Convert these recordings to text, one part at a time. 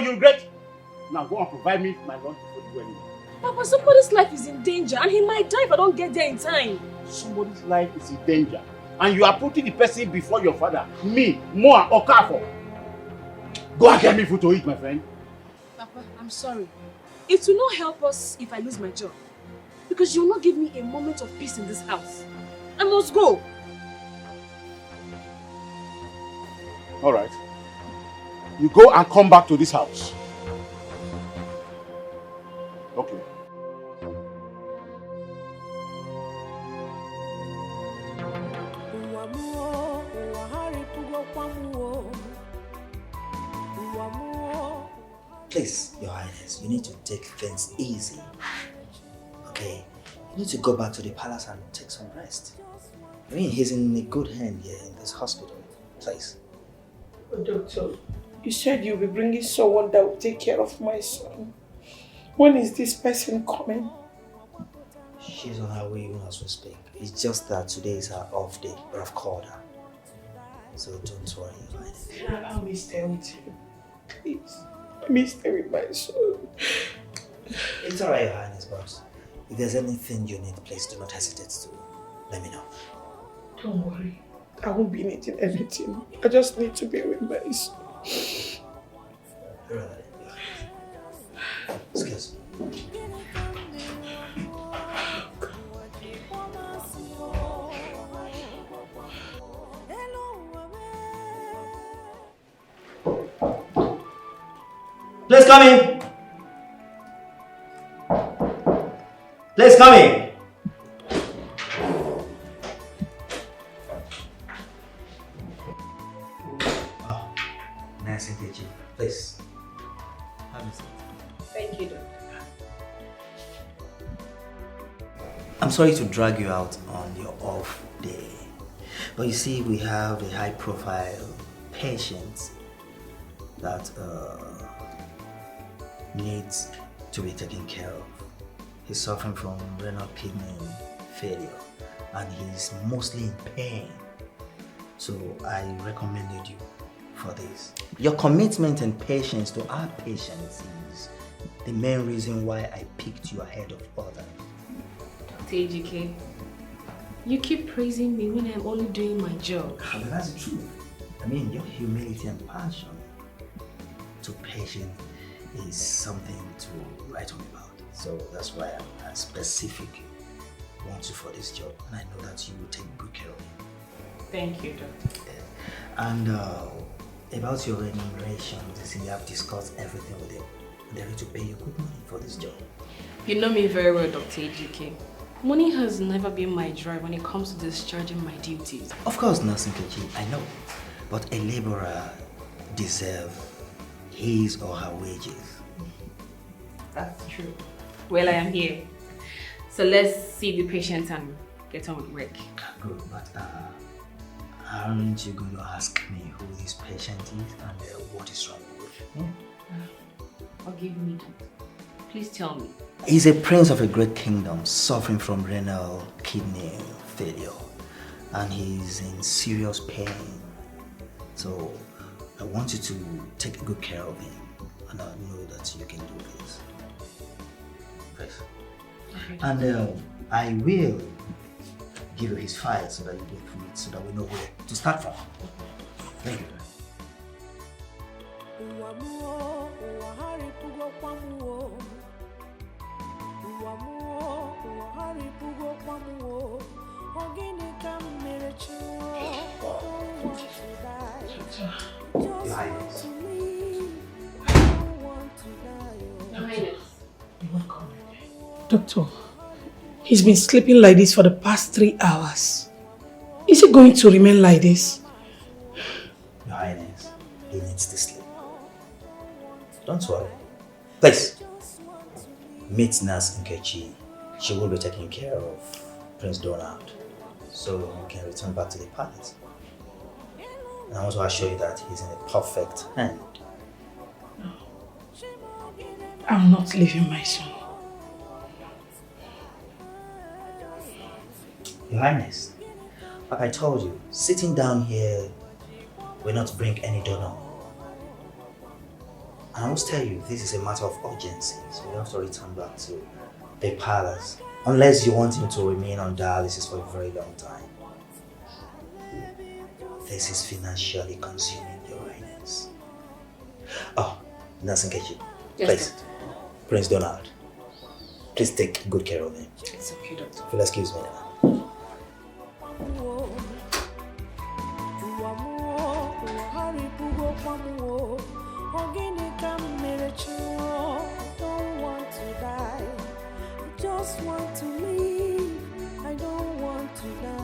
you regret? Now go and provide me my lunch before you go anywhere. Papa, somebody's life is in danger and he might die if I don't get there in time. Somebody's life is in danger and you are putting the person before your father, me, Moa, or Kafo. Go and get me food to eat, my friend. Papa, I'm sorry. It will not help us if I lose my job. Because you will not give me a moment of peace in this house. I must go. Alright. You go and come back to this house. Okay. Please, Your Highness, you need to take things easy. Okay? You need to go back to the palace and take some rest. I mean, he's in a good hand here in this hospital. Please. But doctor, you said you'll be bringing someone that will take care of my son. When is this person coming? She's on her way even as we speak. It's just that today is her off day, but I've called her. So don't worry, Your Highness. Allow me stay with you. Please. Let me stay with my son. It's alright, Your Highness, but if there's anything you need, please do not hesitate to let me know. Don't worry. I won't be needing anything. I just need to be with my son. Excuse me. Please come in. Please come in. Oh, nice engaging. Please. Have a seat. Thank you, Doctor. I'm sorry to drag you out on your off day, but you see, we have a high-profile patient that needs to be taken care of. He's suffering from renal kidney failure and he's mostly in pain. So I recommended you for this. Your commitment and patience to our patients is the main reason why I picked you ahead of others. Dr. ETIKO, you keep praising me when I'm only doing my job. But that's the truth. I mean, your humility and passion to patients is something to write home about. So that's why I'm specific want you for this job, and I know that you will take good care of me. Thank you, Doctor. And about your remuneration, you have discussed everything with them. They're ready to pay you good money for this job. You know me very well, Dr. ETIKO. Money has never been my drive when it comes to discharging my duties. Of course, Nurse Nkechi, I know. But a laborer deserves his or her wages. That's true. Well, I am here. So let's see the patient and get on with work. Good, but aren't you going to ask me who this patient is and what is wrong with him? Forgive me. Please tell me. He's a prince of a great kingdom suffering from renal kidney failure and he's in serious pain. So I want you to take good care of him and I know that you can do this. Please. Okay. And I will give you his file so that you go through it so that we know where to start from. Thank you. Your Highness. Your Highness. You're welcome. Doctor, he's been sleeping like this for the past 3 hours. Is he going to remain like this? Your Highness, he needs to sleep. Don't worry. Please, meet Nurse Nkechi. She will be taking care of Prince Donald, so you can return back to the palace. And I want to assure you that he's in a perfect hand. No. I'm not leaving my son. Your Highness, like I told you, sitting down here will not bring any donor. And I must tell you, this is a matter of urgency, so we have to return back to the palace. Unless you want him to remain on dialysis for a very long time. This is financially consuming your highness. Oh, Nurse Nkechi, please. Prince Donald, please take good care of him. It's okay, doctor. If you'll excuse me now. Don't want to die. I just want to live. I don't want to die.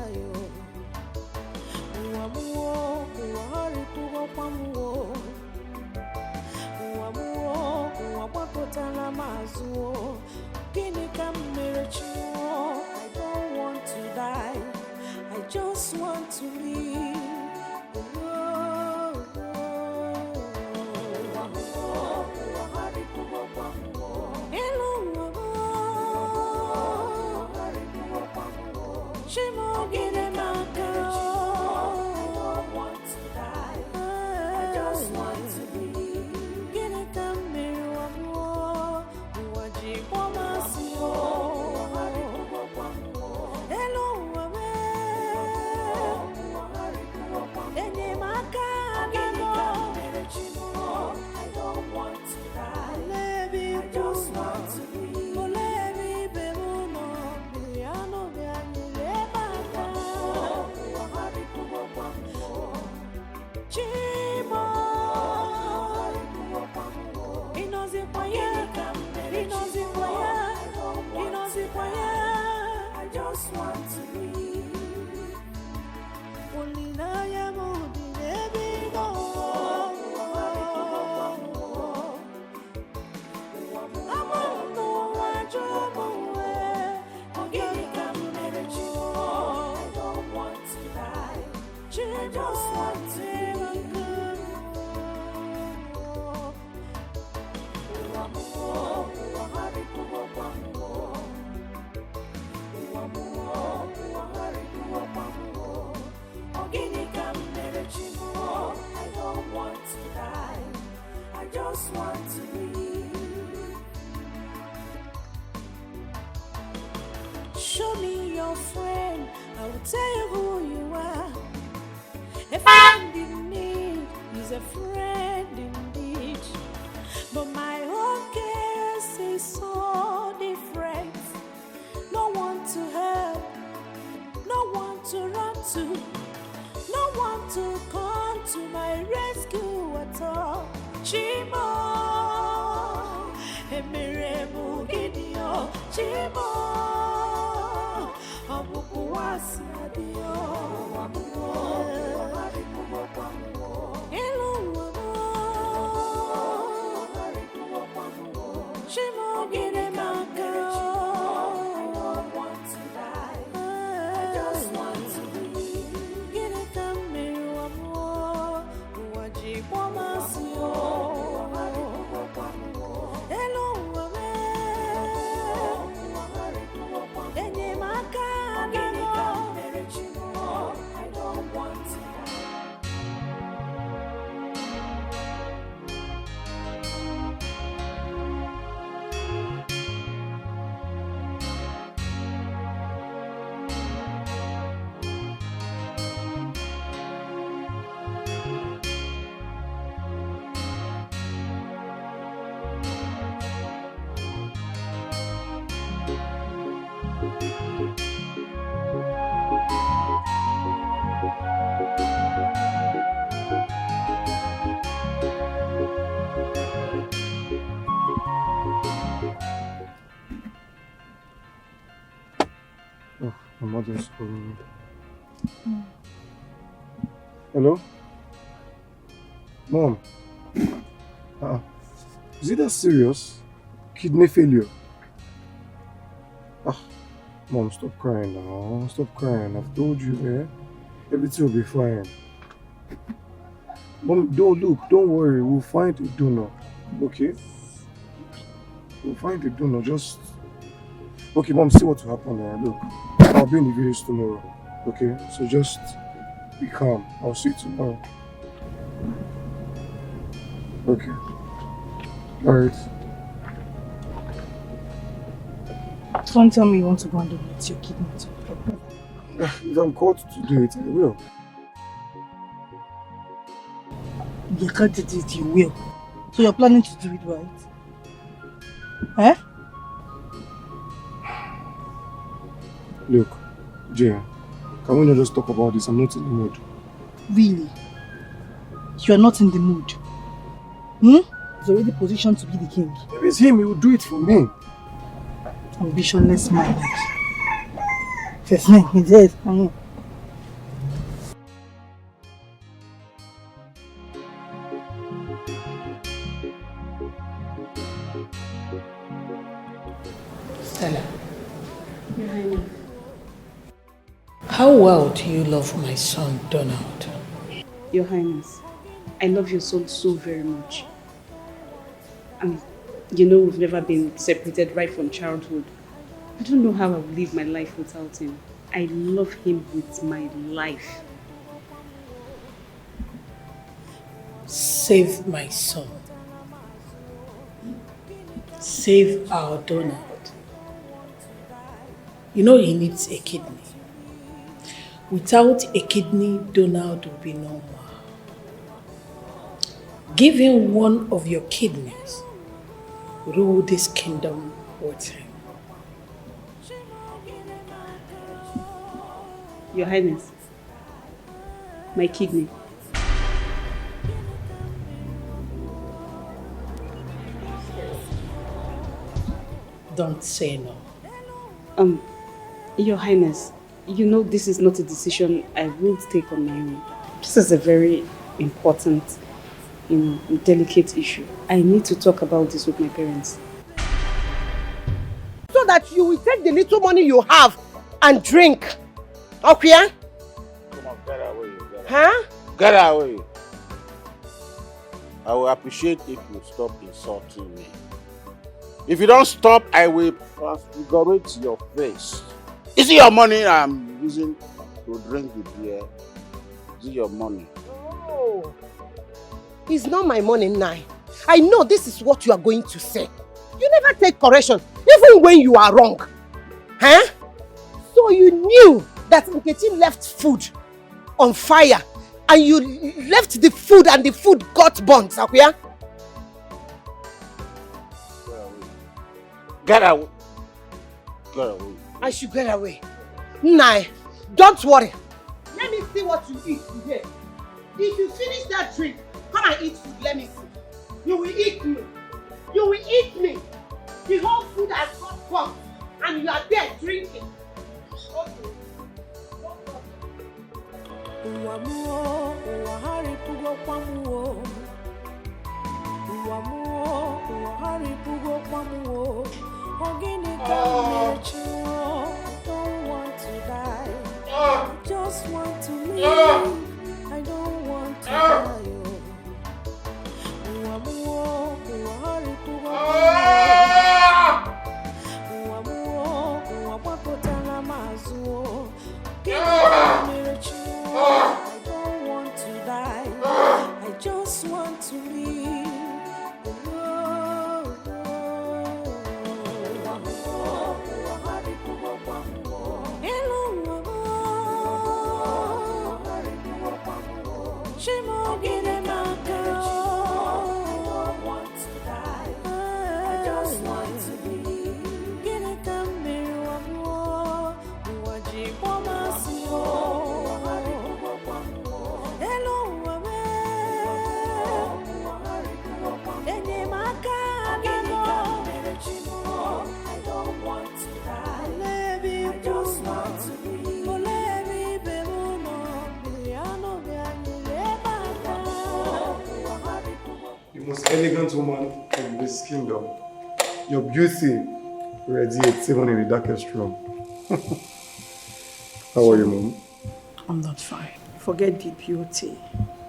I don't want to die. I just want to live. Show me your friend, I will tell you who you are. A friend in need is a friend indeed. But my own case is so different. No one to help, no one to run to, no one to come to my rescue at all. Chimo, Emiremu Gidio, Chimo. Mother's calling me. Hello? Mom? Is it that serious? Kidney failure? Mom, stop crying now. Stop crying. I've told you, everything will be fine. Mom, don't worry. We'll find a donor. Okay? We'll find a donor. Just... Okay, Mom, see what will happen now. Look. I'll be in the village tomorrow, okay? So just be calm. I'll see you tomorrow. Okay. Alright. Don't tell me you want to go and donate your kidney to. If I'm called to do it, I will. You can't do it, you will. So you're planning to do it, right? Eh? Look, Jay, can we not just talk about this? I'm not in the mood. Really? You are not in the mood? Hmm? He's already positioned to be the king. If it's him, he will do it for me. Ambitionless minded. First name, he said, Stella, Your Highness. how well do you love my son Donald? Your Highness, I love your son so very much. And you know we've never been separated right from childhood. I don't know how I would live my life without him. I love him with my life. Save my son. Save our Donald. You know he needs a kidney. Without a kidney, Donald will be no more. Give him one of your kidneys. Rule this kingdom with him. Your Highness, my kidney. Don't say no. Your Highness, you know this is not a decision I will take on my own. This is a very important, delicate issue. I need to talk about this with my parents. So that you will take the little money you have and drink. Okay? Come on, get away. Get away. I will appreciate if you stop insulting me. If you don't stop, I will transfigurate your face. Is it your money I'm using to drink the beer? Is it your money? Oh, it's not my money now. I know this is what you are going to say. You never take correction, even when you are wrong. Huh? So you knew that Nkechi left food on fire and you left the food and the food got burnt, Sakuya? Get away. Get away. I should get away. Nah, don't worry. Let me see what you eat today. If you finish that drink, come and eat food, let me see. You will eat me. You will eat me. The whole food has got burnt and you are there drinking. Okay. Don't want to die. I just want to live. I don't want to die. I don't want to die. I just want to live. Most elegant woman in this kingdom. Your beauty radiates even in the darkest room. How are you, Mom? I'm not fine. Forget the beauty.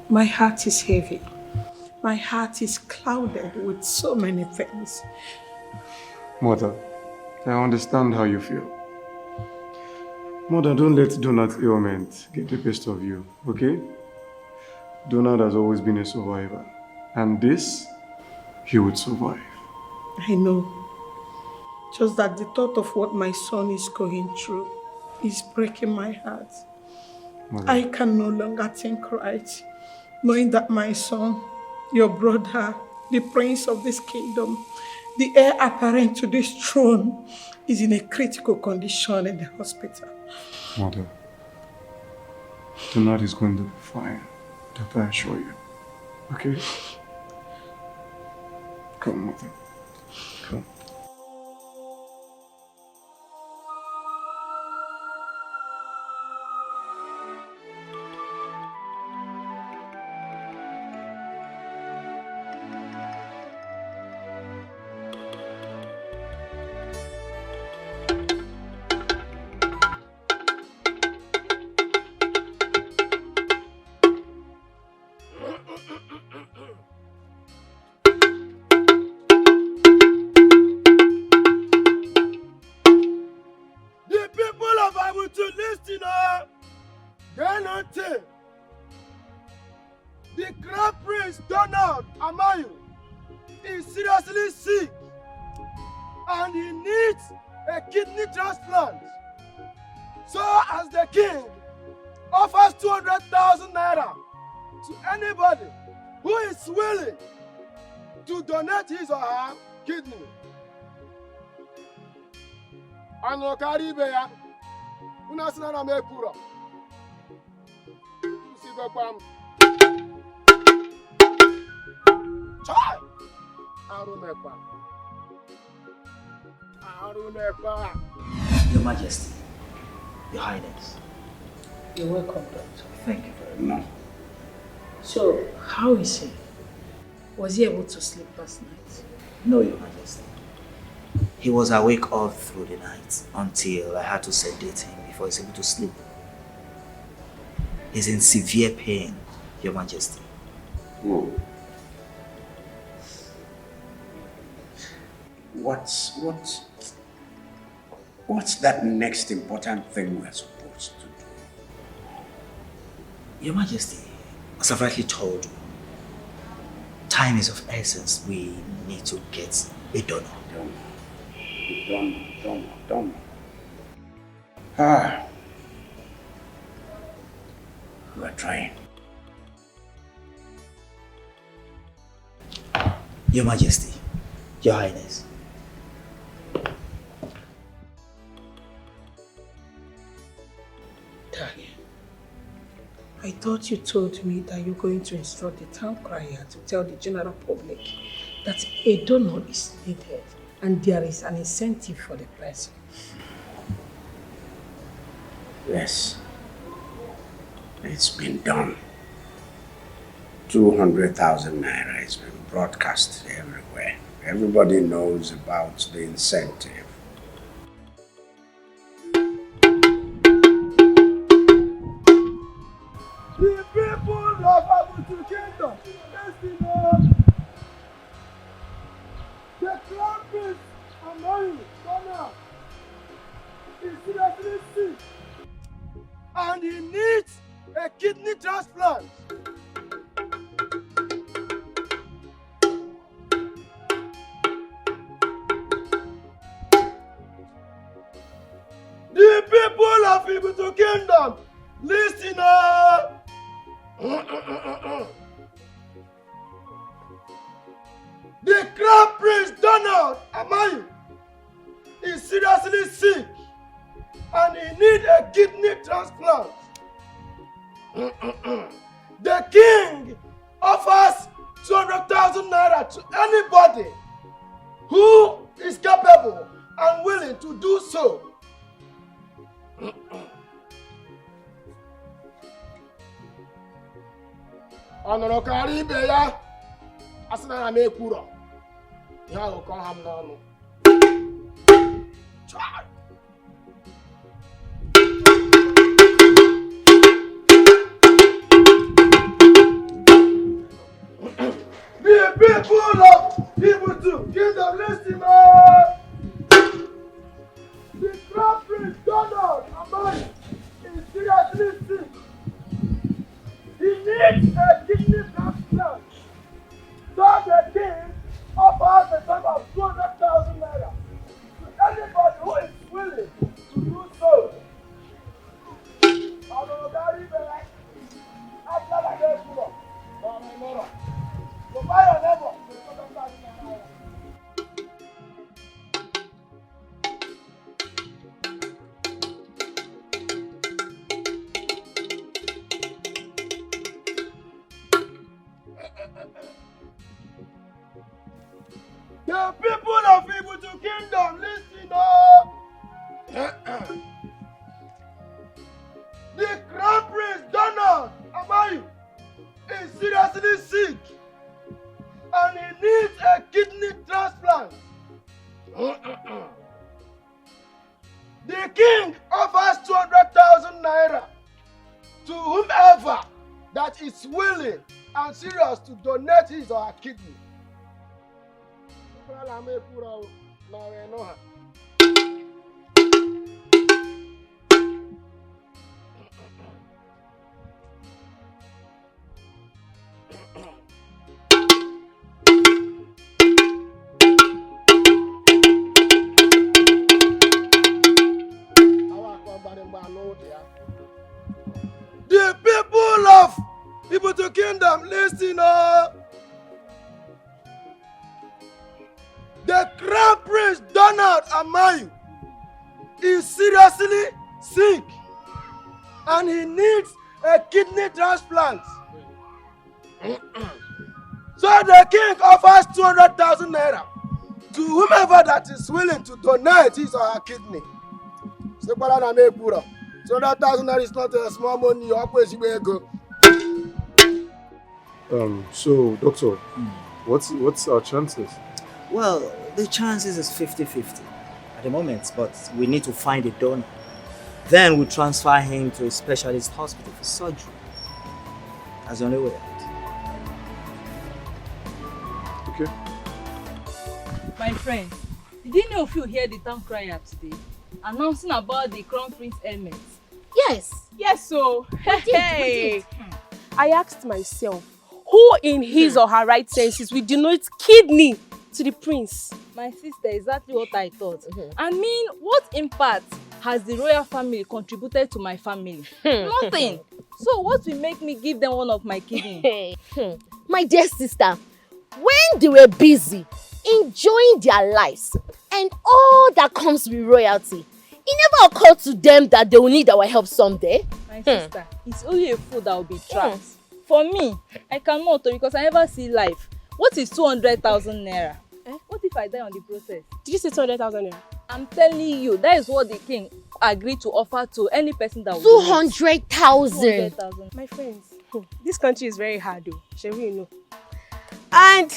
My heart is heavy. My heart is clouded with so many things. Mother, I understand how you feel. Mother, don't let Donald's ailment get the best of you, okay? Donald has always been a survivor. And this he would survive. I know. Just that the thought of what my son is going through is breaking my heart. Mother. I can no longer think right, knowing that my son, your brother, the prince of this kingdom, the heir apparent to this throne, is in a critical condition in the hospital. Mother, tonight is going to be fine. That I assure you. Okay? Come, Mother. Come. The Crown Prince Donald Amayu is seriously sick and he needs a kidney transplant. So as the king offers 200,000 naira to anybody who is willing to donate his or her kidney. Ano karibeya, unasina na mekura. Usibepam. Chai! Arumepa. Arumepa. Your Majesty, Your Highness. You're welcome, Doctor. Thank you very much. So, how is he? Was he able to sleep last night? No, Your Majesty. He was awake all through the night until I had to sedate him before he's able to sleep. He's in severe pain, Your Majesty. Oh. What's that next important thing we're supposed to do? Your Majesty, as I've rightly told you, time is of essence. We need to get a donor. Donor. Ah. We're trying. Your Majesty, Your Highness. Daniel, I thought you told me that you're going to instruct the town crier to tell the general public that a donor is needed and there is an incentive for the person. Yes. It's been done. 200,000 naira has been broadcast everywhere. Everybody knows about the incentive. The people of Abutu Kingdom, listen up. The Crown Prince Amayu Donald is seriously sick and he needs a kidney transplant. The people of Abutu Kingdom, listen up. The Crown Prince Donald Amayu is seriously sick and he needs a kidney transplant. The king offers 200,000 naira to anybody who is capable and willing to do so. Ọnọrọ karị ibe ya asị na m ekwurọ ihe ahụ kọ ha m n'ọnụ. The people of Abutu Kingdom, listen up. The Crown Prince Donald Amayu is seriously sick. He needs a kidney transplant. So the king The people of Ibutu Kingdom, listen up. The Crown Prince Donald Amayu is seriously sick and he needs a kidney transplant. The king offers 200,000 naira to whomever that is willing and serious to donate his or her kidney. The people of Ibutu Kingdom, listen up. The Crown Prince Donald Amayu is seriously sick and he needs a kidney transplant. So the king offers 200,000 naira to whomever that is willing to donate his or her kidney. 200,000 naira is not a small money. So doctor, what's our chances? Well, the chances is 50-50 at the moment, but we need to find a donor. Then we transfer him to a specialist hospital for surgery. That's the only way out. Okay. My friend, did any of you hear the town crier today announcing about the Crown Prince ailments? Yes. Yes, so We did. I asked myself, who in his or her right senses will donate kidney to the prince? My sister, exactly what I thought. I mean, what impact has the royal family contributed to my family? Nothing. So what will make me give them one of my kidneys? My dear sister, when they were busy enjoying their lives and all that comes with royalty, it never occurred to them that they will need our help someday. My sister, it's only a fool that will be trapped. For me, I cannot because I never see life. What is 200,000 naira? What if I die on the process? Did you say 200,000 naira? I'm telling you, that is what the king agreed to offer to any person that will 200,000. My friends, this country is very hard though, shall we know? And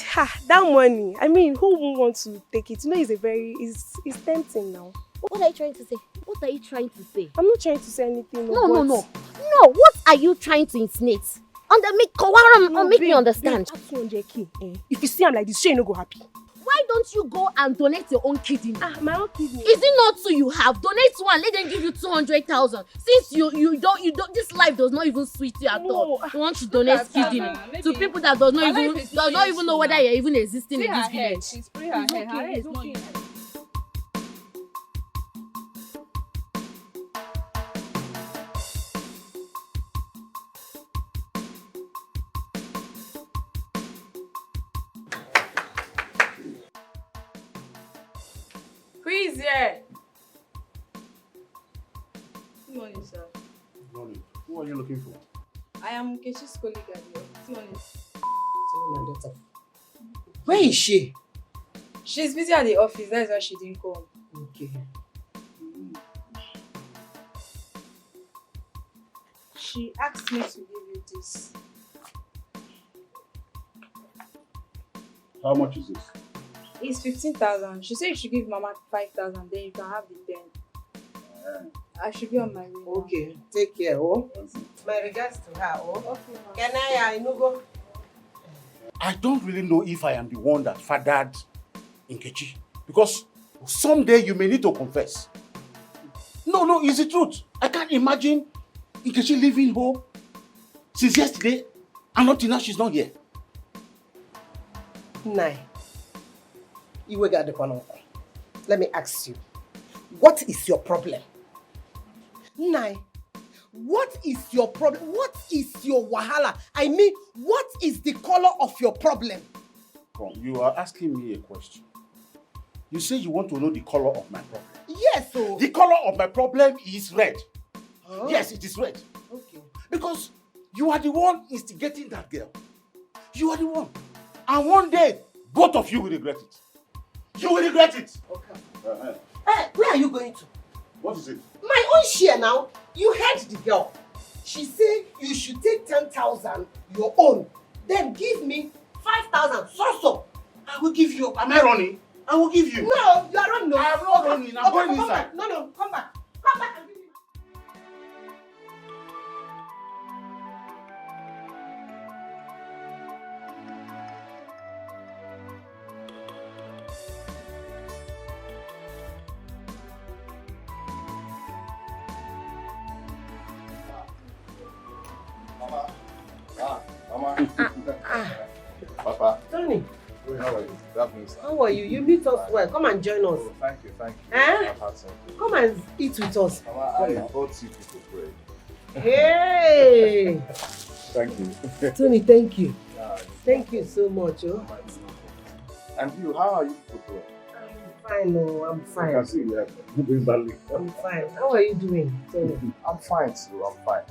that money, I mean, who won't want to take it? You know, it's tempting now. What are you trying to say? What are you trying to say? I'm not trying to say anything. No. What are you trying to insinuate? Make me understand. 200k. If you see I'm like this, you no go happy. Why don't you go and donate your own kidney? My own kidney. Is it not so you have? Donate one, let them give you 200,000. Since you don't, this life does not even suit you at all. You want to donate kidney to people that does not even know whether you're even existing in this village. She's spraying her hair. Her hair is not even. Who is here? Good morning, sir. Good morning. Who are you looking for? I am Keshi's colleague at the office. Good morning. My daughter. Where is she? She's busy at the office. That's why she didn't come. Okay. She asked me to give you this. How much is this? It's 15,000. She said you should give Mama 5,000, then you can have the 10. I should be on my way. Okay, take care, oh. My regards to her, oh. Okay, ma'am. Can I go? I don't really know if I am the one that fathered Nkechi. Because someday you may need to confess. No, it's the truth. I can't imagine Nkechi leaving home since yesterday and until now she's not here. Nai. Let me ask you, what is your problem? Nai, what is your problem? What is your wahala? I mean, what is the color of your problem? Come, you are asking me a question. You say you want to know the color of my problem. Yes, so... The color of my problem is red. Huh? Yes, it is red. Okay. Because you are the one instigating that girl. You are the one. And one day, both of you will regret it. You will regret it. Okay. Hey, where are you going to? What is it? My own share now. You heard the girl. She said you should take 10,000, your own. Then give me 5,000. So. I will give you. Am I running? I will give you. No, you are running. I am not running. I'm going inside. Back. No, come back. Come back and give me. Mama. Papa. Tony. How are you? That means. How are you? You meet us well. Come and join us. Oh, thank you. Eh? Come and eat with us. Mama, I bought you people bread. Hey! Thank you. Tony, thank you. Thank you so much. Oh. And you, how are you people? I'm fine, I'm fine. I can see you have doing badly. I'm fine. How are you doing, Tony? I'm fine too, I'm fine.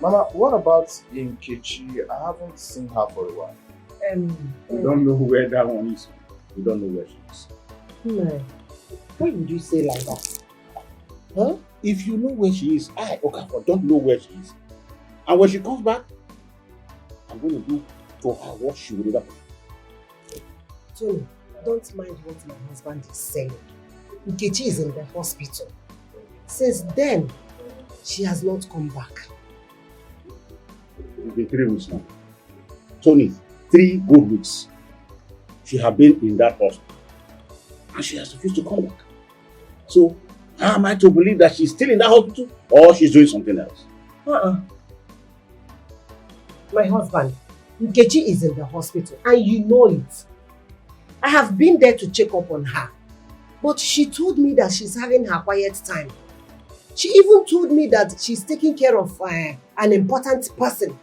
Mama, what about Nkechi? I haven't seen her for a while. We don't know where that one is. We don't know where she is. Why would you say like that? Huh? If you know where she is, I, Okafor, don't know where she is. And when she comes back, I'm going to do to her what she will never do. Tony, don't mind what my husband is saying. Nkechi is in the hospital. Since then, she has not come back. It's been 3 weeks now. Tony, 3 good weeks. She has been in that hospital. And she has refused to come back. So, how am I to believe that she's still in that hospital or she's doing something else? My husband, Nkechi is in the hospital and you know it. I have been there to check up on her. But she told me that she's having her quiet time. She even told me that she's taking care of an important person.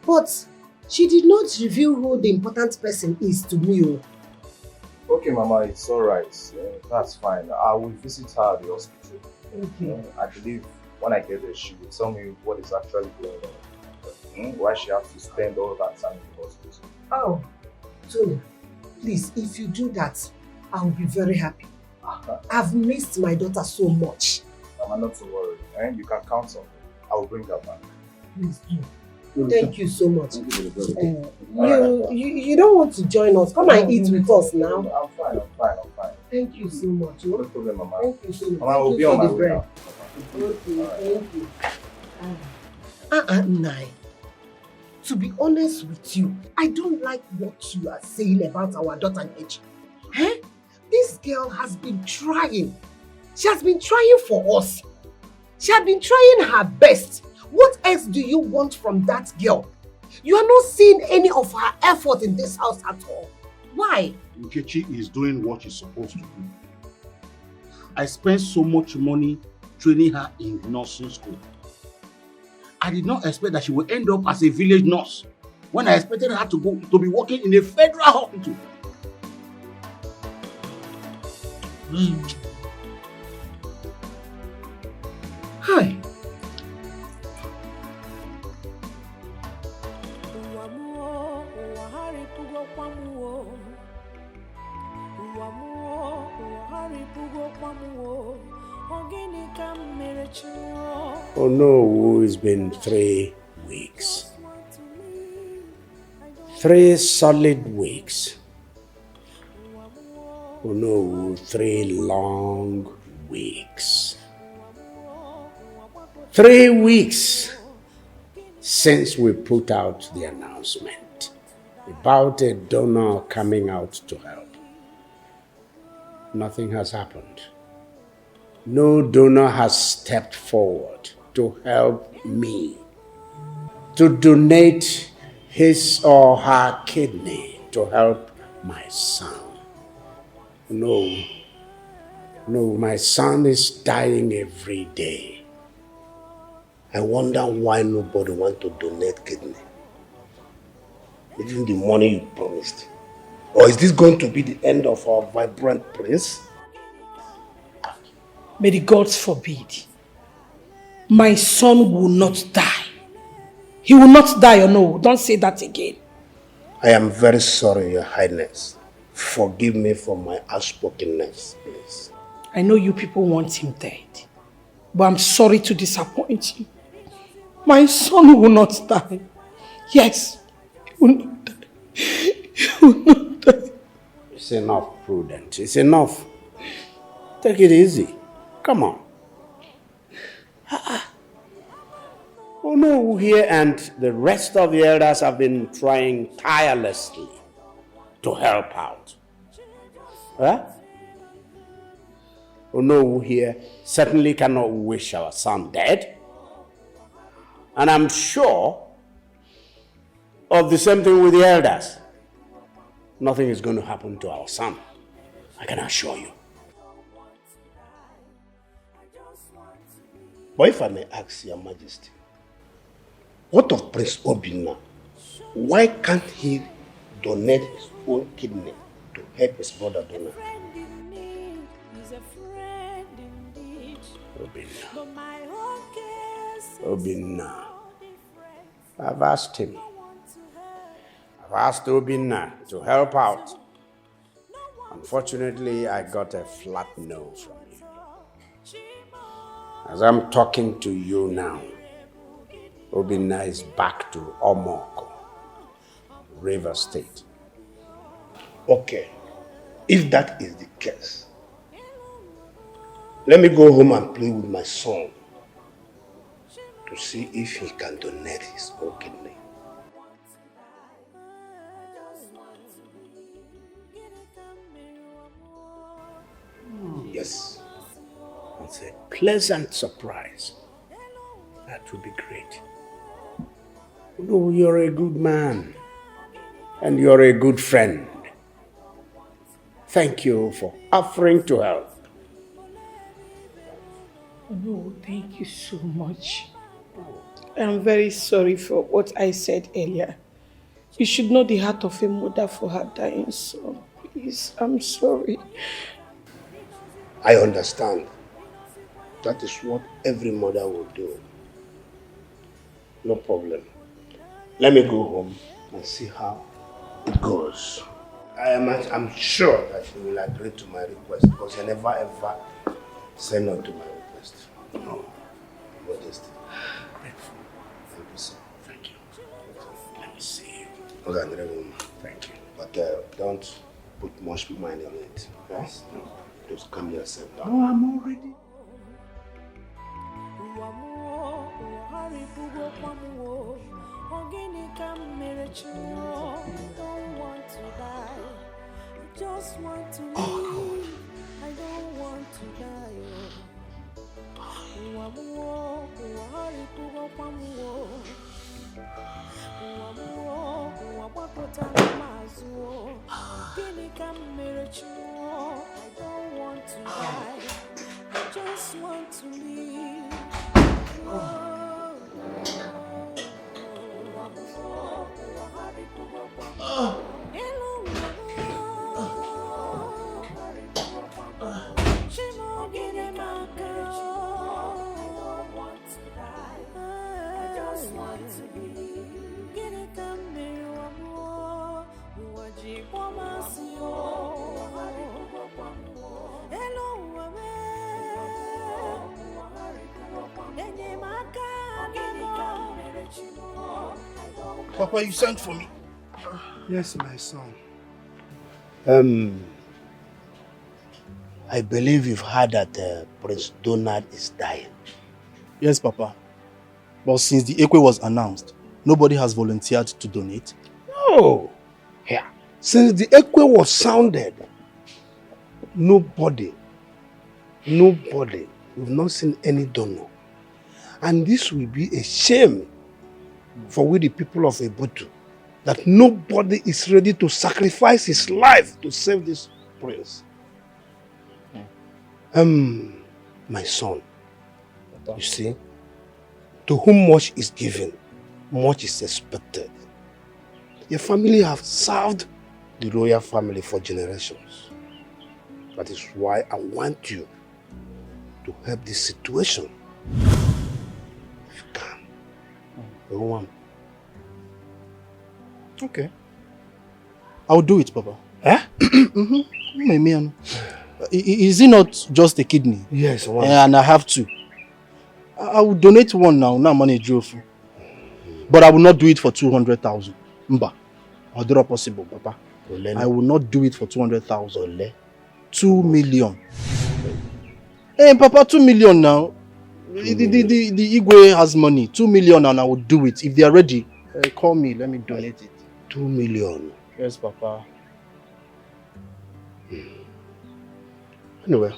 But she did not reveal who the important person is to me. Okay, Mama, it's alright. That's fine. I will visit her at the hospital. Okay. I believe when I get there, she will tell me what is actually going on. Why she has to spend all that time in the hospital. Oh, Tony, please, if you do that, I will be very happy. I've missed my daughter so much. Mama, not to worry. You can count on me. I will bring her back. Please do. Thank you so much. You you don't want to join us. Come and eat with us now. I'm fine. Thank you so much. No problem, Mama. Thank you so much. Mama, I will be on my way now. Okay, thank you. Nai. To be honest with you, I don't like what you are saying about our daughter Nkechi. This girl has been trying. She has been trying for us. She has been trying her best. What else do you want from that girl? You are not seeing any of her effort in this house at all. Why? Nkechi is doing what she's supposed to do. I spent so much money training her in nursing school. I did not expect that she would end up as a village nurse when I expected her to be working in a federal hospital. Hi. Oh no, it's been 3 weeks. 3 solid weeks. Oh no, 3 long weeks. 3 weeks since we put out the announcement about a donor coming out to help. Nothing has happened. No donor has stepped forward to help me to donate his or her kidney to help my son. No, my son is dying every day. I wonder why nobody wants to donate kidney. Even the money you promised. Or is this going to be the end of our vibrant prince? May the gods forbid. My son will not die. He will not die, or no. Don't say that again. I am very sorry, Your Highness. Forgive me for my outspokenness, please. I know you people want him dead, but I'm sorry to disappoint you. My son will not die. Yes, he will not die. He will not die. It's enough, Prudence. It's enough. Take it easy. Come on. Oh no, here and the rest of the elders have been trying tirelessly to help out. Huh? Oh no, here certainly cannot wish our son dead. And I'm sure of the same thing with the elders. Nothing is going to happen to our son. I can assure you. But if I may ask Your Majesty, what of Prince Obinna? Why can't he donate his own kidney to help his brother donor? Obinna. I've asked him. I've asked Obinna to help out. Unfortunately, I got a flat no from him. As I'm talking to you now, Obinna is back to Omoko, River State. Okay, if that is the case, let me go home and play with my son to see if he can donate his own kidney. Yes, it's a pleasant surprise. That would be great. No, you're a good man. And you're a good friend. Thank you for offering to help. No, thank you so much. I'm very sorry for what I said earlier. You should know the heart of a mother for her dying son. Please, I'm sorry. I understand. That is what every mother will do. No problem. Let me go home and see how it goes. I'm sure that he will agree to my request because he never ever said no to my request. No. Modesty. Grateful. Thank you, sir. Thank you. Let me see you. Okay, thank you. But don't put much mind on it. Yes? No. Just calm yourself down. No, I'm already. Don't want to die. I just want to live. I don't want to die. I don't want to die. I just want to live. Papa, you sent for me. Yes, my son. I believe you've heard that Prince Donald is dying. Yes, Papa. But since the ETIKO was announced, nobody has volunteered to donate. No. Yeah. Since the ETIKO was sounded, nobody, we've not seen any donor. And this will be a shame for we the people of Ebutu, that nobody is ready to sacrifice his life to save this prince. My son, you see, to whom much is given, much is expected. Your family have served the royal family for generations. That is why I want you to help this situation. If you can. Go on. Okay. I'll do it, Papa. Eh? Is it not just a kidney? Yes, one. And I have two. I will donate one now. Now money drove. But I will not do it for 200,000. Mba. I'll do it possible, Papa. I will not do it for 200,000. 2 million. Hey, Papa, 2 million now. The Igwe has money. 2 million and I will do it. If they are ready, call me. Let me donate it. 2 million. Yes, Papa. Anyway,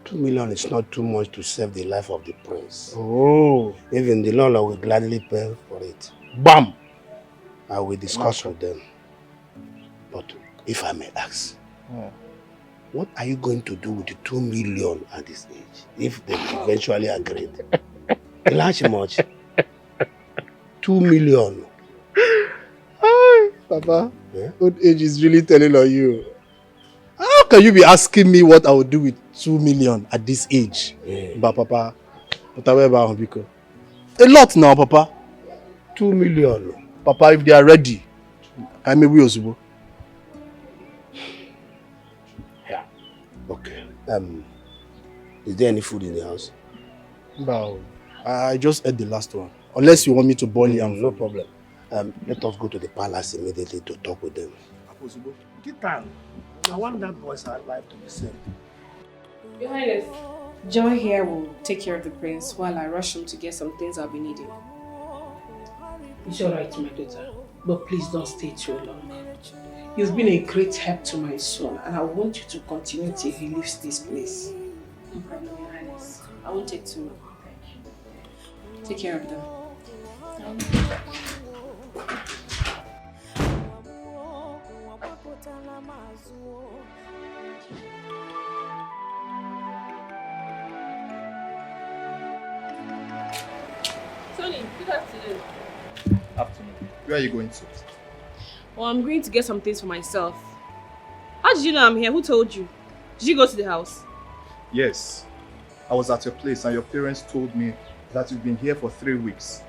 2 million is not too much to save the life of the prince. Oh. Even the Lord will gladly pay for it. Bam! I will discuss with them. But if I may ask, what are you going to do with the 2 million at this age? If they eventually agreed. How much? 2 million. Papa, old age is really telling on you. How can you be asking me what I will do with 2 million at this age? But Papa, a lot now, Papa. 2 million. Papa, if they are ready, I may be Ozubo. Yeah. Okay. Is there any food in the house? No. I just ate the last one. Unless you want me to boil it. No problem. Let us go to the palace immediately to talk with them. I want that boy's life to be saved. Your Highness, Joy here will take care of the prince while I rush him to get some things I'll be needing. It's alright, my daughter. But please don't stay too long. You've been a great help to my son, and I want you to continue till he leaves this place. No problem, Your Highness. I won't take too long. Take care of them. Tony, good afternoon. Afternoon. Where are you going to? Well, I'm going to get some things for myself. How did you know I'm here? Who told you? Did you go to the house? Yes. I was at your place and your parents told me that you've been here for 3 weeks.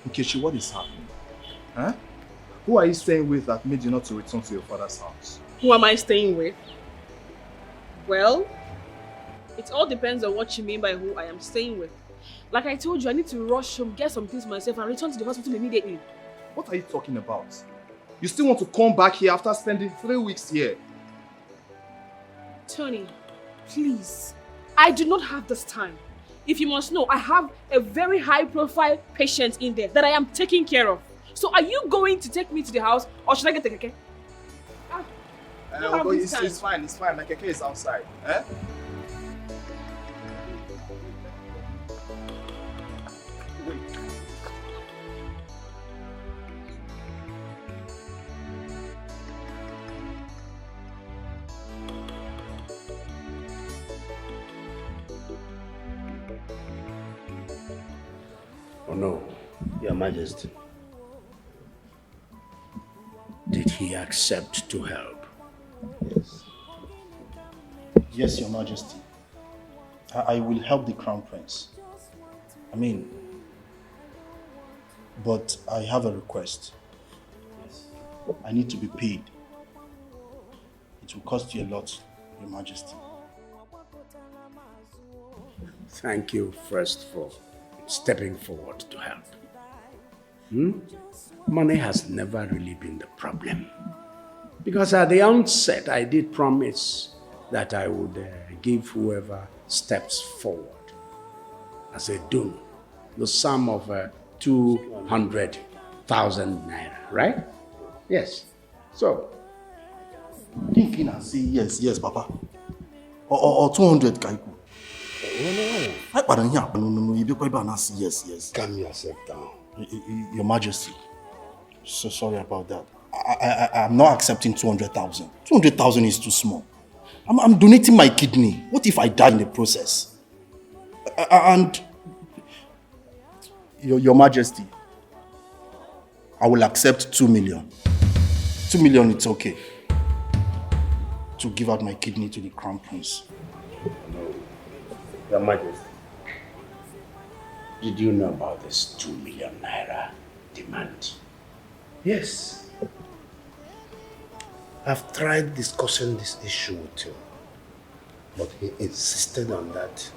Nkechi, what is happening? Huh? Who are you staying with that made you not to return to your father's house? Who am I staying with? Well, it all depends on what you mean by who I am staying with. Like I told you, I need to rush home, get some things for myself and return to the hospital immediately. What are you talking about? You still want to come back here after spending 3 weeks here? Tony, please. I do not have this time. If you must know, I have a very high-profile patient in there that I am taking care of. So are you going to take me to the house or should I get the keke? It's fine, it's fine. My keke is outside. Eh? Wait. Oh no, Your Majesty. Did he accept to help? Yes. Yes, Your Majesty. I will help the Crown Prince. But I have a request. I need to be paid. It will cost you a lot, Your Majesty. Thank you first for stepping forward to help. Money has never really been the problem. Because at the onset, I did promise that I would give whoever steps forward as a donor the sum of 200,000 naira, right? Yes. So, Thinking and say yes, Papa. Or 200 kaiku. No, yes. Calm yourself down. Your Majesty. So sorry about that. I'm not accepting 200,000. 200,000 is too small. I'm donating my kidney. What if I die in the process? And Your Majesty, I will accept 2 million. 2 million, it's okay. To give out my kidney to the Crown Prince. No, Your Majesty. Did you know about this 2 million naira demand? Yes. I've tried discussing this issue with him, but he insisted on that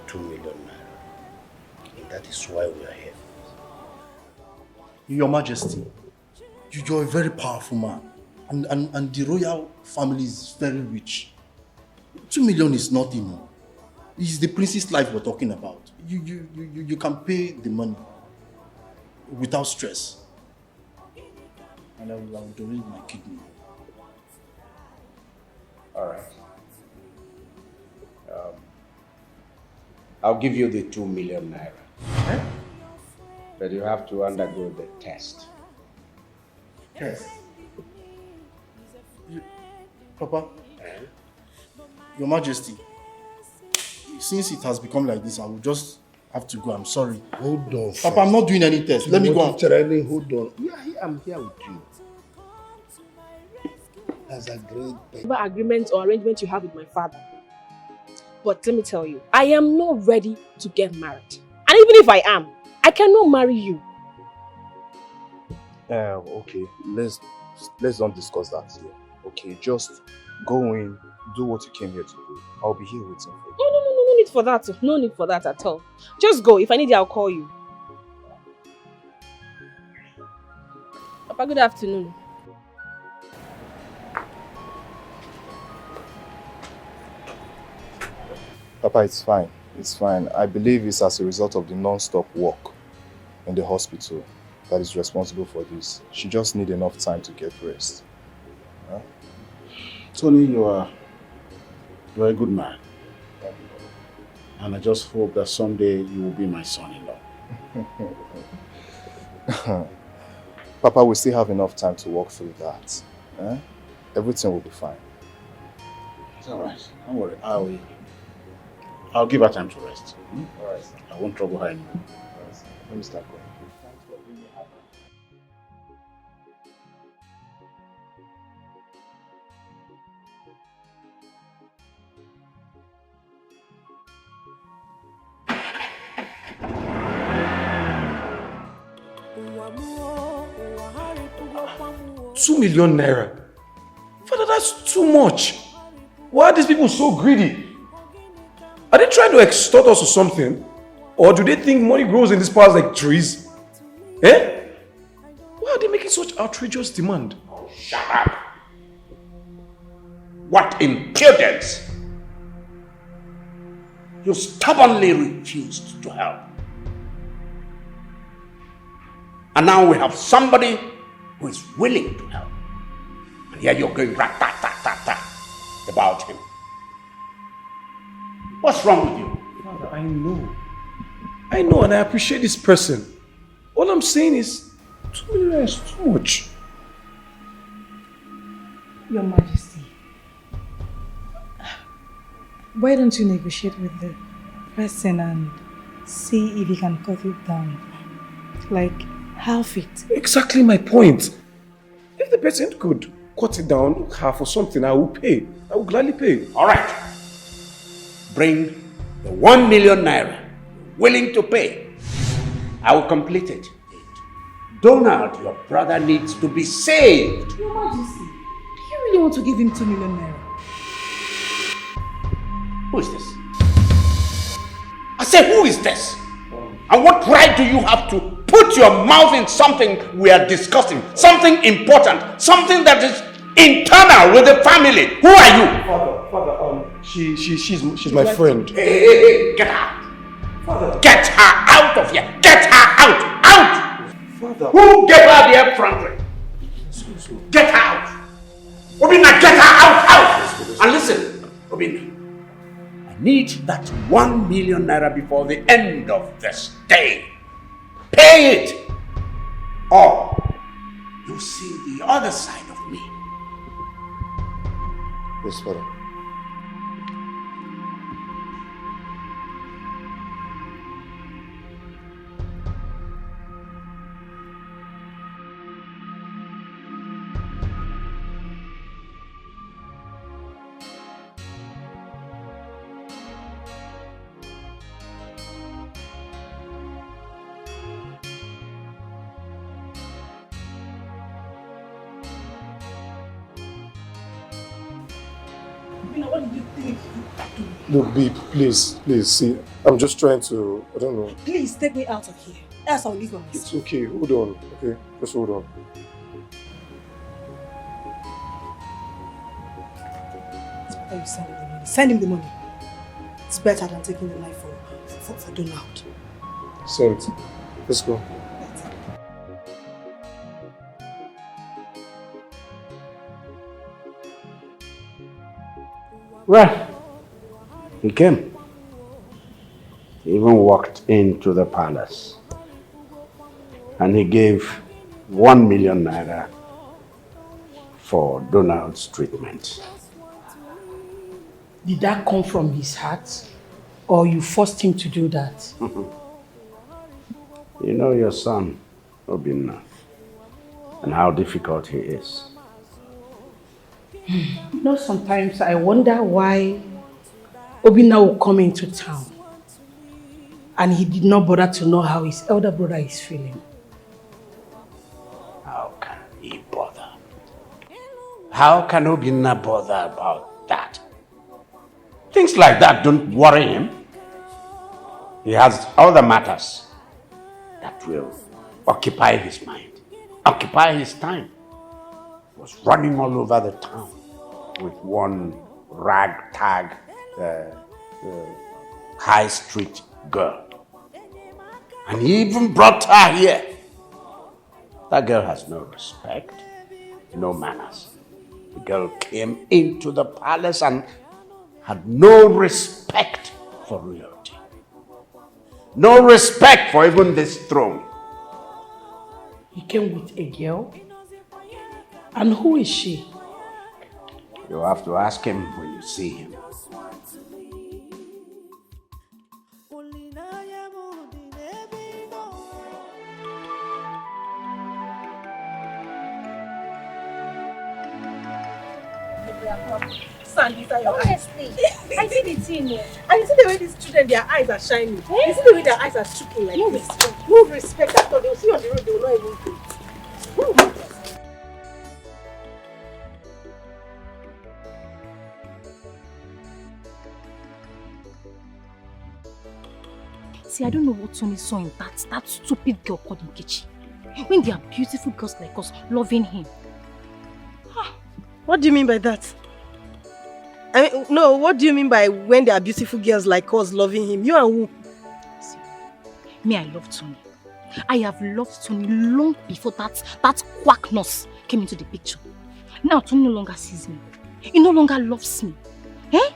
2 million naira. And that is why we are here. Your Majesty, you're a very powerful man. And the royal family is very rich. 2 million is nothing. It's the prince's life we're talking about. You can pay the money without stress. And I will donate my kidney. All right. I'll give you the 2 million naira. Eh? But you have to undergo the test. Yes. Papa, Your Majesty, since it has become like this, I will just have to go. I'm sorry. Hold on. Papa, I'm not doing any test. Let me go. Hold on. I'm here with you. That's a great thing. Whatever agreement or arrangement you have with my father. But let me tell you, I am not ready to get married. And even if I am, I cannot marry you. Okay, let's don't discuss that here. Okay, just go in, do what you came here to do. I'll be here waiting for you. No need for that. No need for that at all. Just go. If I need you, I'll call you. Papa, good afternoon. Papa, it's fine. It's fine. I believe it's as a result of the non-stop work in the hospital that is responsible for this. She just needs enough time to get rest. Huh? Tony, you are a good man. And I just hope that someday you will be my son-in-law. Papa, we still have enough time to walk through that. Eh? Everything will be fine. It's all right. Don't worry. I'll give her time to rest. All right. I won't trouble her anymore. All right. Let me start going. Thanks for being happy. ₦2 million naira. Father, that's too much. Why are these people so greedy? Are they trying to extort us or something? Or do they think money grows in this palace like trees? Eh? Why are they making such outrageous demand? Oh, shut up! What impudence! You stubbornly refused to help. And now we have somebody who is willing to help. And here you're going rat-tat-tat-tat about him. What's wrong with you? Father, I know and I appreciate this person. All I'm saying is 2 million is too much. Your Majesty, why don't you negotiate with the person and see if he can cut it down? Like, half it. Exactly my point. If the person could cut it down half or something, I will pay. I will gladly pay. All right. Bring the 1 million naira you're willing to pay. I will complete it. Donald, your brother, needs to be saved. Your Majesty, do you really want to give him 2 million naira? Who is this? I say, who is this? And what right do you have to put your mouth in something we are discussing? Something important, something that is internal with the family. Who are you? Father, she's my friend. Hey, get out. Father. Get her out of here. Get her out. Out. Father. Who gave her the effrontery? Get her out. Obina, get her out. Out. And listen, Obina. I need that 1 million naira before the end of this day. Pay it, or you see the other side of me. Yes, Father. What did you think? Look, babe, please, see. I'm just trying to, I don't know. Please take me out of here. Else I'll leave on myself. It's okay, hold on, okay? Just hold on. It's better you send him the money. Send him the money. It's better than taking the life for Donald. Send. Let's go. Well, he came. He even walked into the palace. And he gave 1 million naira for Donald's treatment. Did that come from his heart? Or you forced him to do that? You know your son, Obinna, and how difficult he is. You know, sometimes I wonder why Obinna will come into town and he did not bother to know how his elder brother is feeling. How can he bother? How can Obinna bother about that? Things like that don't worry him. He has other matters that will occupy his mind, occupy his time. He was running all over the town with one ragtag high street girl. And he even brought her here. That girl has no respect, no manners. The girl came into the palace and had no respect for royalty. No respect for even this throne. He came with a girl? And who is she? You have to ask him when you see him. These are your Honestly, I see the thing. And you see the way these children, their eyes are shining. You see the way their eyes are shaking like this. Move respect after they'll see you on the road, they will not even do it. See, I don't know what Tony saw in that stupid girl called Nkechi. When there are beautiful girls like us loving him. What do you mean by that? I mean, no, what do you mean by when there are beautiful girls like us loving him? You and who? See, me, I love Tony. I have loved Tony long before that quack nurse came into the picture. Now Tony no longer sees me. He no longer loves me. Eh?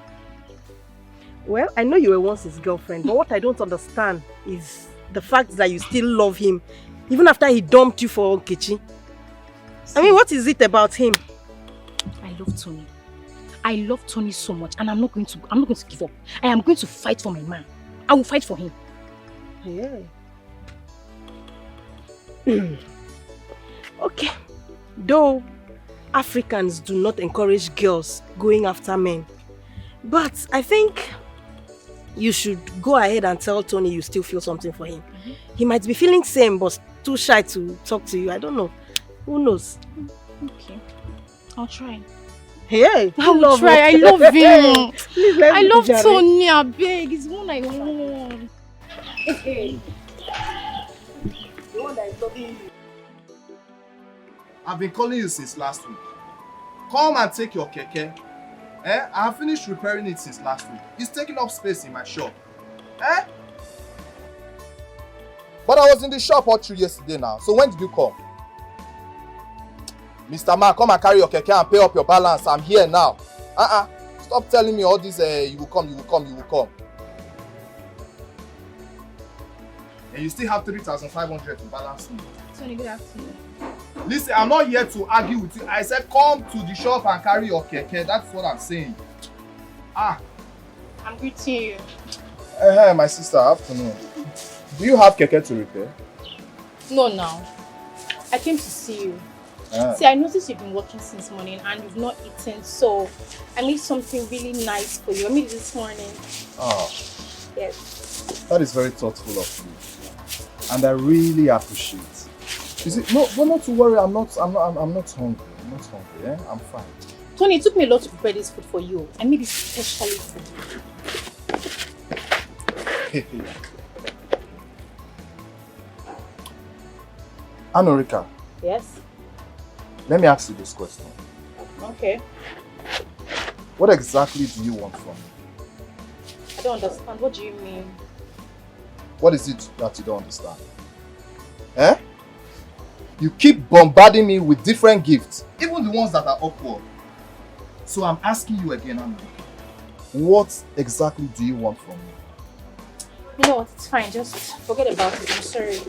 Well, I know you were once his girlfriend, but what I don't understand is the fact that you still love him, even after he dumped you for Nkechi. I mean, what is it about him? I love Tony. I love Tony so much, and I'm not going to give up. I am going to fight for my man. I will fight for him. Yeah. Okay. Though Africans do not encourage girls going after men, but I think you should go ahead and tell Tony you still feel something for him. He might be feeling same, but too shy to talk to you. I don't know. Who knows? Okay. I'll try. Hey, I will try. I love him. Please, I love Tony. I beg. It's one I want. Okay. The one that is loving you. I've been calling you since last week. Come and take your keke. I have finished repairing it since last week. It's taking up space in my shop. But I was in the shop all through yesterday now. So when did you come? Mr. Man, come and carry your keke and pay up your balance. I'm here now. Stop telling me all this, you will come. And you still have 3,500 to balance me. Tony, good afternoon. Listen, I'm not here to argue with you. I said come to the shop and carry your keke. That's what I'm saying. I'm greeting you. My sister, afternoon. Do you have keke to repair? No, now. I came to see you. See, I noticed you've been working since morning and you've not eaten, so I made something really nice for you. I made it this morning. Oh. Yes. That is very thoughtful of you. And I really appreciate it. You see, no, but not to worry, I'm not hungry. I'm not hungry, I'm fine. Tony, it took me a lot to prepare this food for you. I made it especially for you. Anorika. Yes? Let me ask you this question. Okay. What exactly do you want from me? I don't understand. What do you mean? What is it that you don't understand? Eh? You keep bombarding me with different gifts, even the ones that are awkward. So I'm asking you again, Anorika. What exactly do you want from me? You know what? It's fine. Just forget about it. I'm sorry.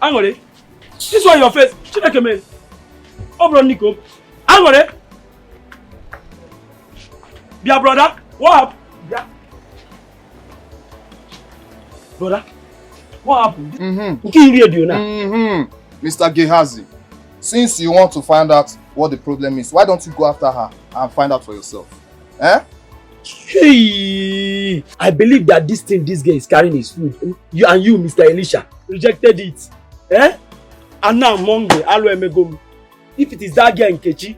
Hang on, this one your face. Chineke man. Obro Nico. Hang on, Bia brother. What happened? Bia. Brother. What happened? Mr. Gehazi, since you want to find out what the problem is, why don't you go after her and find out for yourself? Eh? Hey, I believe that this guy is carrying his food. You, Mr. Elisha, rejected it. Eh? And now Monday, if it is that girl in Kechi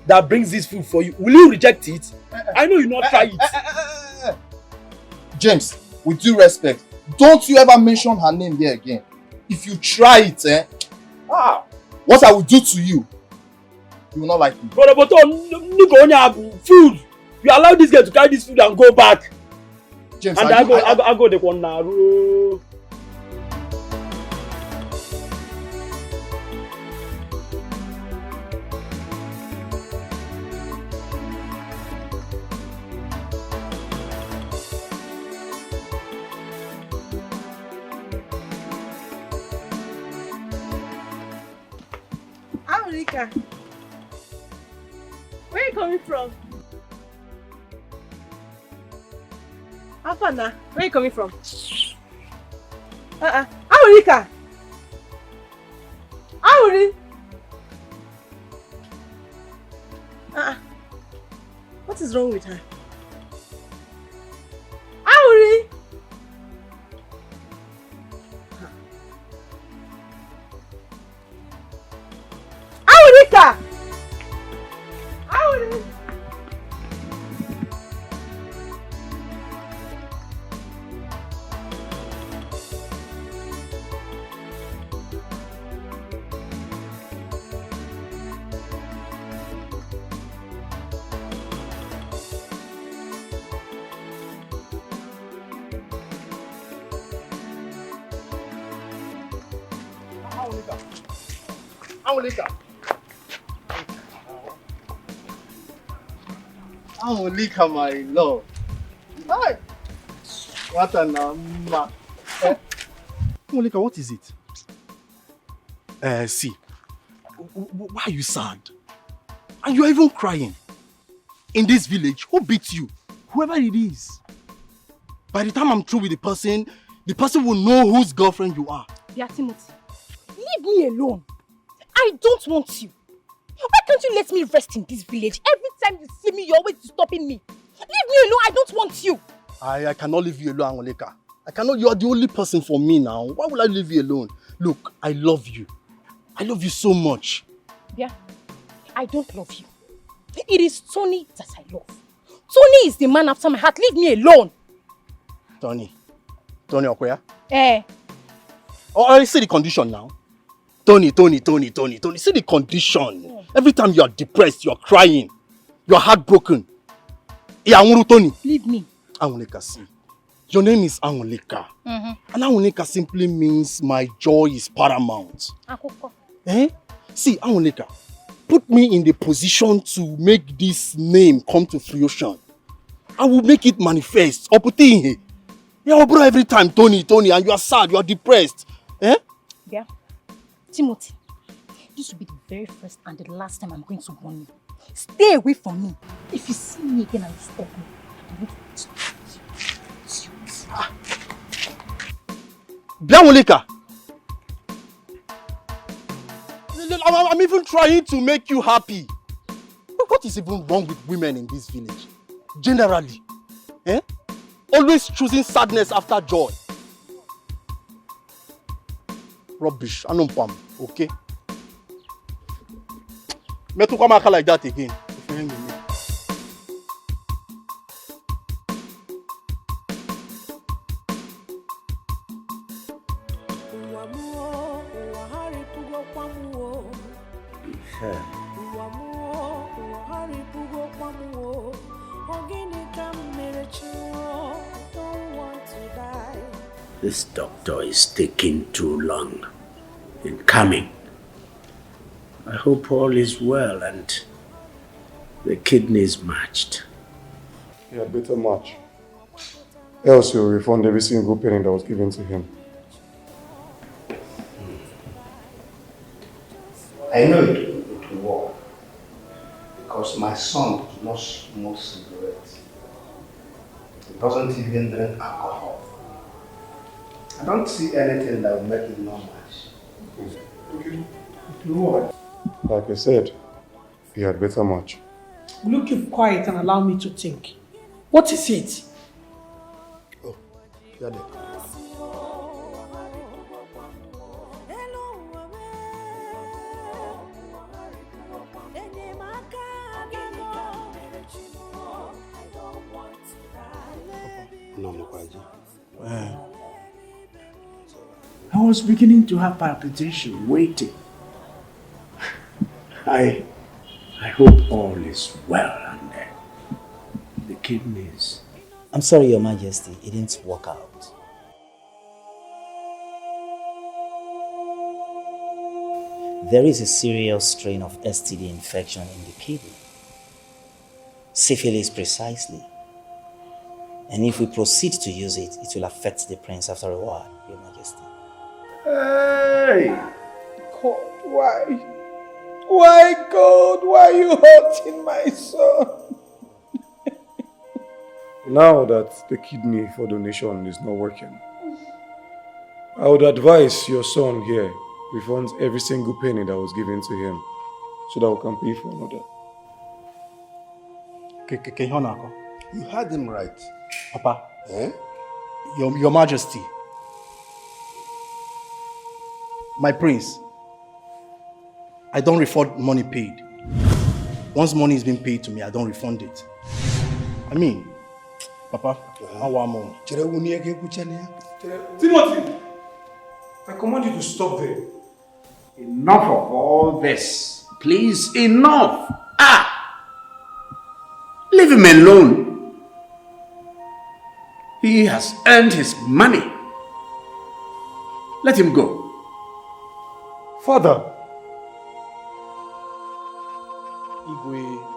that brings this food for you, will you reject it? I know you not try it. James, with due respect, don't you ever mention her name here again. If you try it, what I will do to you, you will not like me. Brother, but food. You allow this girl to carry this food and go back. James, and I go the one now. Anorika, where are you coming from? Afana, where are you coming from? Anorika! Auri! What is wrong with her? Auri! Aurika! Auri! Anorika, my love. Hi. What a number. Anorika, what is it? See, why are you sad? And you are even crying. In this village, who beats you? Whoever it is. By the time I'm through with the person will know whose girlfriend you are. Dear Timothy, leave me alone. I don't want you. Why can't you let me rest in this village? Every time you see me, you're always stopping me. Leave me alone. I don't want you. I cannot leave you alone, Anorika. I cannot. You are the only person for me now. Why would I leave you alone? Look, I love you. I love you so much. Yeah, I don't love you. It is Tony that I love. Tony is the man after my heart. Leave me alone. Tony Okoya? Eh. Oh, I see the condition now. Tony. See the condition. Every time you are depressed, you are crying, you are heartbroken. Tony. Leave me. Anorika, see. Your name is Anorika. And Anorika simply means my joy is paramount. Eh? See, Anorika, put me in the position to make this name come to fruition. I will make it manifest. Yeah, bro, every time, Tony, and you are sad, you are depressed. Eh? Yeah. Timothy, this will be the very first and the last time I'm going to warn you. Stay away from me. If you see me again and you stop me, I'm going to Anorika, I'm even trying to make you happy. What is even wrong with women in this village? Generally. Eh? Always choosing sadness after joy. Rubbish. Anumpam. Okay? Me to come like that again. If you hang with me. This doctor is taking too long in coming. I hope all is well and the kidney is matched. Yeah, better match. Else you'll refund every single penny that was given to him. I know it will work. Because my son does not smoke cigarettes. He doesn't even drink alcohol. I don't see anything that will make it not match. Okay. It will work. Like I said, he had better match. Will you keep quiet and allow me to think? What is it? Oh, you're there. I was beginning to have palpitation, waiting. I hope all is well and the kidneys. I'm sorry, Your Majesty, it didn't work out. There is a serious strain of STD infection in the kidney. Syphilis precisely. And if we proceed to use it, it will affect the prince after a while, Your Majesty. Hey! God, why? Why, God? Why are you hurting my son? Now that the kidney for donation is not working, I would advise your son here refunds every single penny that was given to him so that we can pay for another. You heard him right. Papa. Eh? Your Majesty. My prince. I don't refund money paid. Once money is being paid to me, I don't refund it. I mean, Papa, I want more. Timothy, I command you to stop there. Enough of all this. Please, enough. Leave him alone. He has earned his money. Let him go. Father. Igwe.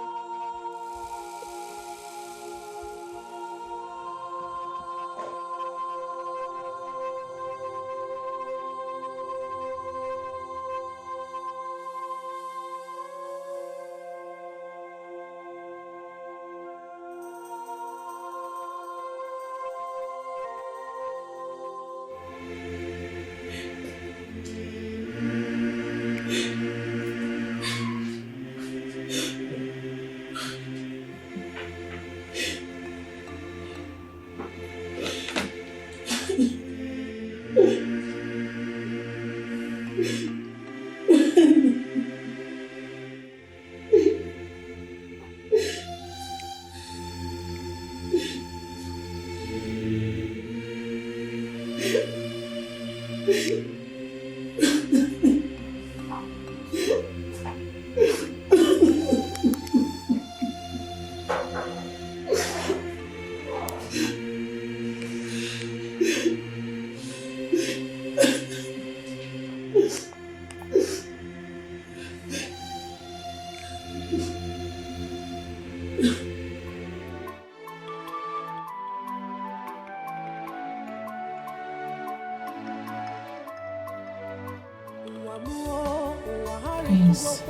Prince,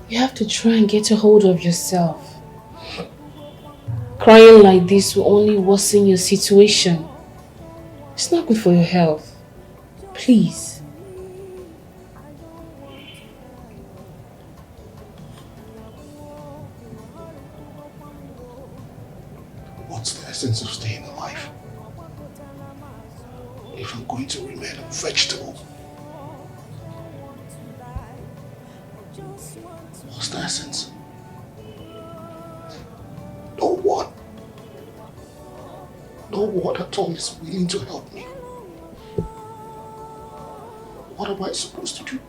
you have to try and get a hold of yourself. Crying like this will only worsen your situation. It's not good for your health. Please. What's the essence of staying if I'm going to remain a vegetable. What's the essence? No one at all is willing to help me. What am I supposed to do?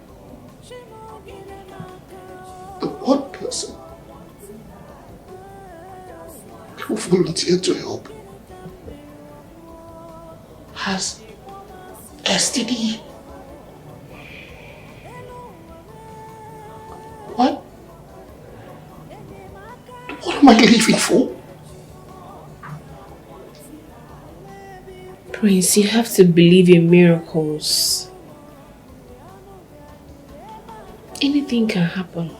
The one person who volunteered to help has STD. What? What am I living for? Prince, you have to believe in miracles. Anything can happen.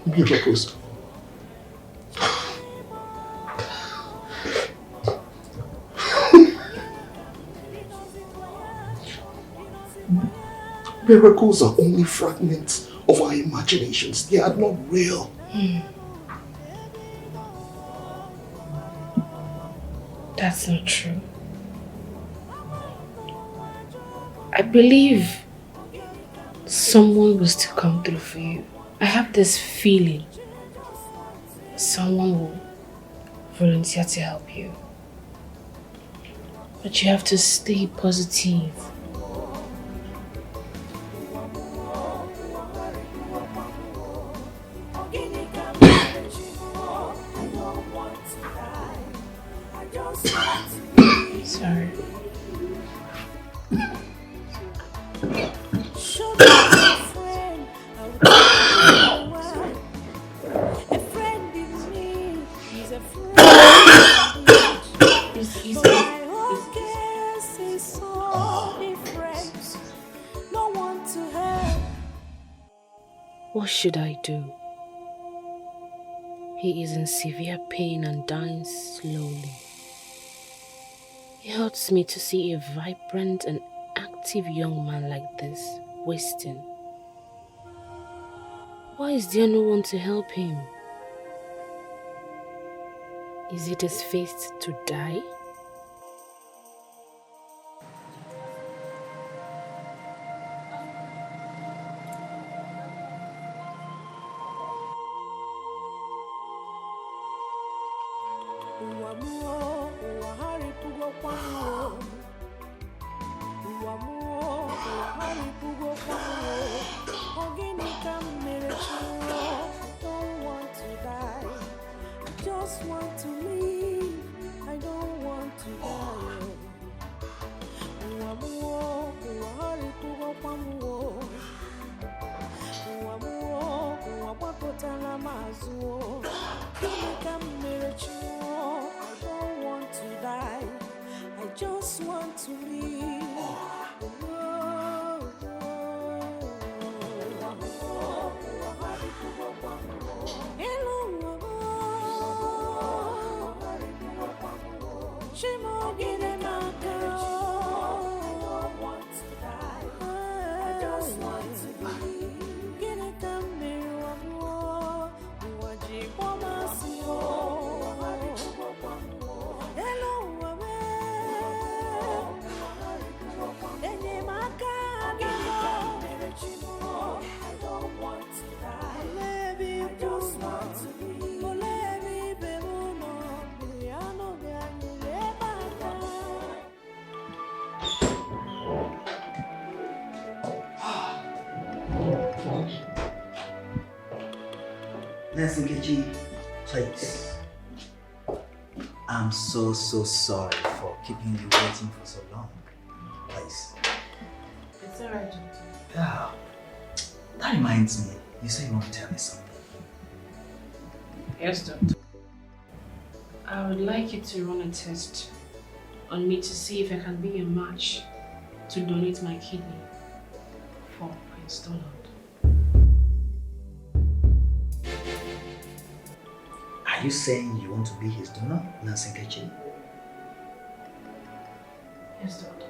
Miracles? Miracles are only fragments of our imaginations. They are not real. That's not true. I believe someone will still come through for you. I have this feeling someone will volunteer to help you. But you have to stay positive. Sorry. What should I do? He is in severe pain and dying slowly. It hurts me to see a vibrant and active young man like this wasting. Why is there no one to help him? Is it his fate to die? Nkechi, please. I'm so sorry for keeping you waiting for so long. Please. It's alright, Doctor. Yeah. That reminds me, you said you want to tell me something. Yes, Doctor. I would like you to run a test on me to see if I can be a match to donate my kidney for Prince Donald. Are you saying you want to be his donor, Nkechi? Yes, Doctor.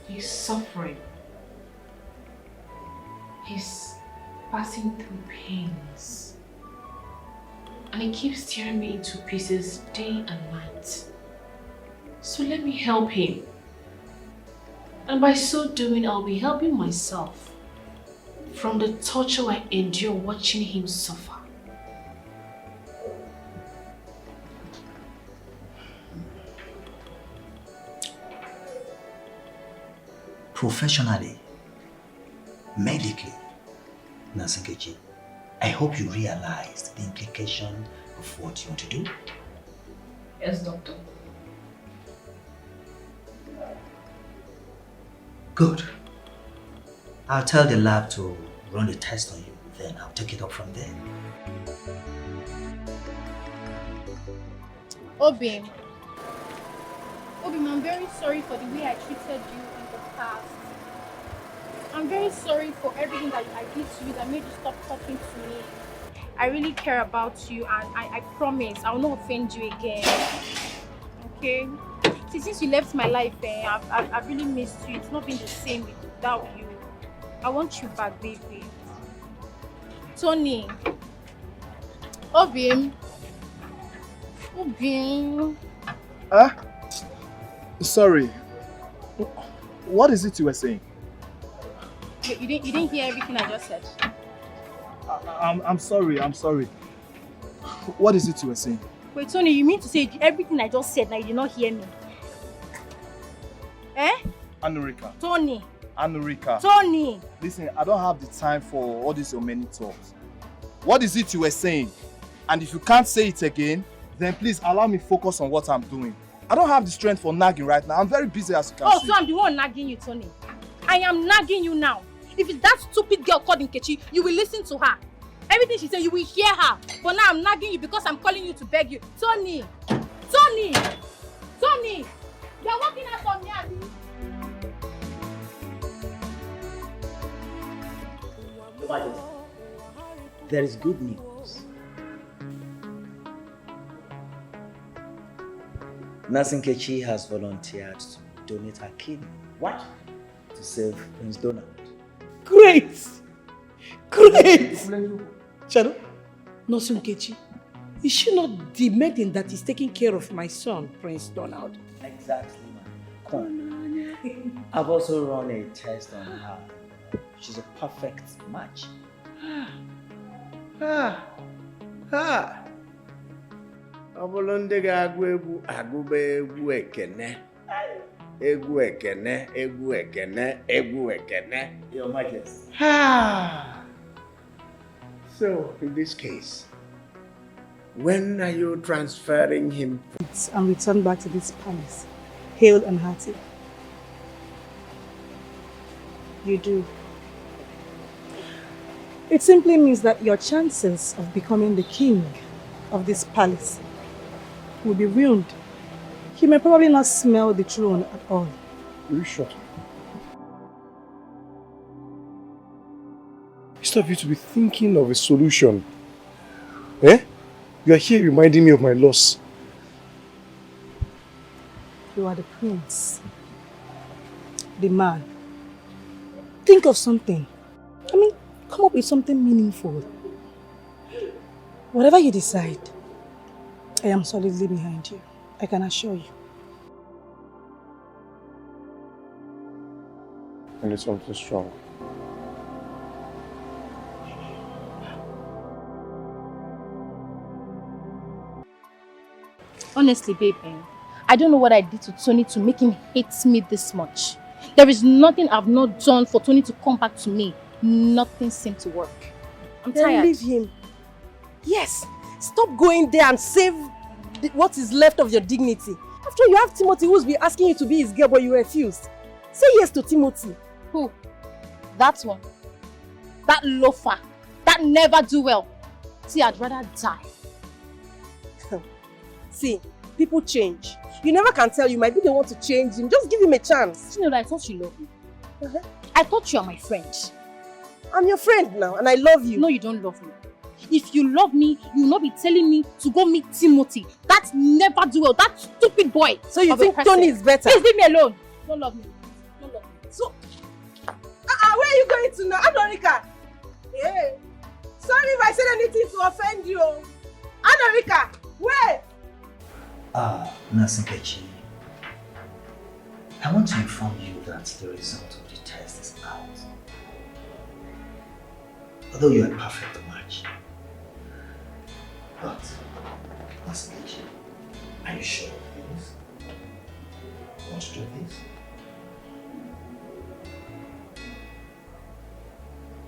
He's suffering. He's passing through pains. And it keeps tearing me into pieces day and night. So let me help him. And by so doing, I'll be helping myself from the torture I endure watching him suffer. Professionally, medically, Nurse Nkechi, I hope you realize the implication of what you want to do. Yes, doctor. Good. I'll tell the lab to run the test on you, then I'll take it up from there. Obim, I'm very sorry for the way I treated you in the past. I'm very sorry for everything that I did to you that made you stop talking to me. I really care about you, and I promise I will not offend you again. Okay? See, since you left my life, I've really missed you. It's not been the same without you. I want you back, baby. Tony. Obim. Sorry. What is it you were saying? Wait, you didn't hear everything I just said? I'm sorry. What is it you were saying? Wait, Tony, you mean to say everything I just said, now you did not hear me? Eh? Anurika. Tony. Anurika. Tony. Listen, I don't have the time for all these your many talks. What is it you were saying? And if you can't say it again, then please allow me focus on what I'm doing. I don't have the strength for nagging right now. I'm very busy, as you can see. So I'm the one nagging you, Tony. I am nagging you now. If it's that stupid girl called Nkechi, you will listen to her. Everything she says, you will hear her. But now I'm nagging you because I'm calling you to beg you. Tony! Tony! Tony! You're working out on me, Abby. There is good news. Nurse Nkechi has volunteered to donate her kidney. What? To save Prince Donald. Great! Great! Shadow, Nurse Nkechi, is she not the maiden that is taking care of my son, Prince Donald? Exactly, man. Come on. I've also run a test on her. She's a perfect match. Ọbụlụ ga-agụ egwu agụba egwu ekene. Egwu ekene, egwu ekene, egwu ekene. Your Majesty. So, in this case, when are you transferring him? And return back to this palace, hale and hearty. You do. It simply means that your chances of becoming the king of this palace will be ruined. He may probably not smell the throne at all. Will you shut up? Instead of you to be thinking of a solution, you are here reminding me of my loss. You are the prince, the man. Think of something. I mean, come up with something meaningful. Whatever you decide, I am solidly behind you. I can assure you. I need something strong. Honestly, babe, I don't know what I did to Tony to make him hate me this much. There is nothing I've not done for Tony to come back to me. Nothing seemed to work. I'm tired. Leave him. Yes. Stop going there and save what is left of your dignity. After all, you have Timothy who's been asking you to be his girl, but you refused. Say yes to Timothy. Who? That one. That loafer. That never do well. See, I'd rather die. See, people change. You never can tell. You might be the one to change him. Just give him a chance. You know that I thought you loved me. I thought you are my friend. I'm your friend now, and I love you. No, you don't love me. If you love me, you will not be telling me to go meet Timothy. That never do well. That stupid boy. So you think Tony is better? Please leave me alone. Don't love me. Don't love me. So, where are you going to now? Anorika. Yeah. Sorry if I said anything to offend you. Anorika, where? Nurse Nkechi, I want to inform you that the result of the test is out. Although you are a perfect match. But, Master Lechi, are you sure of this? Want to do this?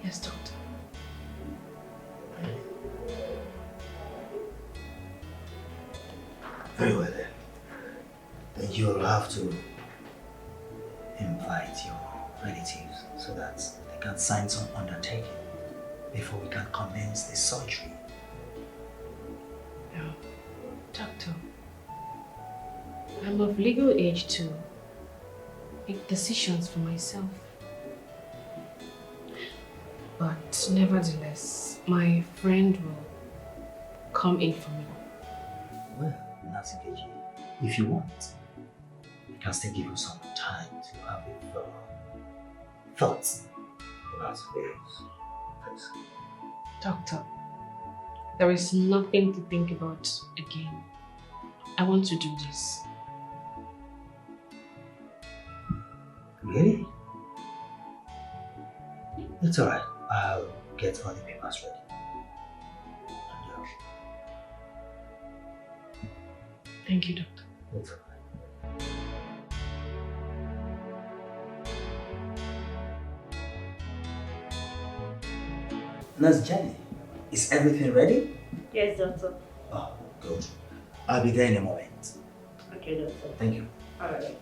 Yes, doctor. Very well then. Then you'll have to invite your relatives so that they can sign some undertaking before we can commence the surgery. No, doctor. I'm of legal age to make decisions for myself. But nevertheless, my friend will come in for me. Well, Nasikeji, if you want, I can still give you some time to have a thoughts about this. Doctor, there is nothing to think about again. I want to do this. Really? It's alright. I'll get all the papers ready. Thank you, doctor. It's alright. Nurse Jenny, is everything ready? Yes, doctor. Oh, good. I'll be there in a moment. Okay, doctor. Thank you. All right.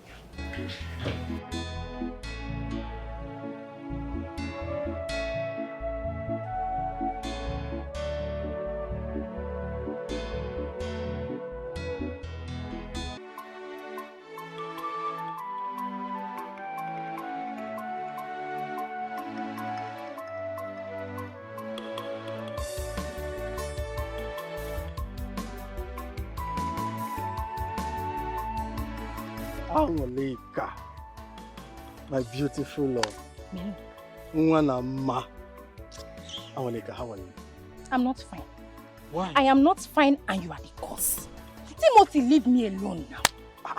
Angolika, my beautiful love. Mwanama. Angolika, how are you? I'm not fine. Why? I am not fine and you are the cause. Timothy, leave me alone now.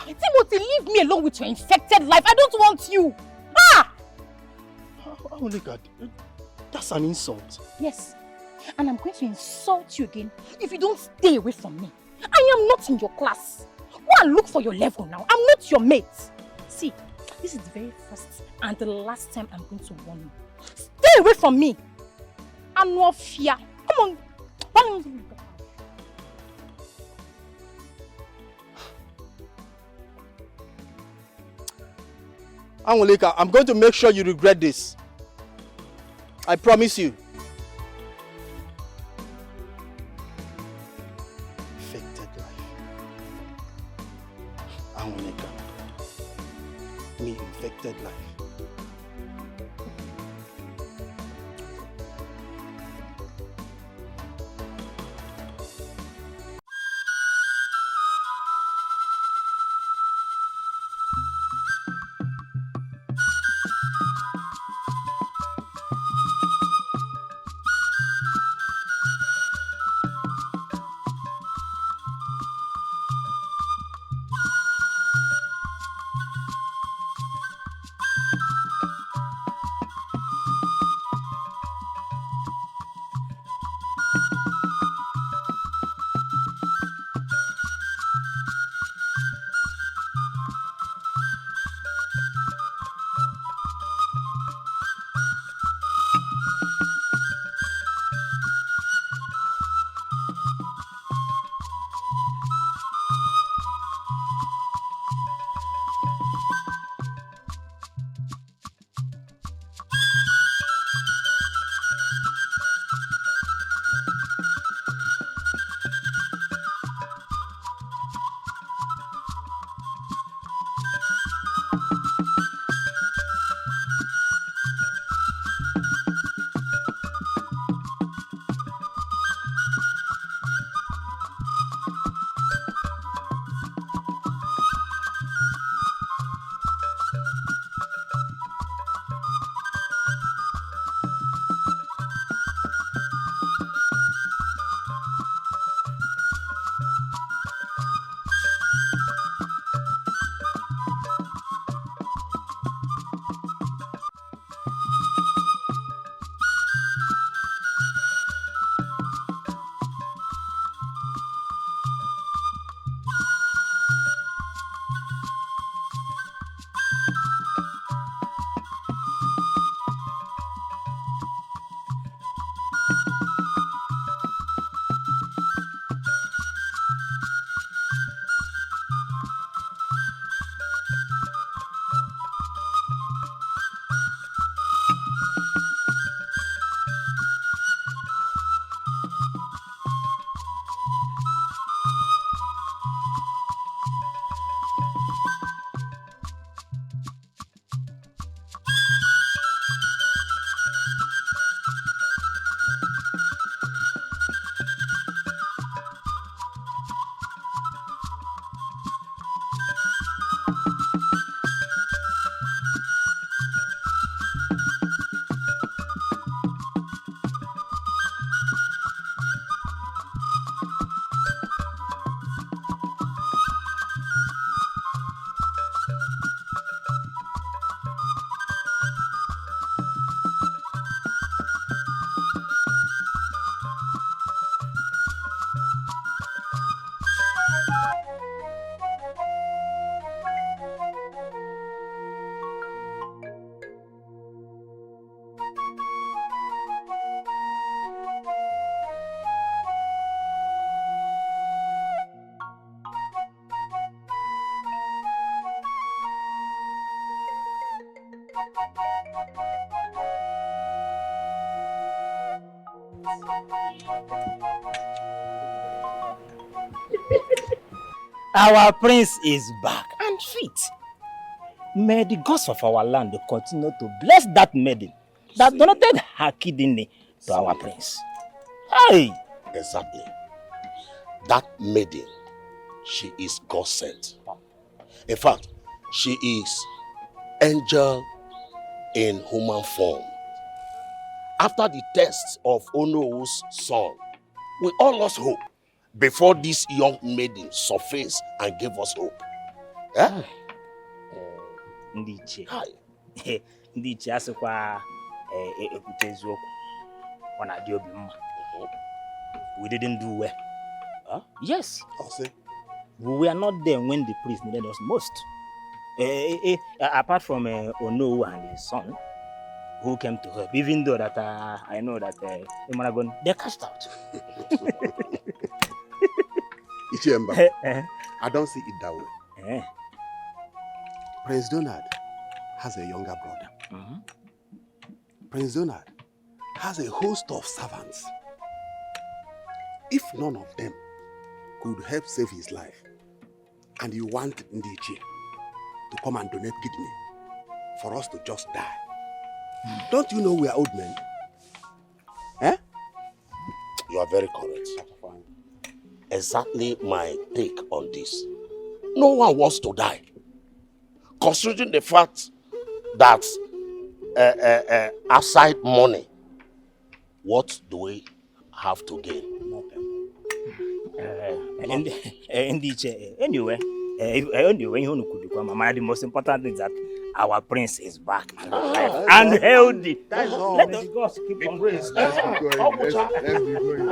Timothy, leave me alone with your infected life. I don't want you. Ah! Angolika, that's an insult. Yes. And I'm going to insult you again if you don't stay away from me. I am not in your class. Go and look for your level now. I'm not your mate. See, this is the very first and the last time I'm going to warn you. Stay away from me. I'm no fear. Come on. Angolika, I'm going to make sure you regret this. I promise you. Infected life. Angolika. Me, infected life. Our prince is back and fit. May the gods of our land continue to bless that maiden that donated her kidney to our prince. Hey! Exactly. That maiden, she is God sent. In fact, she is angel in human form. After the test of Ono's son, we all lost hope before this young maiden surfaced and gave us hope. Eh? Ndiche. Ndiche asikwa ekutezu wana diobi mma. We didn't do well. Huh? Yes. We were not there when the priest needed us most. Apart from Ono and his son, who came to help, even though that I know that they cashed out. Ichemba, I don't see it that way. Prince Donald has a younger brother. Prince Donald has a host of servants. If none of them could help save his life, and you want Ndiche to come and donate kidney for us to just die, don't you know we are old men? Eh? You are very correct. Exactly my take on this. No one wants to die. Considering the fact that outside money, what do we have to gain? Anyway, the most important thing is that our prince is back and alive and healthy. That is all. Let the gods keep on praise. Let's be going. Let's be going.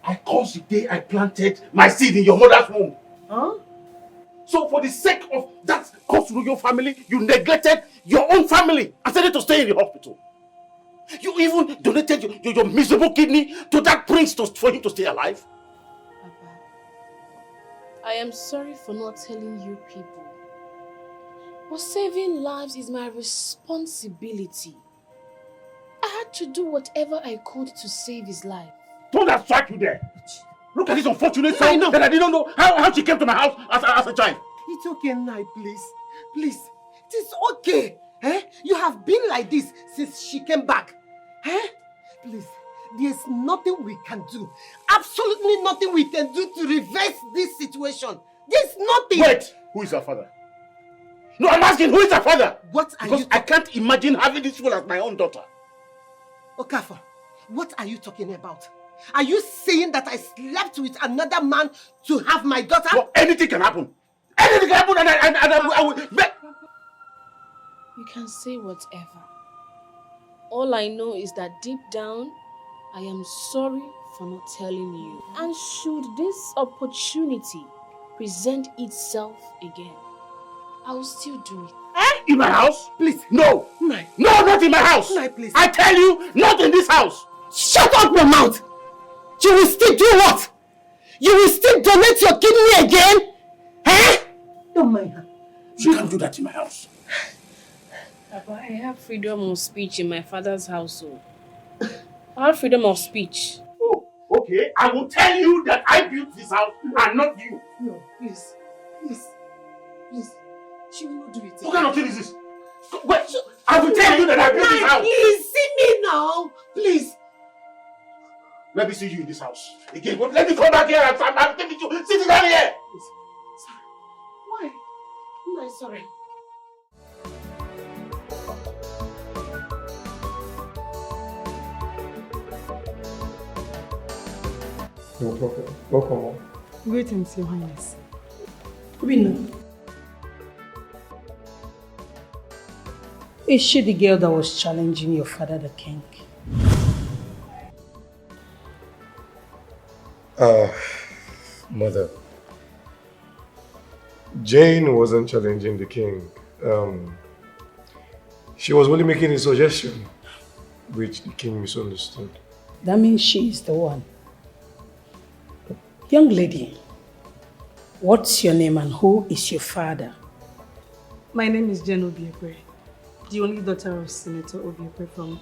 I caused the day I planted my seed in your mother's womb. Huh? So for the sake of that cursed royal family, you neglected your own family and said to stay in the hospital. You even donated your miserable kidney to that prince for him to stay alive. Papa, I am sorry for not telling you people. But saving lives is my responsibility. I had to do whatever I could to save his life. Don't that strike you there? Look at this unfortunate soul that I didn't know how she came to my house as a child. It's okay, Nai, please. Please. It is okay. Eh? You have been like this since she came back. Eh? Please. There's nothing we can do. Absolutely nothing we can do to reverse this situation. There's nothing. Wait! Who is her father? No, I'm asking, who is her father? What are because I can't imagine having this fool as my own daughter. Okafor, what are you talking about? Are you saying that I slept with another man to have my daughter? Well, anything can happen. Anything can happen and I will... You can say whatever. All I know is that deep down, I am sorry for not telling you. And should this opportunity present itself again, I will still do it. In my house? Please. No. No, not in my house. No, please. I tell you, not in this house. Shut up your mouth. You will still do what? You will still donate your kidney again? Eh? Don't mind her. She can't do that in my house. Papa, I have freedom of speech in my father's household. I have freedom of speech. Oh, okay. I will tell you that I built this house and not you. No, please. Please. Please. She will not do it. What kind of thing is this? Wait, I will tell you that I built this house. Please, see me now. Please. Let me see you in this house. Again, let me come back here and I'm taking you. Sit down here. Please. Sorry. Why? No, sorry. No problem. Welcome. Greetings, Your Highness. Queen, is she the girl that was challenging your father, the king? Mother. Jane wasn't challenging the king. She was only making a suggestion, which the king misunderstood. That means she is the one. Young lady, What's your name and who is your father? My name is Jen Obiekwe, the only daughter of Senator Obiekwe from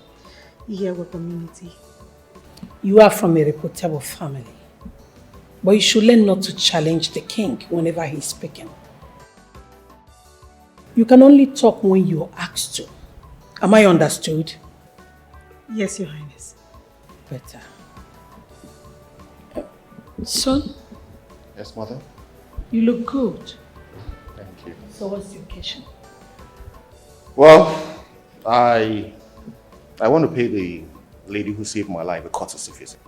Ihiagwa community. You are from a reputable family, but you should learn not to challenge the king whenever he's speaking. You can only talk when you're asked to. Am I understood? Yes, Your Highness. Better. Son? Yes, mother? You look good. Thank you. So what's the occasion? Well, I want to pay the lady who saved my life a courtesy visit.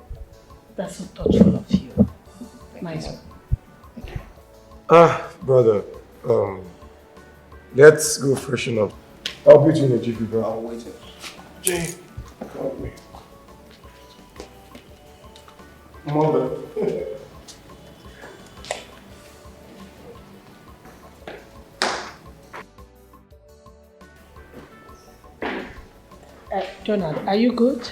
That's so thoughtful of you. Nice one. Brother, let's go freshen up. I'll beat you in a jiffy, bro. I'll wait. Jay, come with me. Mother. Donald, are you good?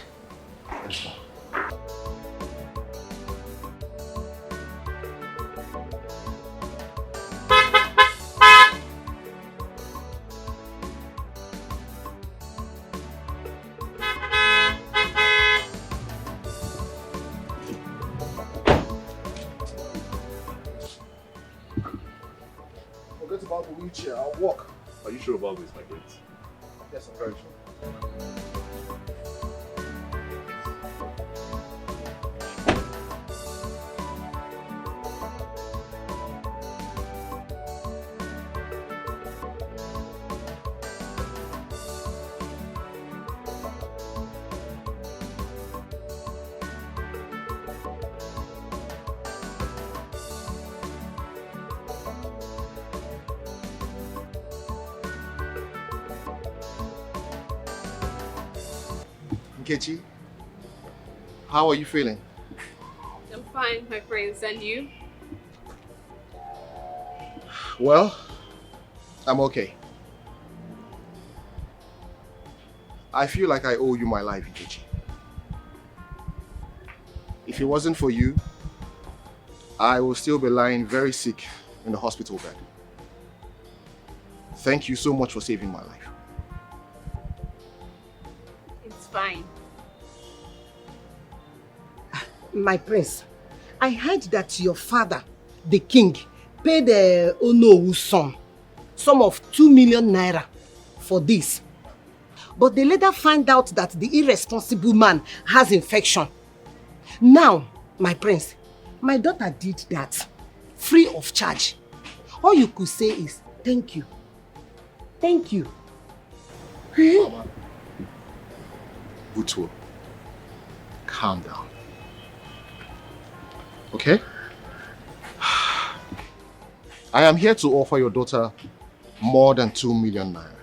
Forget about the wheelchair, I'll walk. Are you sure about this, my friend? Yes, I'm very sure. Nkechi, how are you feeling? I'm fine, my friends, and you? Well, I'm okay. I feel like I owe you my life, Nkechi. If it wasn't for you, I will still be lying very sick in the hospital bed. Thank you so much for saving my life. It's fine. My prince, I heard that your father, the king, paid the Onowu's sum of 2 million naira for this. But they later find out that the irresponsible man has infection. Now, my prince, my daughter did that free of charge. All you could say is, thank you. Thank you. Mama, Butu, calm down. Okay? I am here to offer your daughter more than 2 million naira.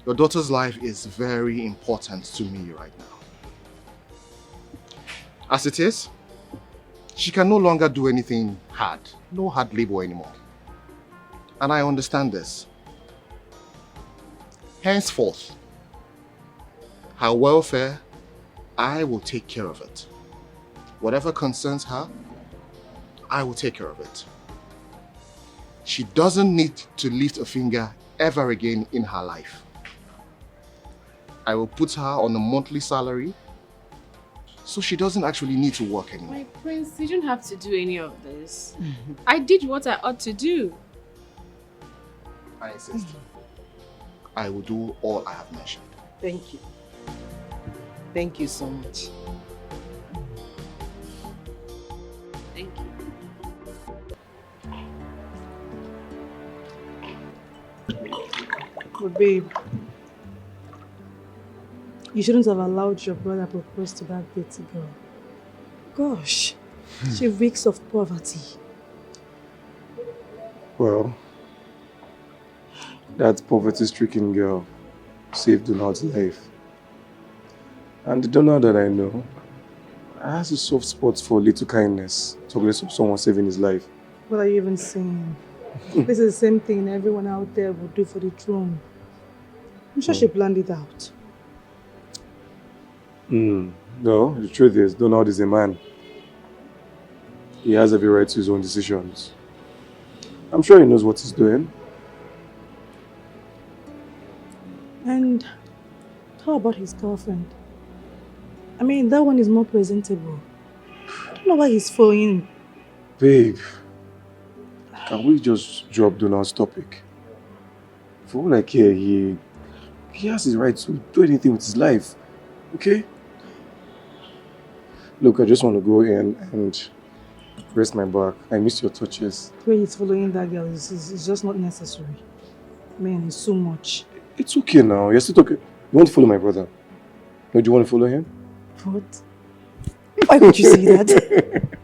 Your daughter's life is very important to me right now. As it is, she can no longer do anything hard, no hard labor anymore. And I understand this. Henceforth, her welfare, I will take care of it. Whatever concerns her, I will take care of it. She doesn't need to lift a finger ever again in her life. I will put her on a monthly salary, so she doesn't actually need to work anymore. My prince, you don't have to do any of this. I did what I ought to do. I insist. I will do all I have mentioned. Thank you. Thank you so much. Thank you. But babe, you shouldn't have allowed your brother propose to that dirty girl. Gosh, she reeks of poverty. Well, that poverty-stricken girl saved Donald's life. And the Donald that I know has a soft spot for little kindness, talking of someone saving his life. What are you even saying? This is the same thing everyone out there would do for the throne. I'm sure she planned it out. No, the truth is, Donald is a man. He has every right to his own decisions. I'm sure he knows what he's doing. And how about his girlfriend? I mean, that one is more presentable. I don't know why he's following him. Babe, can we just drop the last topic? For all I care, he has his right to do anything with his life. Okay? Look, I just want to go in and rest my back. I miss your touches. The way he's following that girl is just not necessary. Man, it's so much. It's okay now. You're still okay. You want to follow my brother? No, do you want to follow him? What? Why would you say that?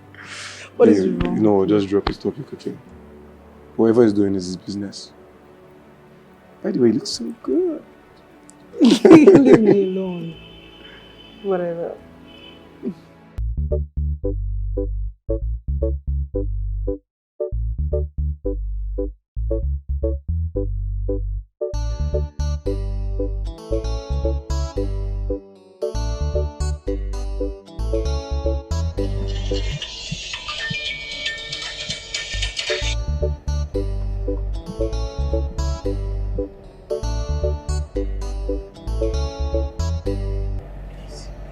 What is wrong? You know what? Just drop his topic, okay? Whatever he's doing is his business. By the way, he looks so good. Leave me alone. Whatever.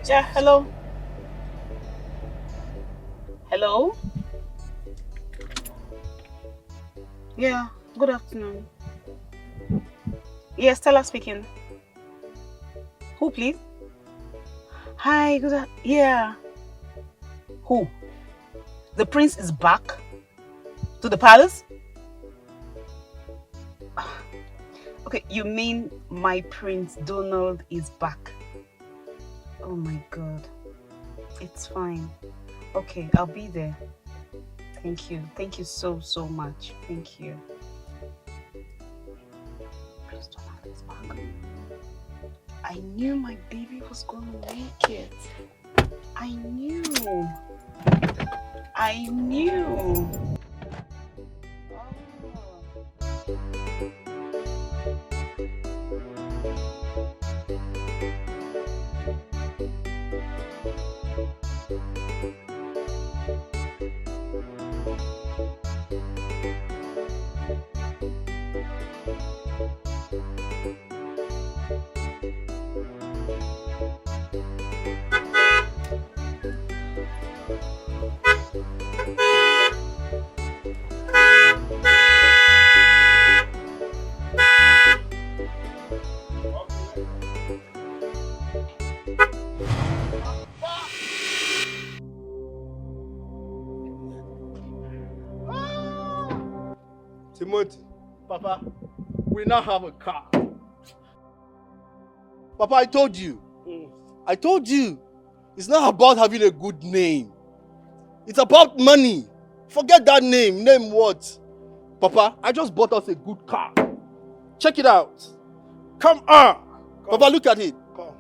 Yeah, hello. Hello? Yeah, good afternoon. Yes, Stella speaking. Who, please? Hi, yeah. Who? The prince is back? To the palace? Okay, you mean my Prince Donald is back? Oh my God. It's fine. Okay, I'll be there. Thank you. Thank you so much. Thank you. Prince Donald is back. I knew my baby was gonna make it. I knew. Timothy, Papa, we now have a car. Papa, I told you. It's not about having a good name. It's about money. Forget that name. Name what? Papa, I just bought us a good car. Check it out. Come on. Papa, look at it. Come.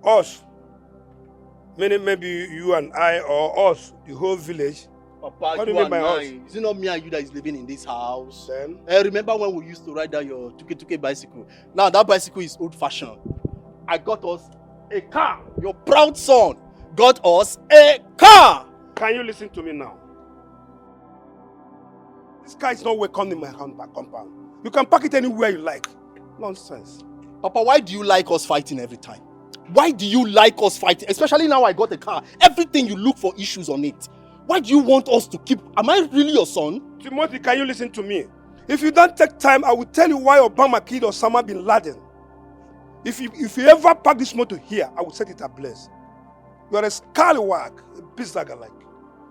Us. Meaning maybe you and I or us, the whole village. Papa, what do you mean by us? Is it not me and you that is living in this house? Then? Remember when we used to ride down your tuke bicycle? Now that bicycle is old-fashioned. I got us a car. Your proud son got us a car. Can you listen to me now? This car is not welcome in my compound. You can park it anywhere you like. Nonsense. Papa, why do you like us fighting every time? Why do you like us fighting? Especially now I got a car. Everything you look for issues on it. Why do you want us to keep... Am I really your son? Timothy, can you listen to me? If you don't take time, I will tell you why Obama killed Osama bin Laden. If you ever park this motor here, I will set it ablaze. You are a scallywag, a bizarre like.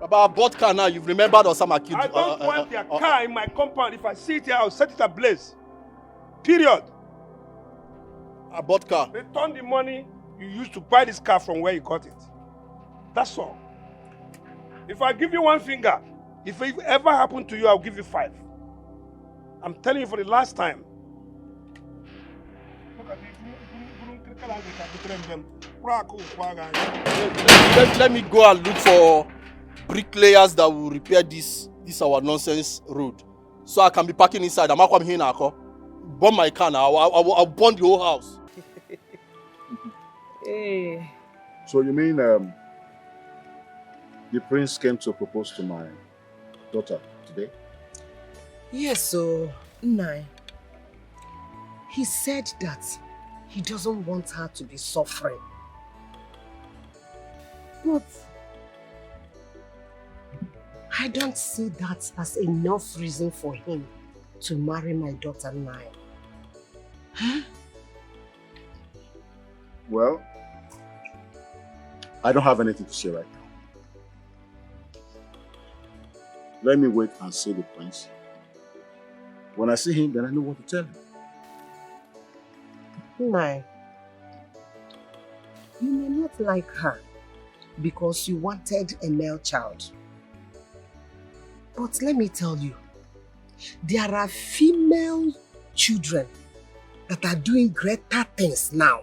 About a bought car now, you've remembered Osama killed... I don't want their car in my compound. If I see it here, I will set it ablaze. Period. A bought car? Return the money you used to buy this car from where you got it. That's all. If I give you one finger, if it ever happened to you, I'll give you 5. I'm telling you for the last time. Let me go and look for bricklayers that will repair this our nonsense road. So I can be parking inside. I'm not coming here now. Burn my car now. I'll burn the whole house. Hey. So you mean The prince came to propose to my daughter today. Yes, so, Nai. He said that he doesn't want her to be suffering. But I don't see that as enough reason for him to marry my daughter Nai. Huh? Well, I don't have anything to say right now. Let me wait and see the prince. When I see him, then I know what to tell him. Nai, you may not like her because you wanted a male child. But let me tell you, there are female children that are doing greater things now.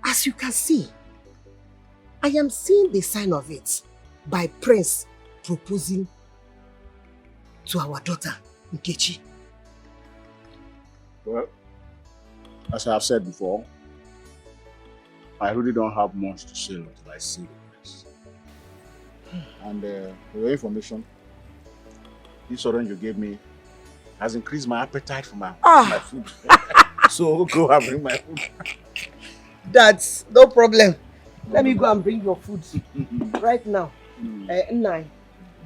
As you can see, I am seeing the sign of it by Prince proposing to our daughter, Nkechi. Well, as I have said before, I really don't have much to say until I see the prince. And for your information, this orange you gave me has increased my appetite for my food. So go and bring my food. That's no problem. Let me go and bring your food right now. Nai,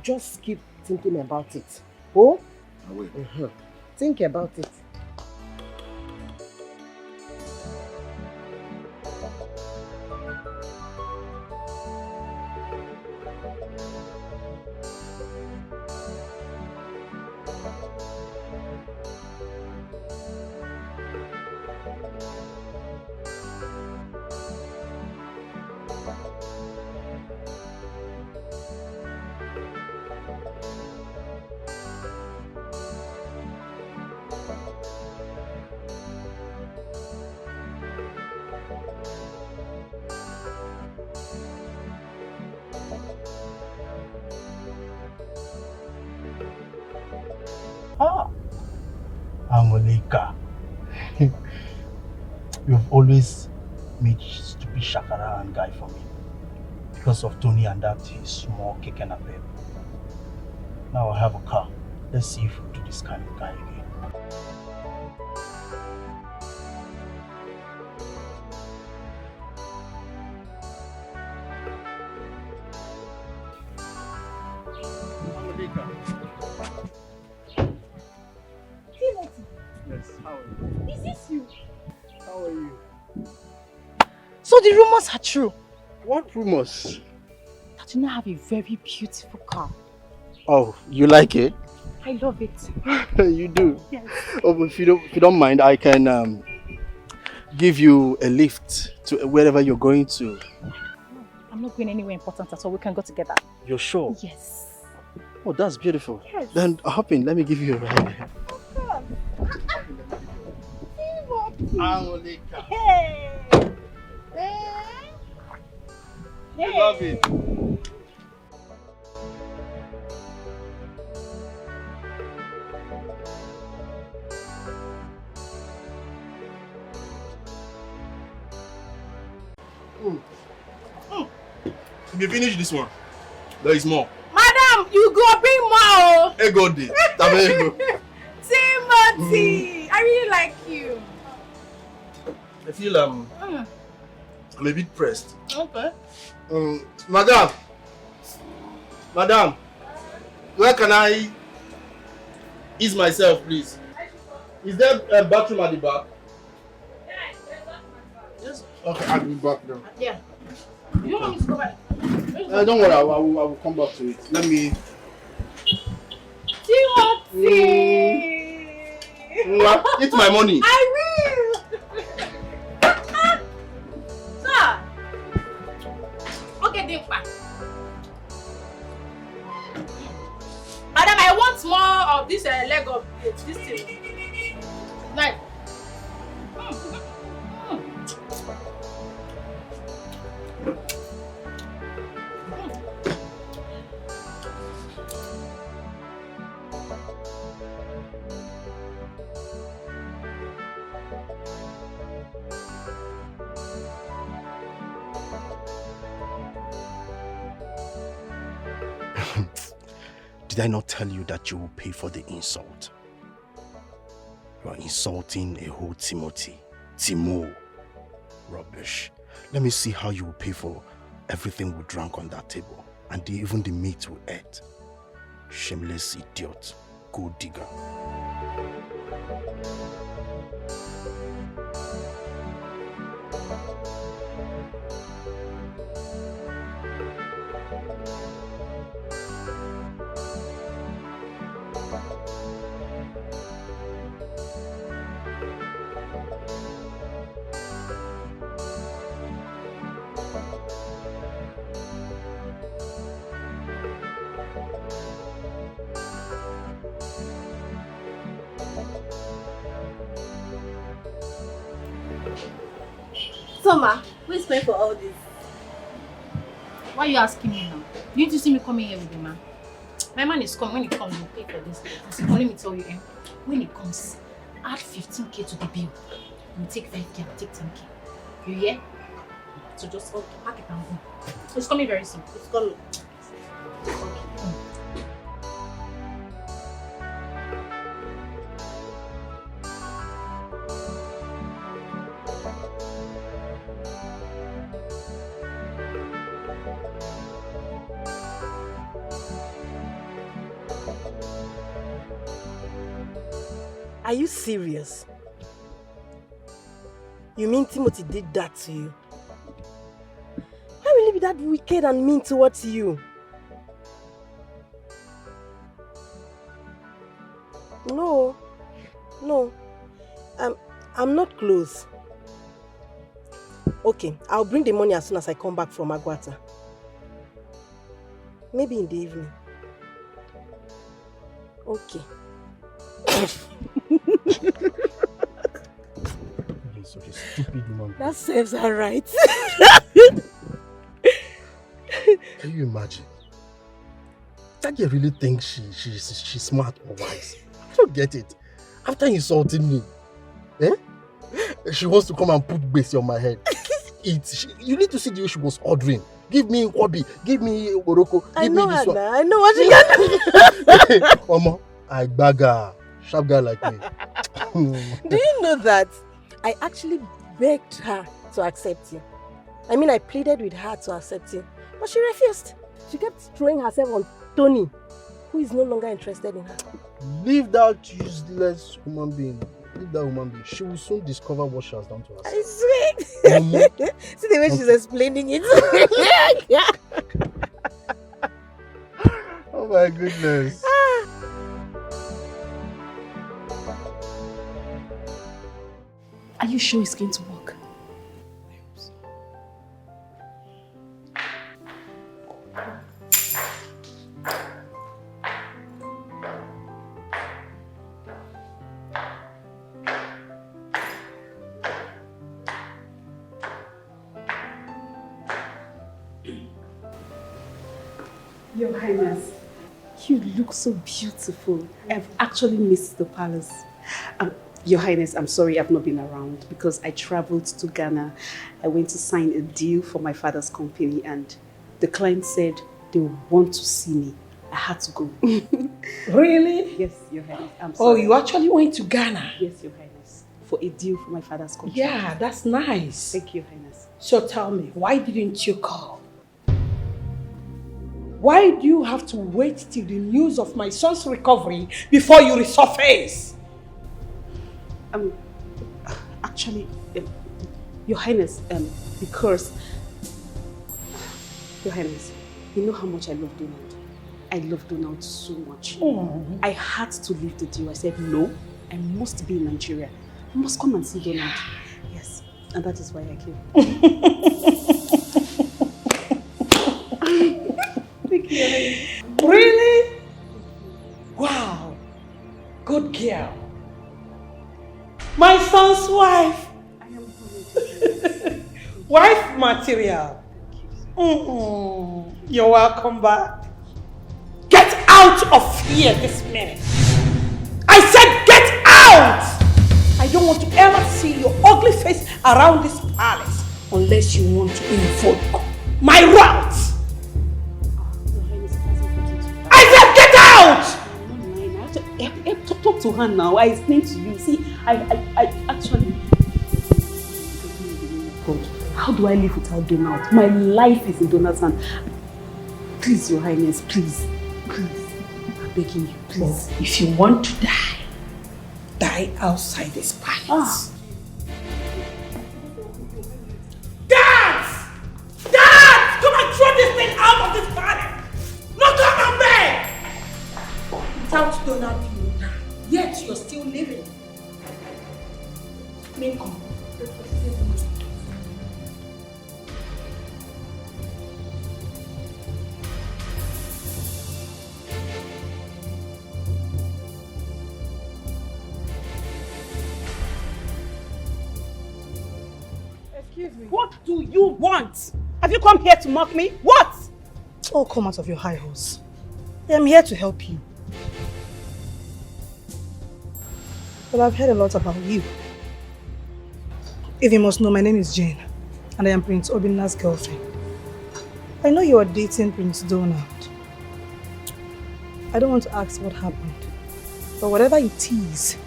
just keep thinking about it. Oh? I will. Think about it. Angolika. You've always made stupid shakara and guy for me. Because of Tony and that his small cake and a babe. Now I have a car. Let's see if we do this kind of guy again. Yes, how are you? Is this you? How are you? So the rumors are true. What rumors? That you now have a very beautiful car. Oh, you like it? I love it. You do? Yes. Oh, if you don't mind, I can give you a lift to wherever you're going to. I'm not going anywhere important at all. We can go together. You're sure? Yes. Oh, that's beautiful. Yes. Then hop in. Let me give you a ride. Angolika. Hey. I love it. You finish this one. There is more. Madam, you go bring more. Hey, God, Timothy, I really like you. I feel I'm a bit pressed. Okay. Madam, where can I ease myself, please? Is there a bathroom at the back? Yes. Okay, I'll be back now. Yeah. You don't want me to go back? Don't worry, I will come back to it. Let me. Timothy! It's my money. I will! Sir! Okay, Dimpa. Madam, I want more of this leg of this thing. Nice. Did I not tell you that you will pay for the insult? You are insulting a whole Timothy. Timo. Rubbish. Let me see how you will pay for everything we drank on that table. And even the meat we ate. Shameless idiot. Gold digger. Summer, who is paying for all this? Why are you asking me now? You need to see me coming here with the man. My man is coming. When he comes, he'll pay for this. So let me tell you, when he comes, add 15k to the bill. You take 5k, I'll take 10k. You hear? So just pack it and go. It's coming very soon. It's coming. Okay. Are you serious? You mean Timothy did that to you? Why will he be that wicked and mean towards you? No. I'm not close. Okay, I'll bring the money as soon as I come back from Agwata. Maybe in the evening. Okay. You're such a stupid woman. That serves her right. Can you imagine? That girl really thinks she's smart or wise. I don't get it. After insulting me, she wants to come and put base on my head. You need to see the way she was ordering. Give me Nkwobi, give me Morocco, give me this one. I know what she got. Mama, I bag her. Sharp guy like me. Do you know that I actually begged her to accept you? I mean, I pleaded with her to accept you, but she refused. She kept throwing herself on Tony, who is no longer interested in her. Leave that useless human being. Leave that woman being. She will soon discover what she has done to herself. I swear. See the way she's explaining it. Oh my goodness. Are you sure it's going to work? Your Highness, you look so beautiful. I've actually missed the palace. Your Highness, I'm sorry I've not been around because I traveled to Ghana. I went to sign a deal for my father's company and the client said they want to see me. I had to go. Really? Yes, Your Highness. I'm sorry. Oh, you actually went to Ghana? Yes, Your Highness. For a deal for my father's company. Yeah, that's nice. Thank you, Your Highness. So tell me, why didn't you call? Why do you have to wait till the news of my son's recovery before you resurface? Actually, Your Highness, because, Your Highness, you know how much I love Donald. I love Donald so much. Mm. I had to leave the deal. I said, no, I must be in Nigeria. I must come and see Donald. Yes, and that is why I came. Thank you, Your Highness. Really? Wow, good girl. My son's wife. I am Wife material. You're welcome back. Get out of here this minute. I said get out! I don't want to ever see your ugly face around this palace unless you want to invoke my rights. Your Highness, it hasn't gotten to spoke to her now. I explained to you. See, I actually... God, how do I live without Donald? My life is in Donald's hand. Please, Your Highness, please. Please. I'm begging you, please. Well, if you want to die, die outside this palace. Dad! Dad! Come and throw this thing out of this palace! No, come on, man! Without Donald, you will die. Yet you're still living. May come. Excuse me. What do you want? Have you come here to mock me? What? Oh, come out of your high horse. I am here to help you. Well, I've heard a lot about you. If you must know, my name is Jane, and I am Prince Obinna's girlfriend. I know you are dating Prince Donald. I don't want to ask what happened, but whatever it is,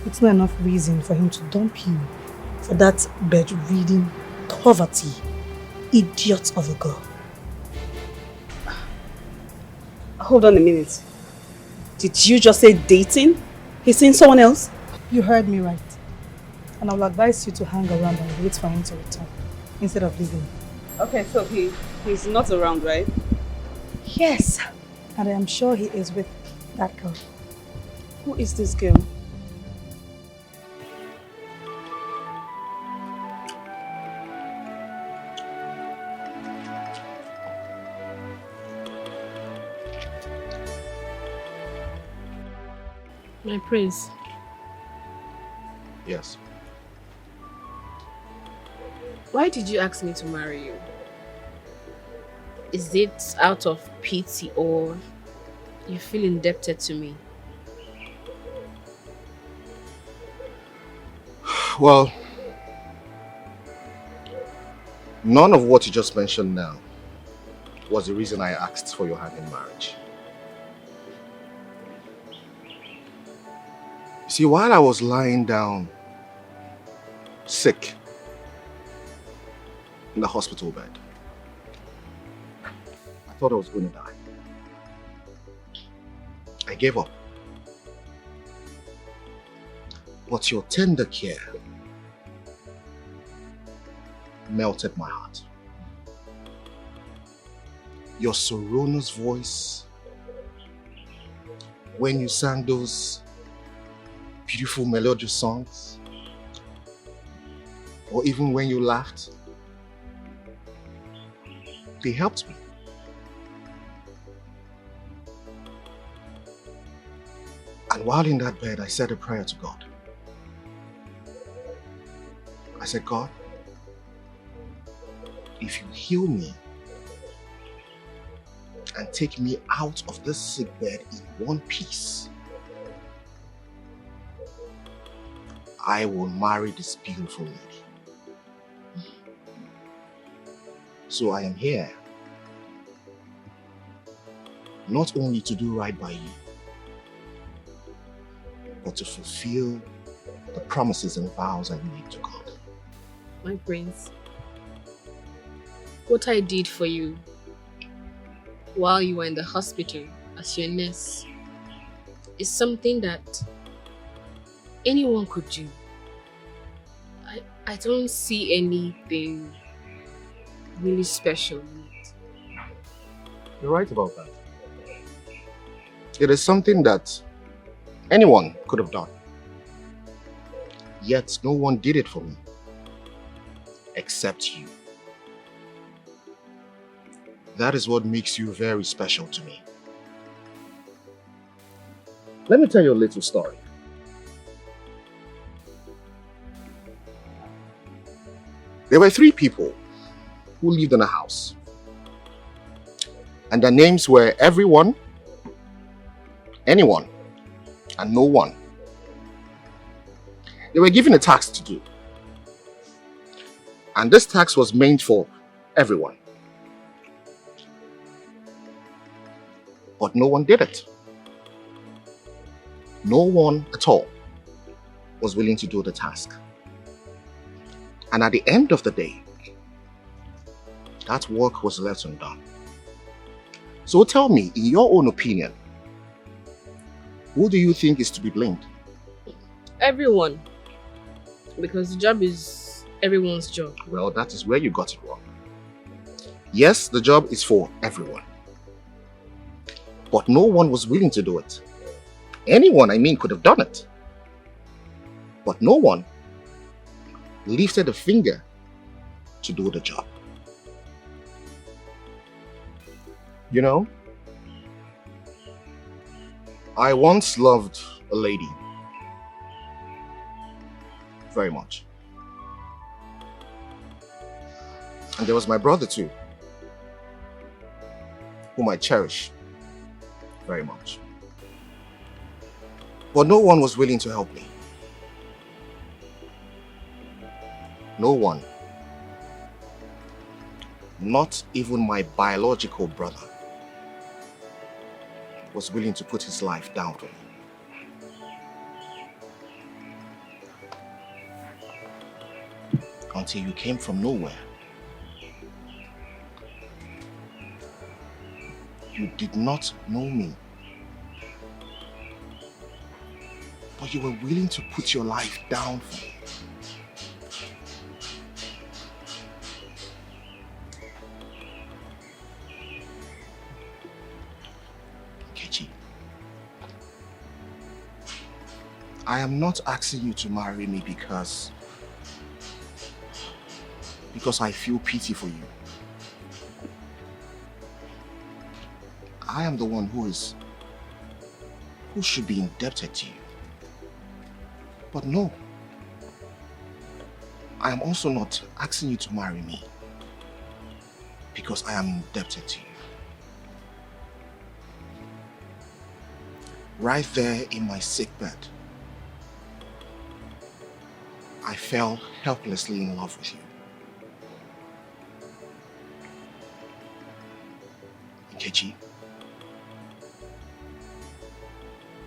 it's not enough reason for him to dump you for that bedridden poverty idiot of a girl. Hold on a minute. Did you just say dating? He's seen someone else? You heard me right. And I will advise you to hang around and wait for him to return instead of leaving. Okay, so he's not around, right? Yes. And I am sure he is with that girl. Who is this girl? My prince. Yes. Why did you ask me to marry you? Is it out of pity or you feel indebted to me? Well, none of what you just mentioned now was the reason I asked for your hand in marriage. You see, while I was lying down sick in the hospital bed, I thought I was going to die. I gave up. But your tender care melted my heart. Your sonorous voice, when you sang those beautiful melodious songs, or even when you laughed, they helped me. And while in that bed, I said a prayer to God. I said, God, if you heal me and take me out of this sick bed in one piece, I will marry this beautiful lady. So I am here, not only to do right by you, but to fulfill the promises and vows I made to God. My prince, what I did for you while you were in the hospital as your nurse is something that anyone could do. I don't see anything really special in it. You're right about that. It is something that anyone could have done. Yet no one did it for me except you. That is what makes you very special to me. Let me tell you a little story. There were 3 people who lived in a house, and their names were everyone, anyone, and no one. They were given a task to do, and this task was meant for everyone. But no one did it. No one at all was willing to do the task. And at the end of the day, that work was left undone. So tell me, in your own opinion, who do you think is to be blamed? Everyone. Because the job is everyone's job. Well, that is where you got it wrong. Yes, the job is for everyone. But no one was willing to do it. Anyone, I mean, could have done it. But no one lifted a finger to do the job. You know, I once loved a lady very much. And there was my brother too, whom I cherish very much. But no one was willing to help me. No one. Not even my biological brother was willing to put his life down for me. Until you came from nowhere. You did not know me. But you were willing to put your life down for me. Nkechi, I am not asking you to marry me because I feel pity for you. I am the one who should be indebted to you. But no, I am also not asking you to marry me because I am indebted to you. Right there in my sickbed, I fell helplessly in love with you. Nkechi,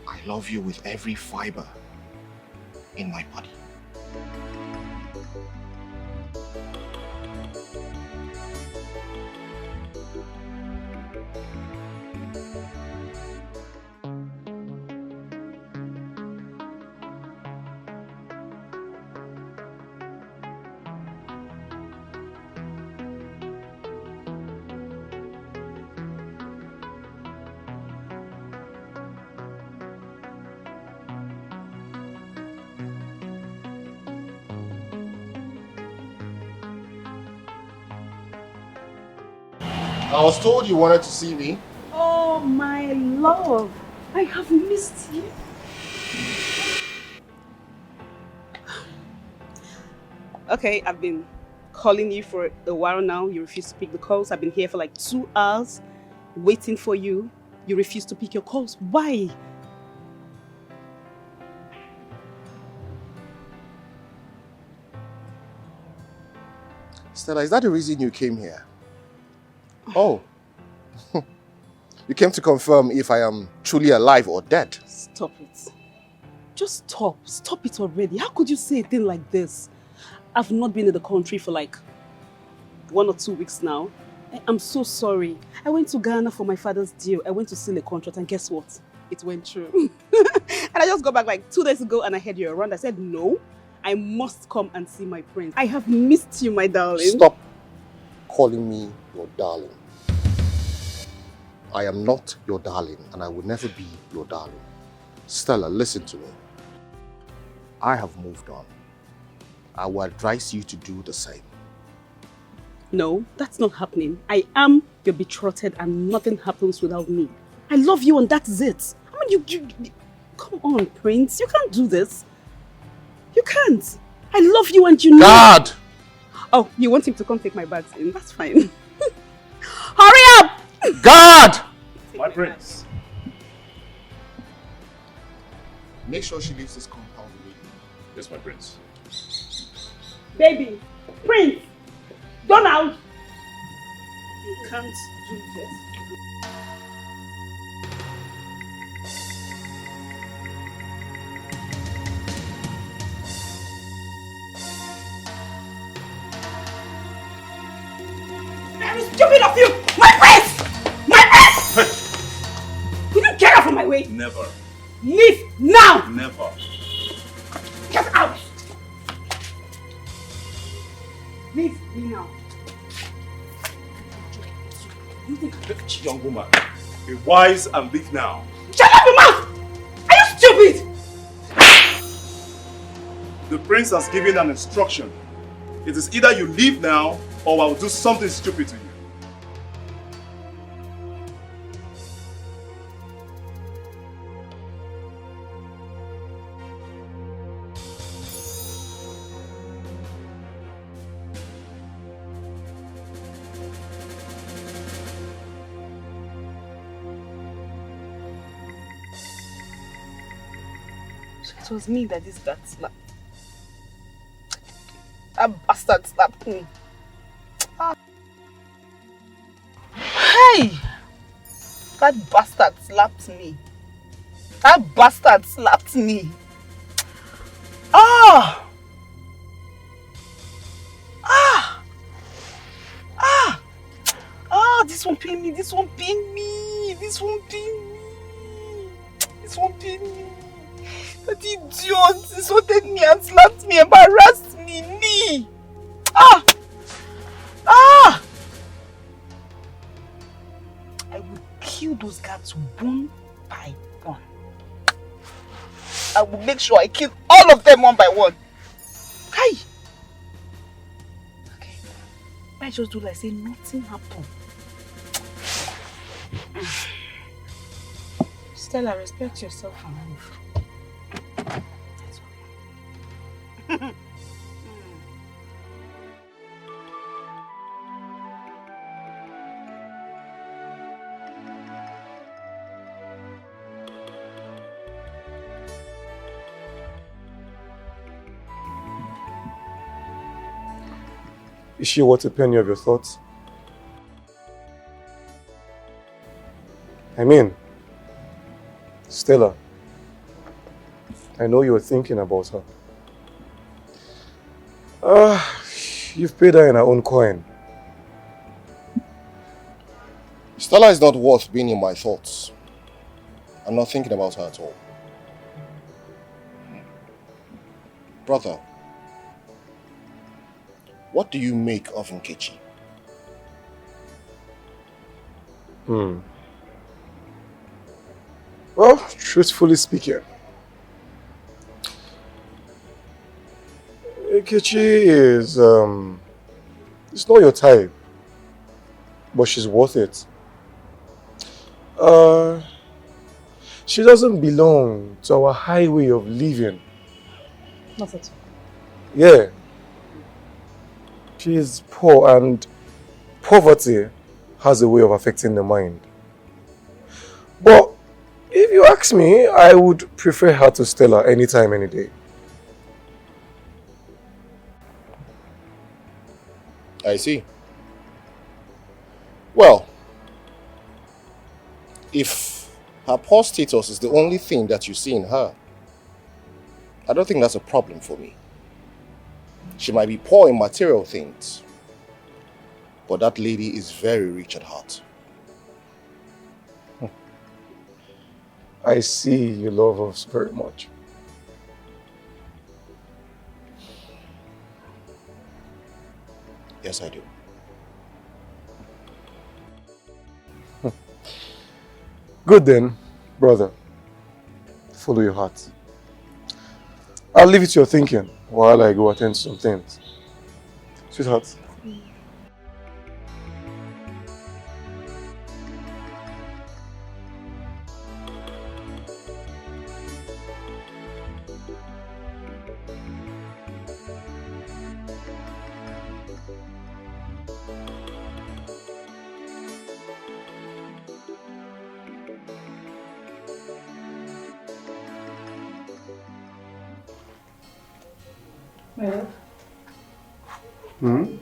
I love you with every fiber in my body. I was told you wanted to see me. Oh, my love. I have missed you. Okay, I've been calling you for a while now. You refuse to pick the calls. I've been here for like 2 hours waiting for you. You refuse to pick your calls. Why? Stella, is that the reason you came here? Oh. You came to confirm if I am truly alive or dead. Stop it. Just stop. Stop it already. How could you say a thing like this? I've not been in the country for like 1 or 2 weeks now. I'm so sorry. I went to Ghana for my father's deal. I went to seal a contract and guess what? It went through. And I just got back like 2 days ago and I heard you around. I said, no, I must come and see my prince. I have missed you, my darling. Stop calling me your darling. I am not your darling and I will never be your darling. Stella, listen to me. I have moved on. I will advise you to do the same. No, that's not happening. I am your betrothed and nothing happens without me. I love you and that's it. I mean, you come on, Prince. You can't do this. You can't. I love you and you know. God! Oh, you want him to come take my bags in? That's fine. Hurry up! God! My prince. Make sure she leaves this compound immediately. Yes, my prince. Baby, Prince, Donald. You can't do this. stupid of you! My prince! My prince! Will you get out from my way? Never. Leave now! Never. Get out! Leave me now. You think Young woman, be wise and leave now. Shut up your mouth! Are you stupid? The prince has given an instruction. It is either you leave now or I will do something stupid to you. It was me that this got slapped. That bastard slapped me. Ah. Hey! That bastard slapped me. That bastard slapped me. Ah! Ah! Ah! Ah! This won't pain me. This won't pain me. This won't pain me. This won't pain me. That idiot insulted me and slapped me, embarrassed me. Me! Ah! Ah! I will kill those guards one by one. I will make sure I kill all of them one by one. Hi! Okay. I just do like say nothing happened. Stella, respect yourself and move. Is she worth a penny of your thoughts? I mean, Stella, I know you were thinking about her. You've paid her in her own coin. Stella is not worth being in my thoughts. I'm not thinking about her at all. Brother, what do you make of Nkechi? Well, truthfully speaking, Nkechi is, it's not your type, but she's worth it. She doesn't belong to our highway of living. Not at all. Yeah. She is poor, and poverty has a way of affecting the mind. But if you ask me, I would prefer her to Stella anytime, any day. I see. Well, if her poor status is the only thing that you see in her, I don't think that's a problem for me. She might be poor in material things, but that lady is very rich at heart. I see you love us very much. Yes, I do. Good then, brother. Follow your heart. I'll leave it to your thinking while I go attend to some things. Sweetheart. My love, Hmm?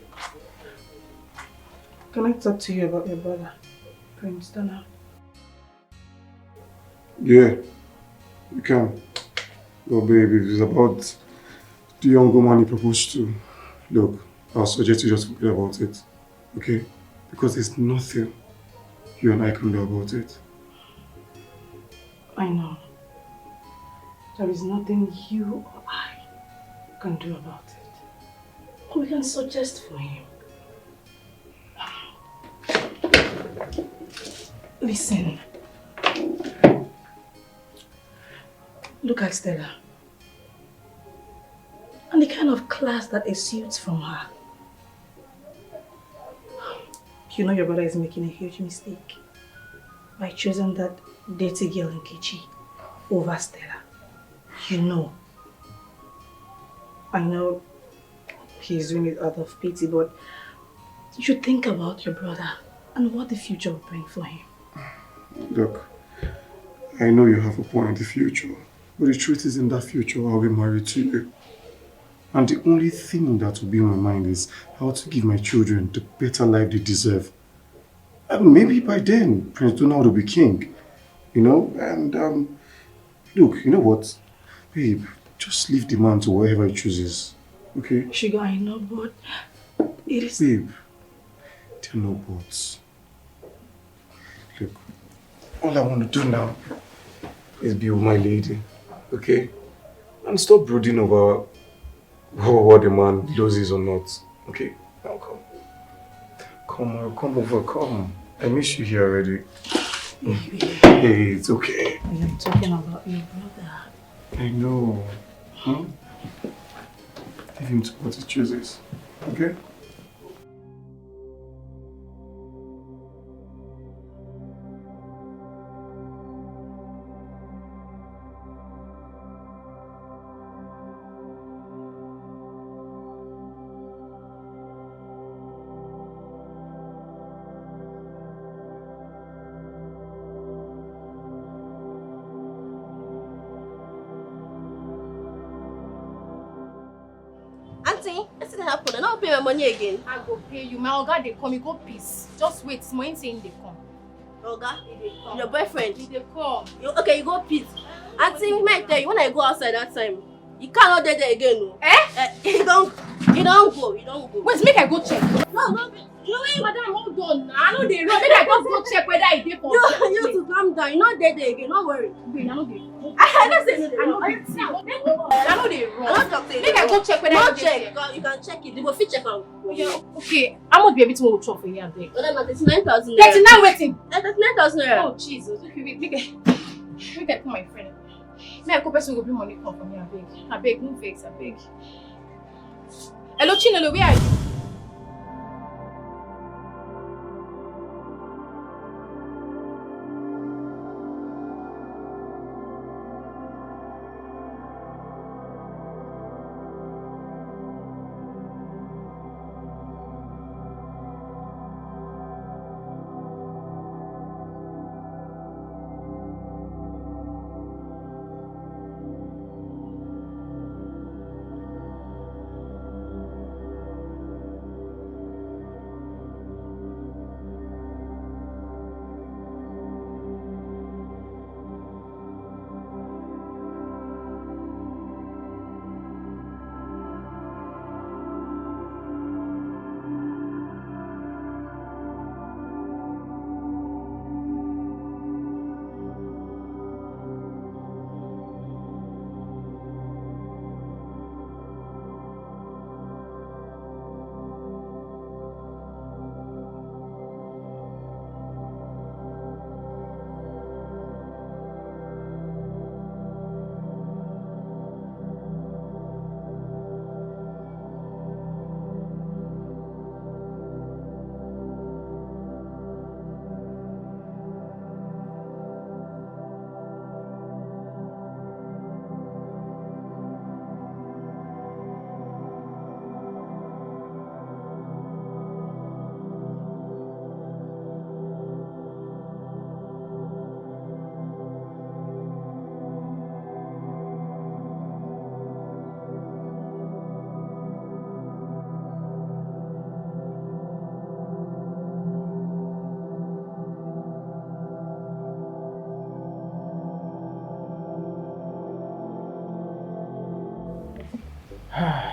can I talk to you about your brother, Prince Donald? Yeah, you can. Oh baby, it's about the young woman you proposed to. Look, I'll suggest you just forget about it. Okay? Because there's nothing you and I can do about it. I know. There is nothing you or I can do about it. But we can suggest for him. Listen. Look at Stella. And the kind of class that exudes from her. You know your brother is making a huge mistake by choosing that dirty girl in Kichi over Stella. You know. I know he's doing it out of pity, but you should think about your brother and what the future will bring for him. Look, I know you have a point in the future, but the truth is in that future I'll be married to you. And the only thing that will be in my mind is how to give my children the better life they deserve. And maybe by then, Prince Donald will be king. You know? And, look, you know what? Babe, just leave the man to wherever he chooses. Okay? Sugar, I know, but it is... Babe, there are no buts. Look, all I want to do now is be with my lady. Okay? And stop brooding over what the man loses or not. Okay? Now come. Come over, come. I miss you here already. Hey, it's okay. I am talking about your brother. I know. Leave him to what he chooses. Okay? I don't pay my money again. I go pay you. My oga they come, you go peace. Just wait, small saying they come. Oga? Your boyfriend? They come. Okay, you go peace. Auntie, might tell you, when I go outside that time, you cannot date there again, no. You don't go. Wait, make I go check. No. Madam, hold on. I know they run. Make I just go check whether I did for you to calm down. You not date there again, don't worry. Wait, I know they I don't say I know they run. Make I go check whether I I check. You can check it. You go fit check out. Yeah, okay. I must be a bit more trouble for here, beg. 39,000. 39 waiting. 39,000. Oh Jesus. Okay, wait. Make I call my friend. May I go person go bring money come from here, I beg. No vex, I beg. Hello, Chinelo, where are you?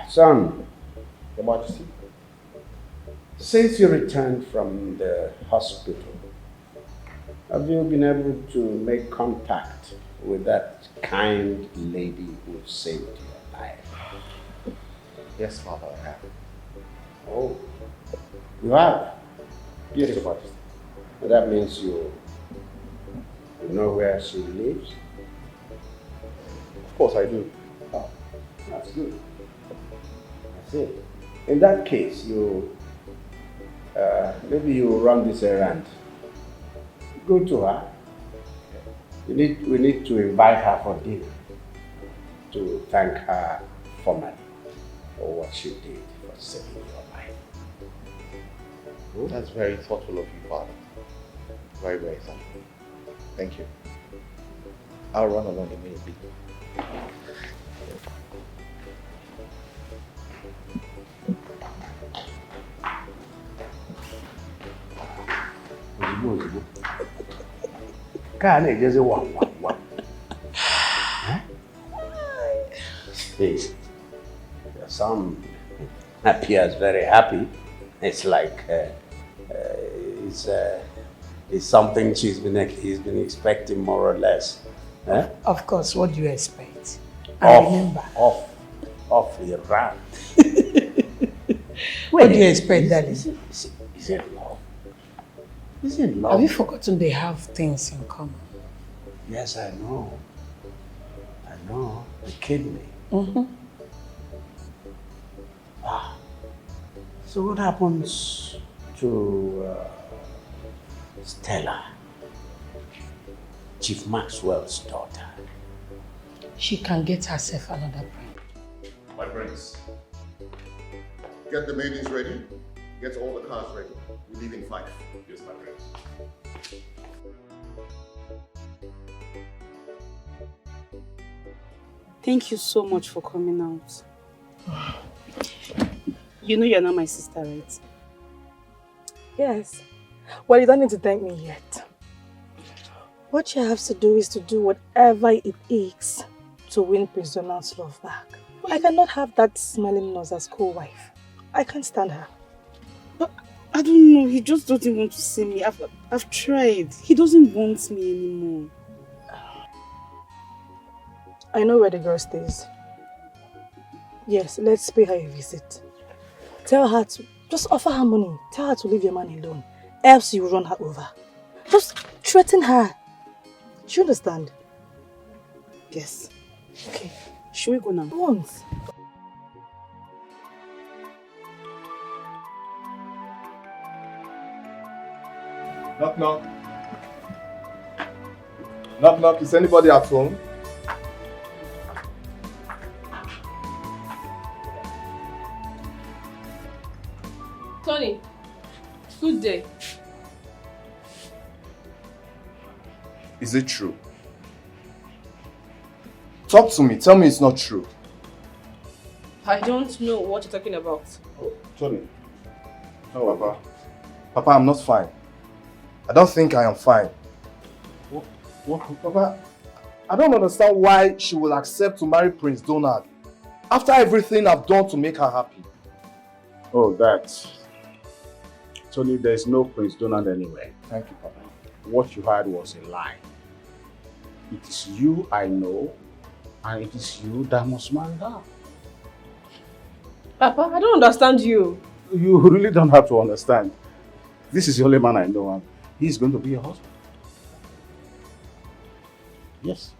Son, Your Majesty. Since you returned from the hospital, have you been able to make contact with that kind lady who saved your life? Yes, Father, I have. Oh, you have? Beautiful. That means you know where she lives? Of course I do. Oh, that's good. That's it. In that case, maybe you run this errand. Go to her. We need to invite her for dinner to thank her formally for what she did for saving your life. That's very thoughtful of you, Father. Very, very thoughtful. Thank you. I'll run along immediately. Hey, your son appears very happy. It's like it's something he's been expecting more or less. Huh? Of course, what do you expect? And remember. Off the rat. What do you expect, darling? Is it love? Is it love? Have you forgotten they have things in common? Yes, I know. I know. The kidney. Mm-hmm. So what happens to Stella, Chief Maxwell's daughter? She can get herself another prince. My prince, get the maidens ready. Get all the cars ready. We leave in 5. Yes, my prince. Thank you so much for coming out. You know you're not my sister, right? Yes. Well, you don't need to thank me yet. What you have to do is to do whatever it takes to win Prince Donald's love back. I cannot have that smelling nose as co-wife. I can't stand her. But I don't know, he just doesn't want to see me. I've tried. He doesn't want me anymore. I know where the girl stays. Yes, let's pay her a visit. Tell her to, just offer her money. Tell her to leave your man alone. Else you run her over. Just threaten her. Do you understand? Yes. Okay. Should we go now? Once. Knock, knock. Knock, knock. Is anybody at home? Tony, good day. Is it true? Talk to me. Tell me it's not true. I don't know what you're talking about. Oh, Tony. Oh, Papa. Papa, I'm not fine. I don't think I am fine. What? Papa, I don't understand why she will accept to marry Prince Donald after everything I've done to make her happy. Oh, that. Tony, there's no Prince Donald anywhere. Thank you, Papa. What you heard was a lie. It is you I know, and it is you that must marry her. Papa, I don't understand you. You really don't have to understand. This is the only man I know, and he's going to be your husband. Yes.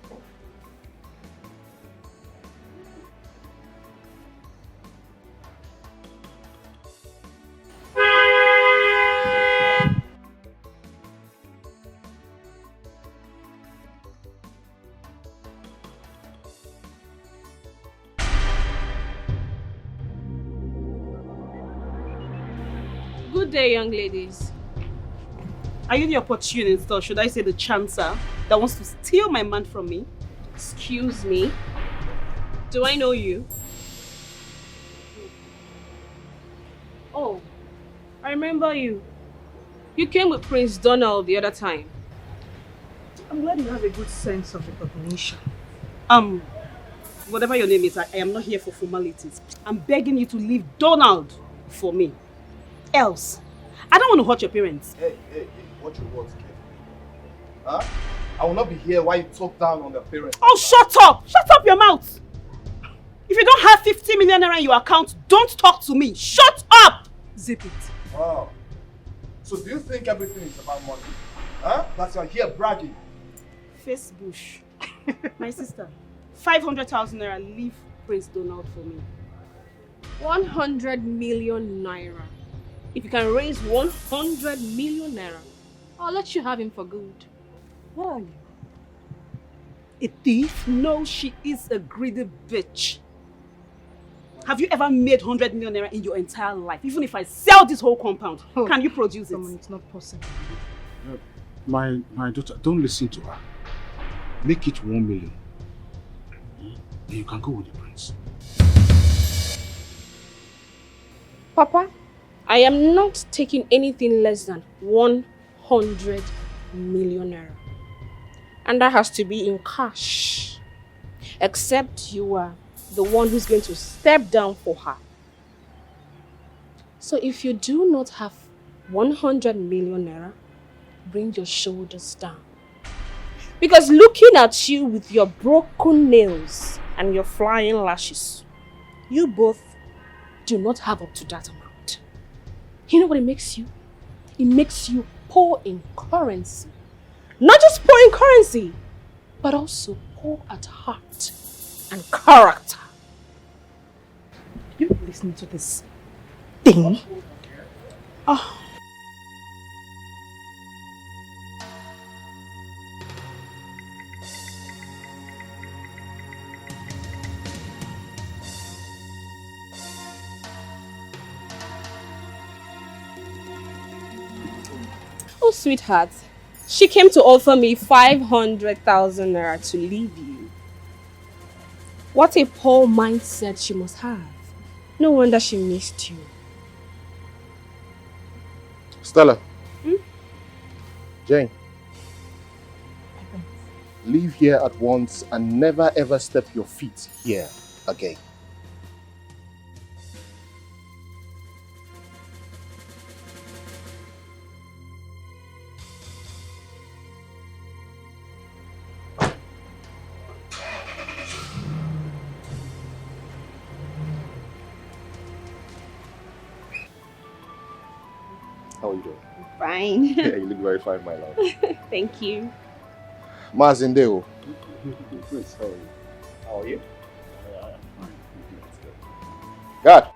Good day, young ladies. Are you the opportunist, or should I say the chancer, that wants to steal my man from me? Excuse me. Do I know you? Oh, I remember you. You came with Prince Donald the other time. I'm glad you have a good sense of recognition. Whatever your name is, I am not here for formalities. I'm begging you to leave Donald for me. else. I don't want to hurt your parents. Hey, watch your words carefully. Huh? I will not be here while you talk down on their parents. Oh, shut up! Shut up your mouth! If you don't have 50 million naira in your account, don't talk to me. Shut up! Zip it. Wow. So do you think everything is about money? Huh? That you're here bragging? Face bush. My sister, 500,000 naira, leave Prince Donald for me. 100 million naira. If you can raise 100 million naira, I'll let you have him for good. What are you? A thief? No, she is a greedy bitch. Have you ever made 100 million naira in your entire life? Even if I sell this whole compound, can you produce it? It's not possible. My daughter, don't listen to her. Make it 1 million. Then you can go with the prince. Papa, I am not taking anything less than 100 million naira. And that has to be in cash. Except you are the one who's going to step down for her. So if you do not have 100 million naira, bring your shoulders down. Because looking at you with your broken nails and your flying lashes, you both do not have up to that amount. You know what it makes you? It makes you poor in currency. Not just poor in currency, but also poor at heart and character. You listen to this thing? Oh. Oh, sweetheart. She came to offer me 500,000 naira to leave you. What a poor mindset she must have. No wonder she missed you. Stella. Jane. Leave here at once and never ever step your feet here again. How are you doing? Fine. Yeah, you look very fine, my love. Thank you. Mazindeo. Prince, how are you? How are you? God.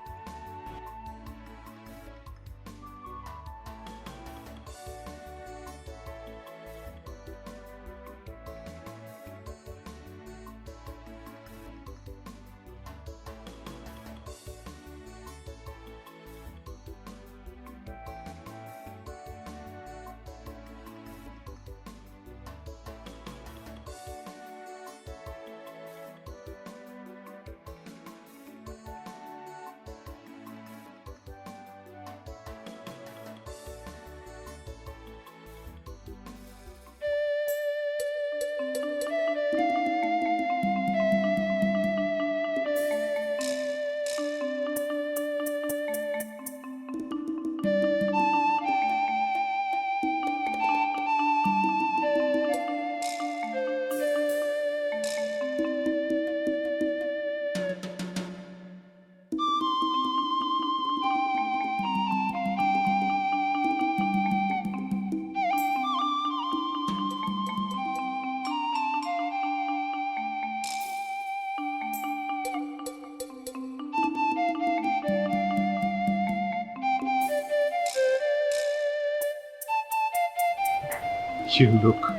You look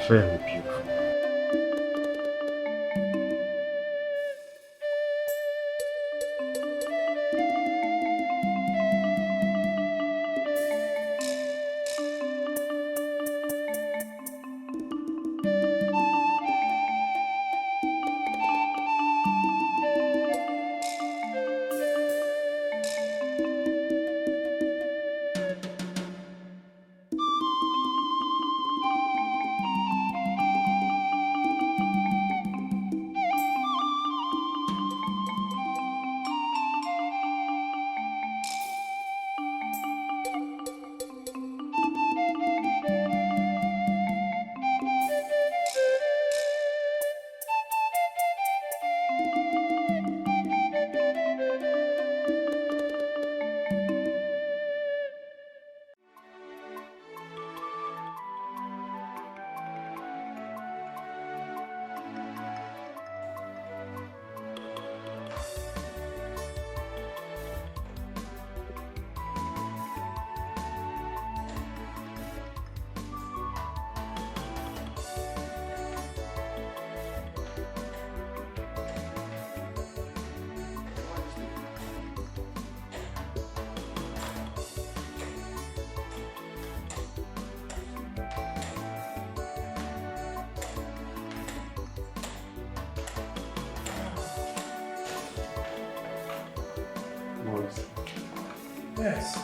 very beautiful. Yes.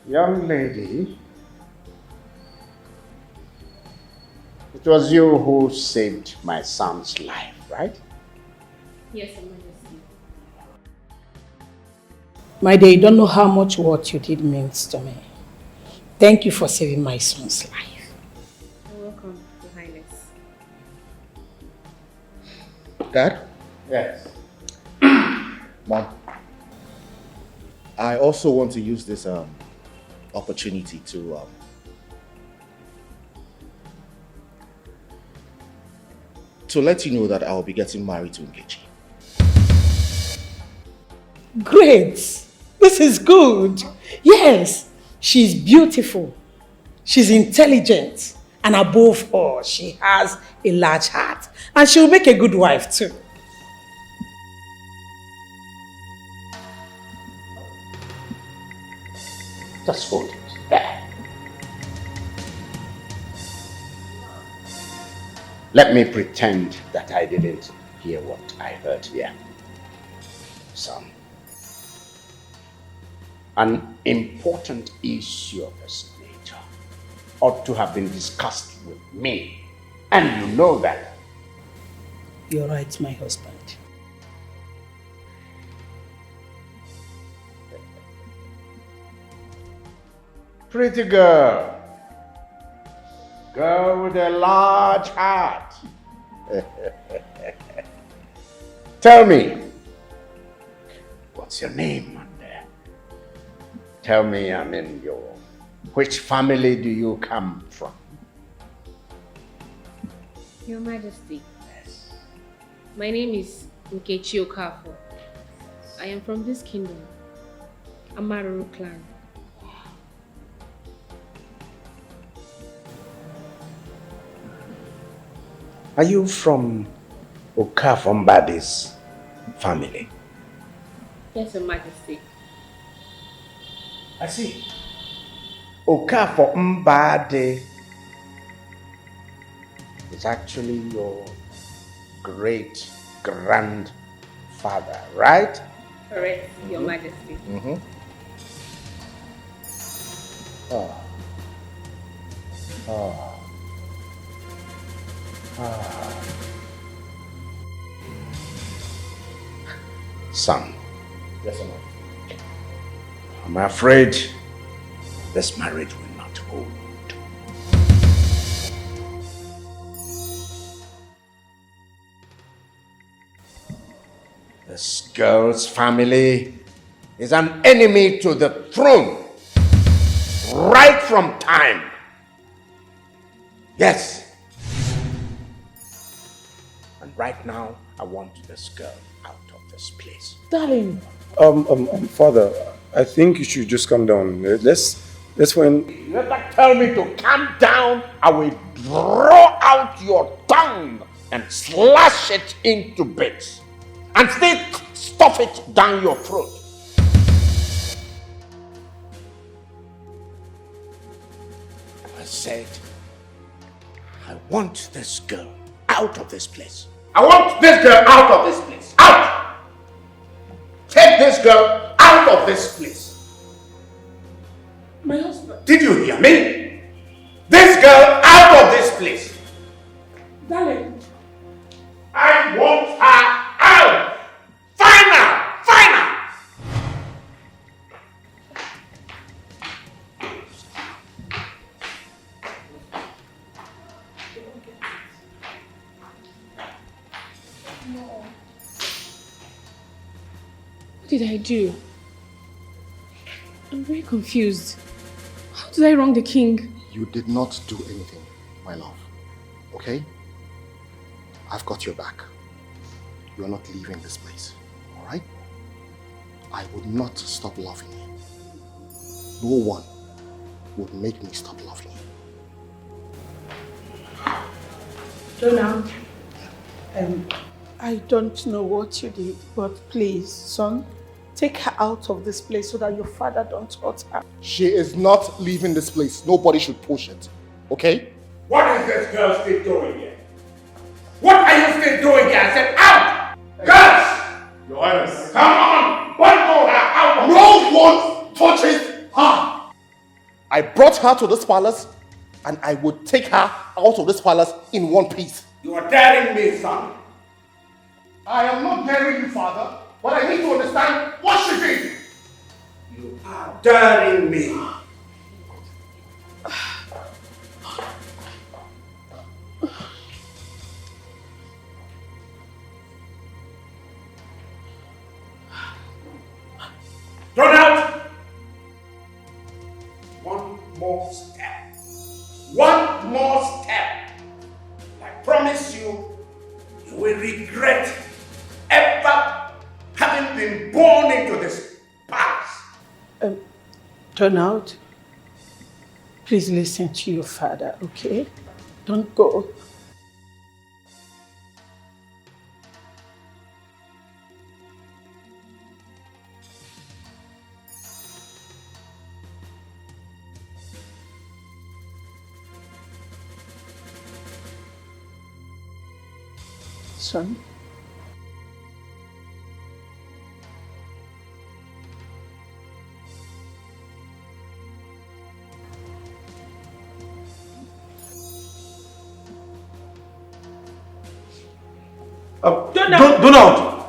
Young lady, it was you who saved my son's life, right? Yes, Your Majesty. My dear, you don't know how much what you did means to me. Thank you for saving my son's life. You're welcome, Your Highness. Dad? Yes. Mom, I also want to use this opportunity to let you know that I will be getting married to Nkechi. Great! This is good. Yes, she's beautiful. She's intelligent. And above all, she has a large heart. And she'll make a good wife too. Just hold it there. Let me pretend that I didn't hear what I heard here. Son, an important issue of this nature ought to have been discussed with me, and you know that. You're right, my husband. Pretty girl. Girl with a large heart. Tell me, what's your name, man? Tell me, which family do you come from? Your Majesty. Yes. My name is Nkechi Okafor. I am from this kingdom, Amaru clan. Are you from Okafor Mbade's family? Yes, Your Majesty. I see. Okafor Mbade is actually your great-grandfather, right? Correct, Your Majesty. Mm-hmm. Oh. Oh. Ah. Son. Yes, sir. I'm afraid this marriage will not hold. This girl's family is an enemy to the throne right from time. Yes. And right now, I want this girl out of this place. Darling. Father, I think you should just calm down. Let's when... You never tell me to calm down, I will draw out your tongue and slash it into bits. And still stuff it down your throat. I said, I want this girl out of this place. I want this girl out of this place. Out! Take this girl out of this place. My husband. Did you hear me? This girl out of this place. Darling. I want her out. Final! Final! What did I do? I'm very confused. How did I wrong the king? You did not do anything, my love. Okay? I've got your back. You are not leaving this place. Alright? I would not stop loving you. No one would make me stop loving you. Jonah, I don't know what you did, but please, son, take her out of this place so that your father don't hurt her. She is not leaving this place. Nobody should push it. Okay? What is this girl still doing here? What are you still doing here? I said out! Guards! Your Highness. Come on! Bundle her out! No one touches her! I brought her to this palace and I would take her out of this palace in one piece. You are daring me, son. I am not daring you, father, but I need to understand what she did. You are daring me. Turn out! One more step. One more step. I promise you, you will regret ever having been born into this palace. Turn out. Please listen to your father, okay? Don't go. Son. Donald!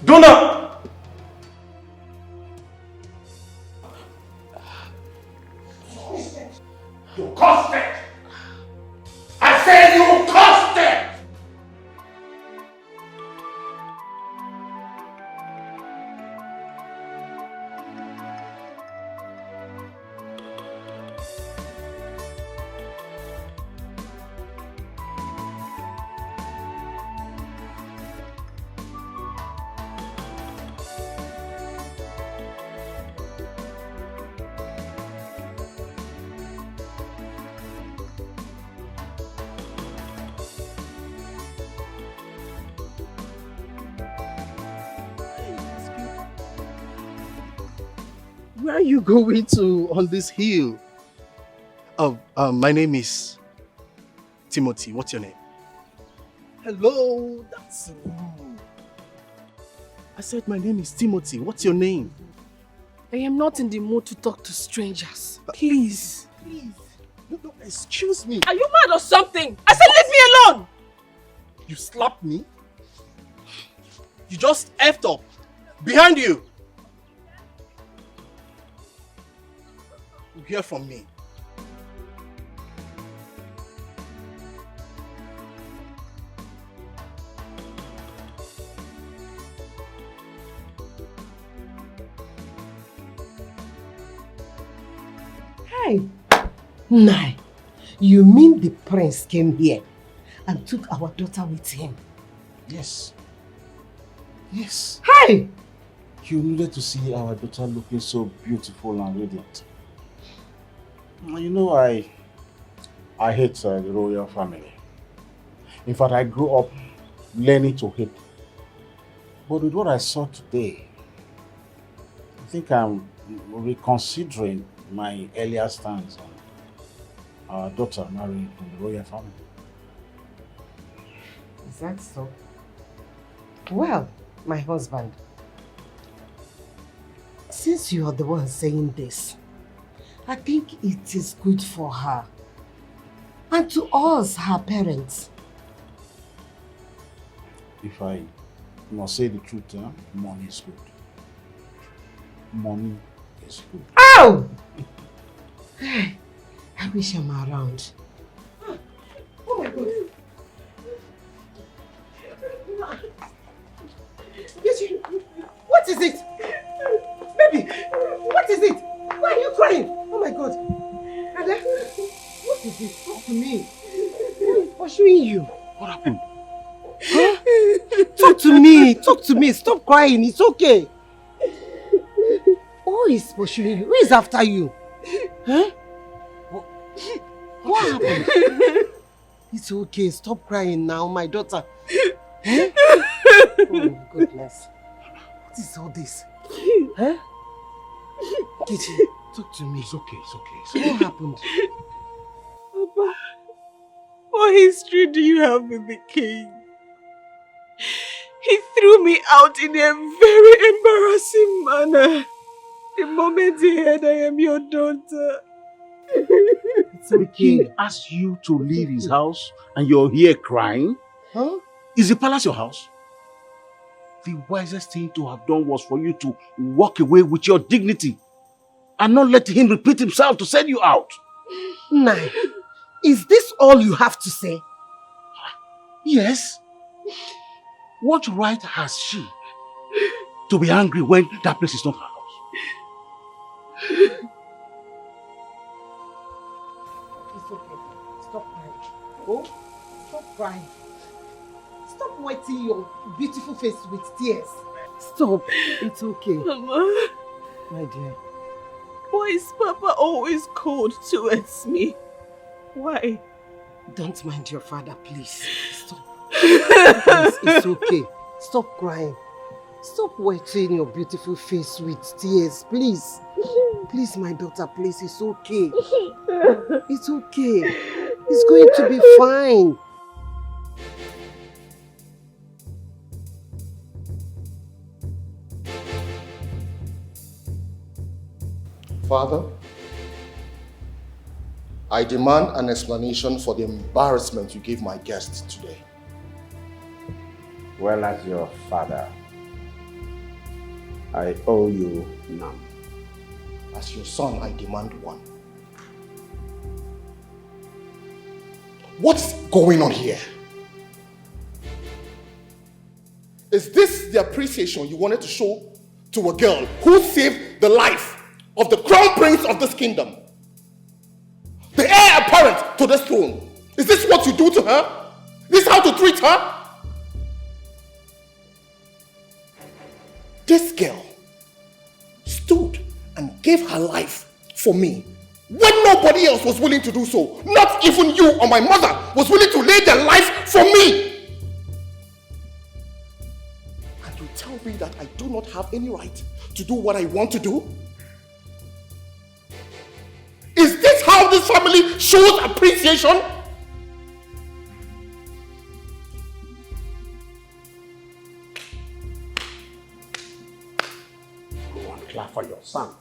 Donald! You caused it! I said you caused it! Where are you going to on this hill? My name is Timothy. What's your name? Hello, that's rude. I said my name is Timothy. What's your name? I am not in the mood to talk to strangers. Please. Please. No, excuse me. Are you mad or something? I said leave me alone! You slapped me? You just effed up. Behind you. You hear from me. Hey, Nai, you mean the prince came here and took our daughter with him? Yes. Yes. Hey! You needed to see our daughter looking so beautiful and radiant. You know, I hate the royal family. In fact, I grew up learning to hate. But with what I saw today, I think I'm reconsidering my earlier stance on our daughter marrying from the royal family. Is that so? Well, my husband, since you are the one saying this, I think it is good for her and to us, her parents. If I must say the truth, money is good. Money is good. Ow! Hey, I wish I'm around. Oh my God. What is it? Baby, what is it? Why are you crying? Oh my God. Ada, what is it? Talk to me. Who is pursuing you? What happened? Huh? Talk to me. Talk to me. Stop crying. It's okay. Who is pursuing you? Who is after you? Huh? What happened? It's okay. Stop crying now, my daughter. Oh, goodness. What is all this? Huh? Kitty, talk to me. It's okay, it's okay. So what happened? Papa, what history do you have with the king? He threw me out in a very embarrassing manner. The moment he heard I am your daughter. The king asked you to leave his house and you're here crying? Huh? Is the palace your house? The wisest thing to have done was for you to walk away with your dignity and not let him repeat himself to send you out. Nai, is this all you have to say? Yes. What right has she to be angry when that place is not her house? It's okay. Stop crying. Oh, stop crying. Stop wetting your beautiful face with tears. Stop. It's okay. Mama. My dear. Why is Papa always cold towards me? Why? Don't mind your father, please. Stop. Please, it's okay. Stop crying. Stop wetting your beautiful face with tears, please. Please, my daughter, please. It's okay. It's okay. It's going to be fine. Father, I demand an explanation for the embarrassment you gave my guests today. Well, as your father, I owe you none. As your son, I demand one. What's going on here? Is this the appreciation you wanted to show to a girl who saved the life of the crown prince of this kingdom? The heir apparent to this throne. Is this what you do to her? Is this how to treat her? This girl stood and gave her life for me when nobody else was willing to do so. Not even you or my mother was willing to lay their life for me. And you tell me that I do not have any right to do what I want to do? Is this how this family shows appreciation? Go and clap for your son.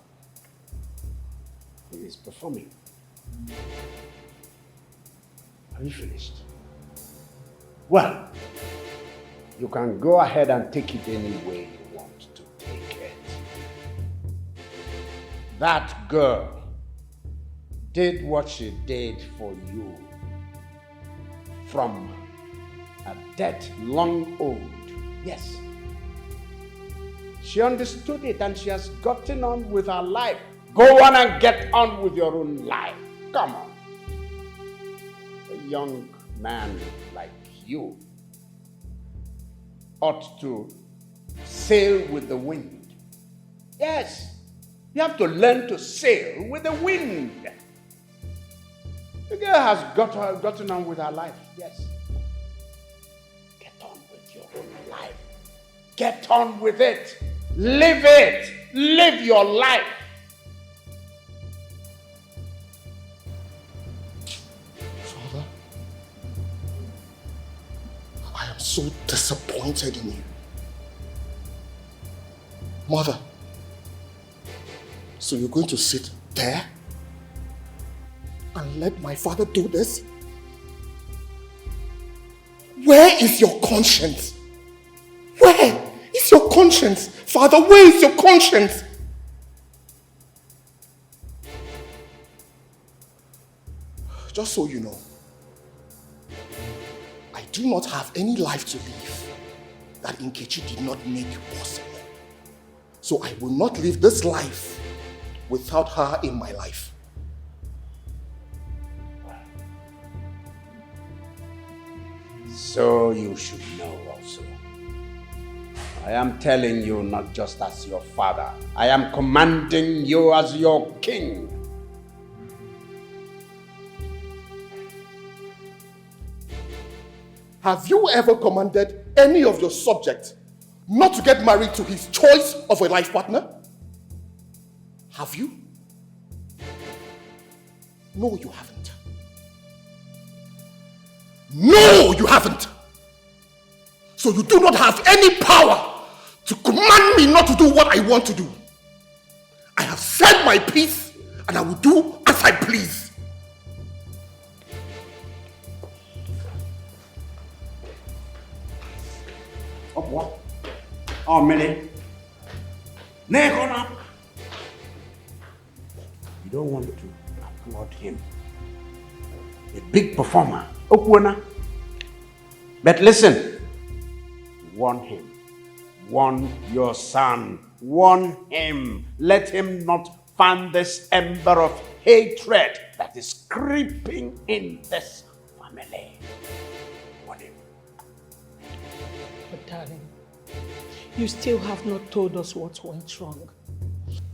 He is performing. Are you finished? Well, you can go ahead and take it any way you want to take it. That girl did what she did for you from a death long old. Yes. She understood it and she has gotten on with her life. Go on and get on with your own life. Come on. A young man like you ought to sail with the wind. Yes. You have to learn to sail with the wind. The girl has gotten on with her life, yes. Get on with your own life. Get on with it. Live it. Live your life. Father, I am so disappointed in you. Mother, so you're going to sit there and let my father do this? Where is your conscience? Where is your conscience? Father, where is your conscience? Just so you know, I do not have any life to live that Nkechi did not make possible. So I will not live this life without her in my life. So you should know also. I am telling you not just as your father. I am commanding you as your king. Have you ever commanded any of your subjects not to get married to his choice of a life partner? Have you? No, you haven't. No, you haven't. So you do not have any power to command me not to do what I want to do. I have said my piece and I will do as I please. What? Oh, Millie. You don't want to applaud him. A big performer. But listen, warn him. Warn your son. Warn him. Let him not fan this ember of hatred that is creeping in this family. Warn him. But darling, you still have not told us what went wrong.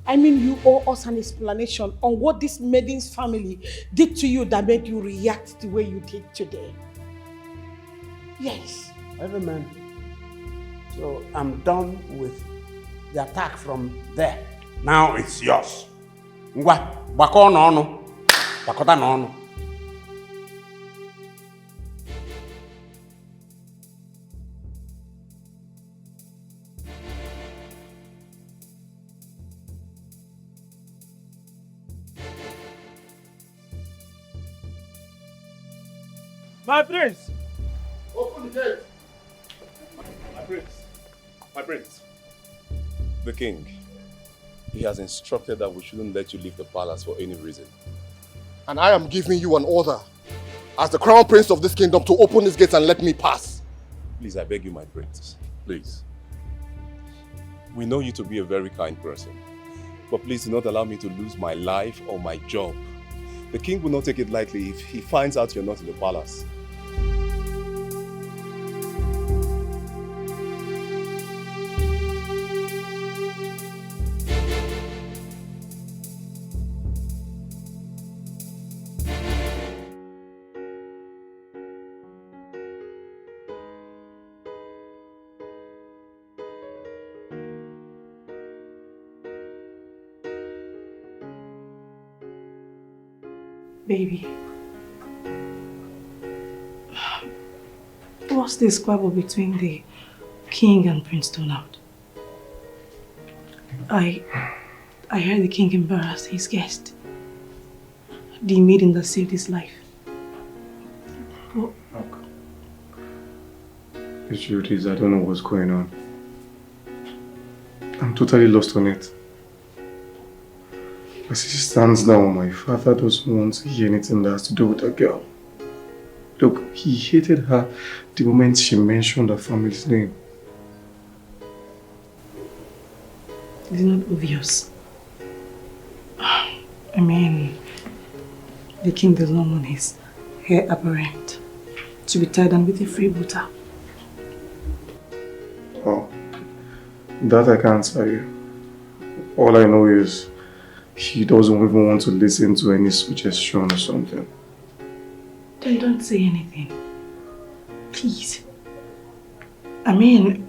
I mean, you owe us an explanation on what this maiden's family did to you that made you react the way you did today. Yes. Man. So I'm done with the attack from there. Now it's yours. Ngwa, bako no. Bakota no. My prince! Open the gate! My prince. The king. He has instructed that we shouldn't let you leave the palace for any reason. And I am giving you an order as the crown prince of this kingdom to open this gate and let me pass. Please, I beg you, my prince. Please. We know you to be a very kind person. But please do not allow me to lose my life or my job. The king will not take it lightly if he finds out you're not in the palace. Baby, what's the squabble between the king and Prince Donald? I heard the king embarrassed his guest, the maiden that saved his life. What? Look, the truth is I don't know what's going on. I'm totally lost on it. As it stands now, my father doesn't want to hear anything that has to do with that girl. Look, he hated her the moment she mentioned her family's name. It's not obvious. I mean, the king does not want his heir apparent to be tied down with a freebooter. Oh, that I can't tell you. All I know is he doesn't even want to listen to any suggestion or something. Then don't say anything. Please. I mean...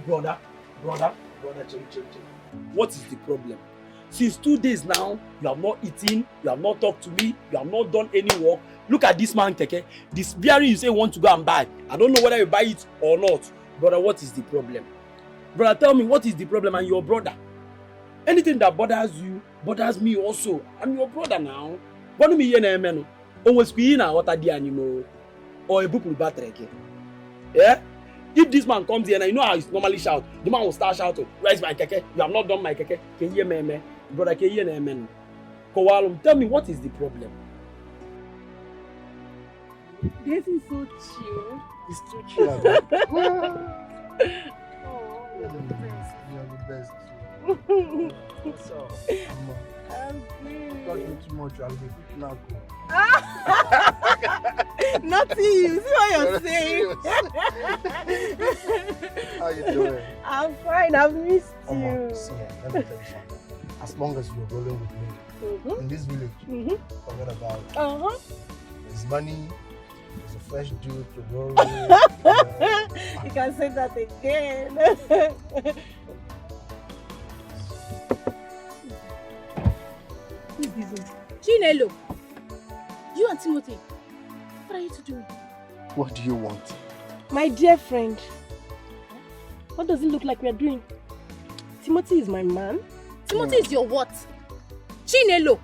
Brother, chill. What is the problem? Since 2 days now, you have not eaten, you have not talked to me, you have not done any work. Look at this man, Keke. This bearing you say you want to go and buy. I don't know whether you buy it or not. Brother, what is the problem? Brother, tell me, what is the problem? And your brother? Anything that bothers you, bothers me also. I'm your brother now. What do you mean? Always be na what the animal or a book with battery. Yeah? If this man comes here and you know how he normally shout, the man will start shouting, "Where's my keke? You have not done my keke. Can you hear me? Brother, can you hear me? Kowalum, tell me what is the problem?" This is so chill. It's too chill. You're the best. What's up? I'm talking too much. I'll be picking out. Nothing. You see what you're saying? How you doing? I'm fine. I've missed you. See, let me tell you something. As long as you're rolling with me in this village, forget about it. There's money. There's a fresh dude to roll with. You can say that again. Chinelo, you and Timothy, what are you two doing? What do you want? My dear friend, what does it look like we are doing? Timothy is my man. Timothy is your what? Chinelo,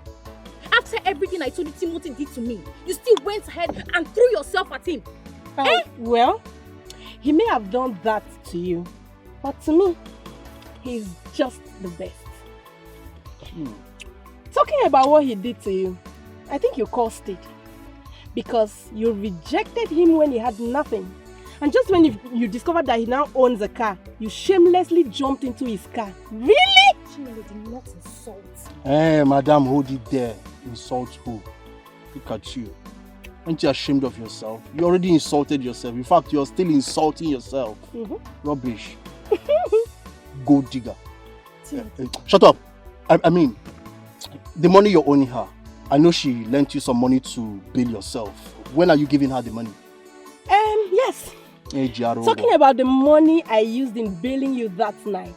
after everything I told you Timothy did to me, you still went ahead and threw yourself at him. Well, he may have done that to you, but to me, he's just the best. Talking about what he did to you, I think you caused it. Because you rejected him when he had nothing. And just when you discovered that he now owns a car, you shamelessly jumped into his car. Really? Chinelo, do not insult. Hey, madam, hold it there. Insult who? Look at you. Aren't you ashamed of yourself? You already insulted yourself. In fact, you're still insulting yourself. Rubbish. Gold digger. Shut up. I mean, the money you're owing her, I know she lent you some money to bill yourself. When are you giving her the money? Yes. Hey, talking about the money I used in bailing you that night.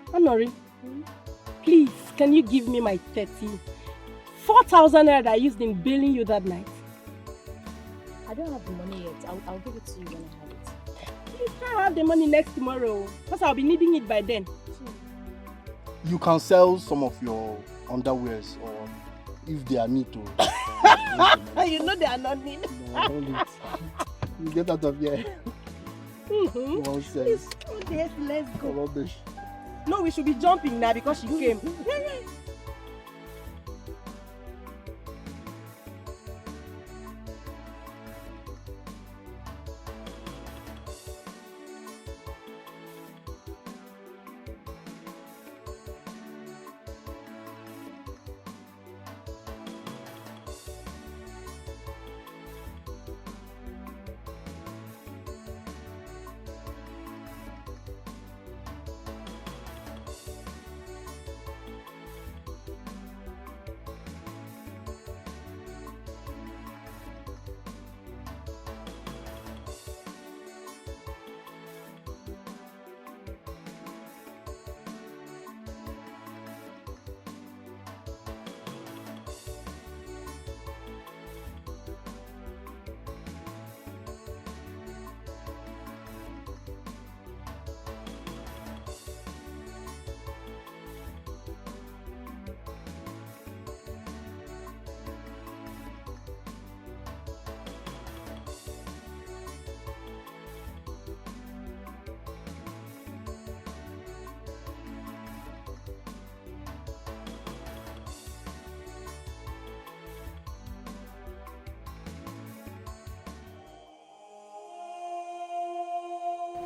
Honori, please, can you give me my 4,000 naira that I used in bailing you that night? I don't have the money yet. I'll give it to you when I have it. You can't have the money next tomorrow, because I'll be needing it by then. You can sell some of your underwears, or if they are need to. You know they are not needed. No, don't need. You get out of here. Nonsense. Yes, let's go. Rubbish. No, we should be jumping now because she came.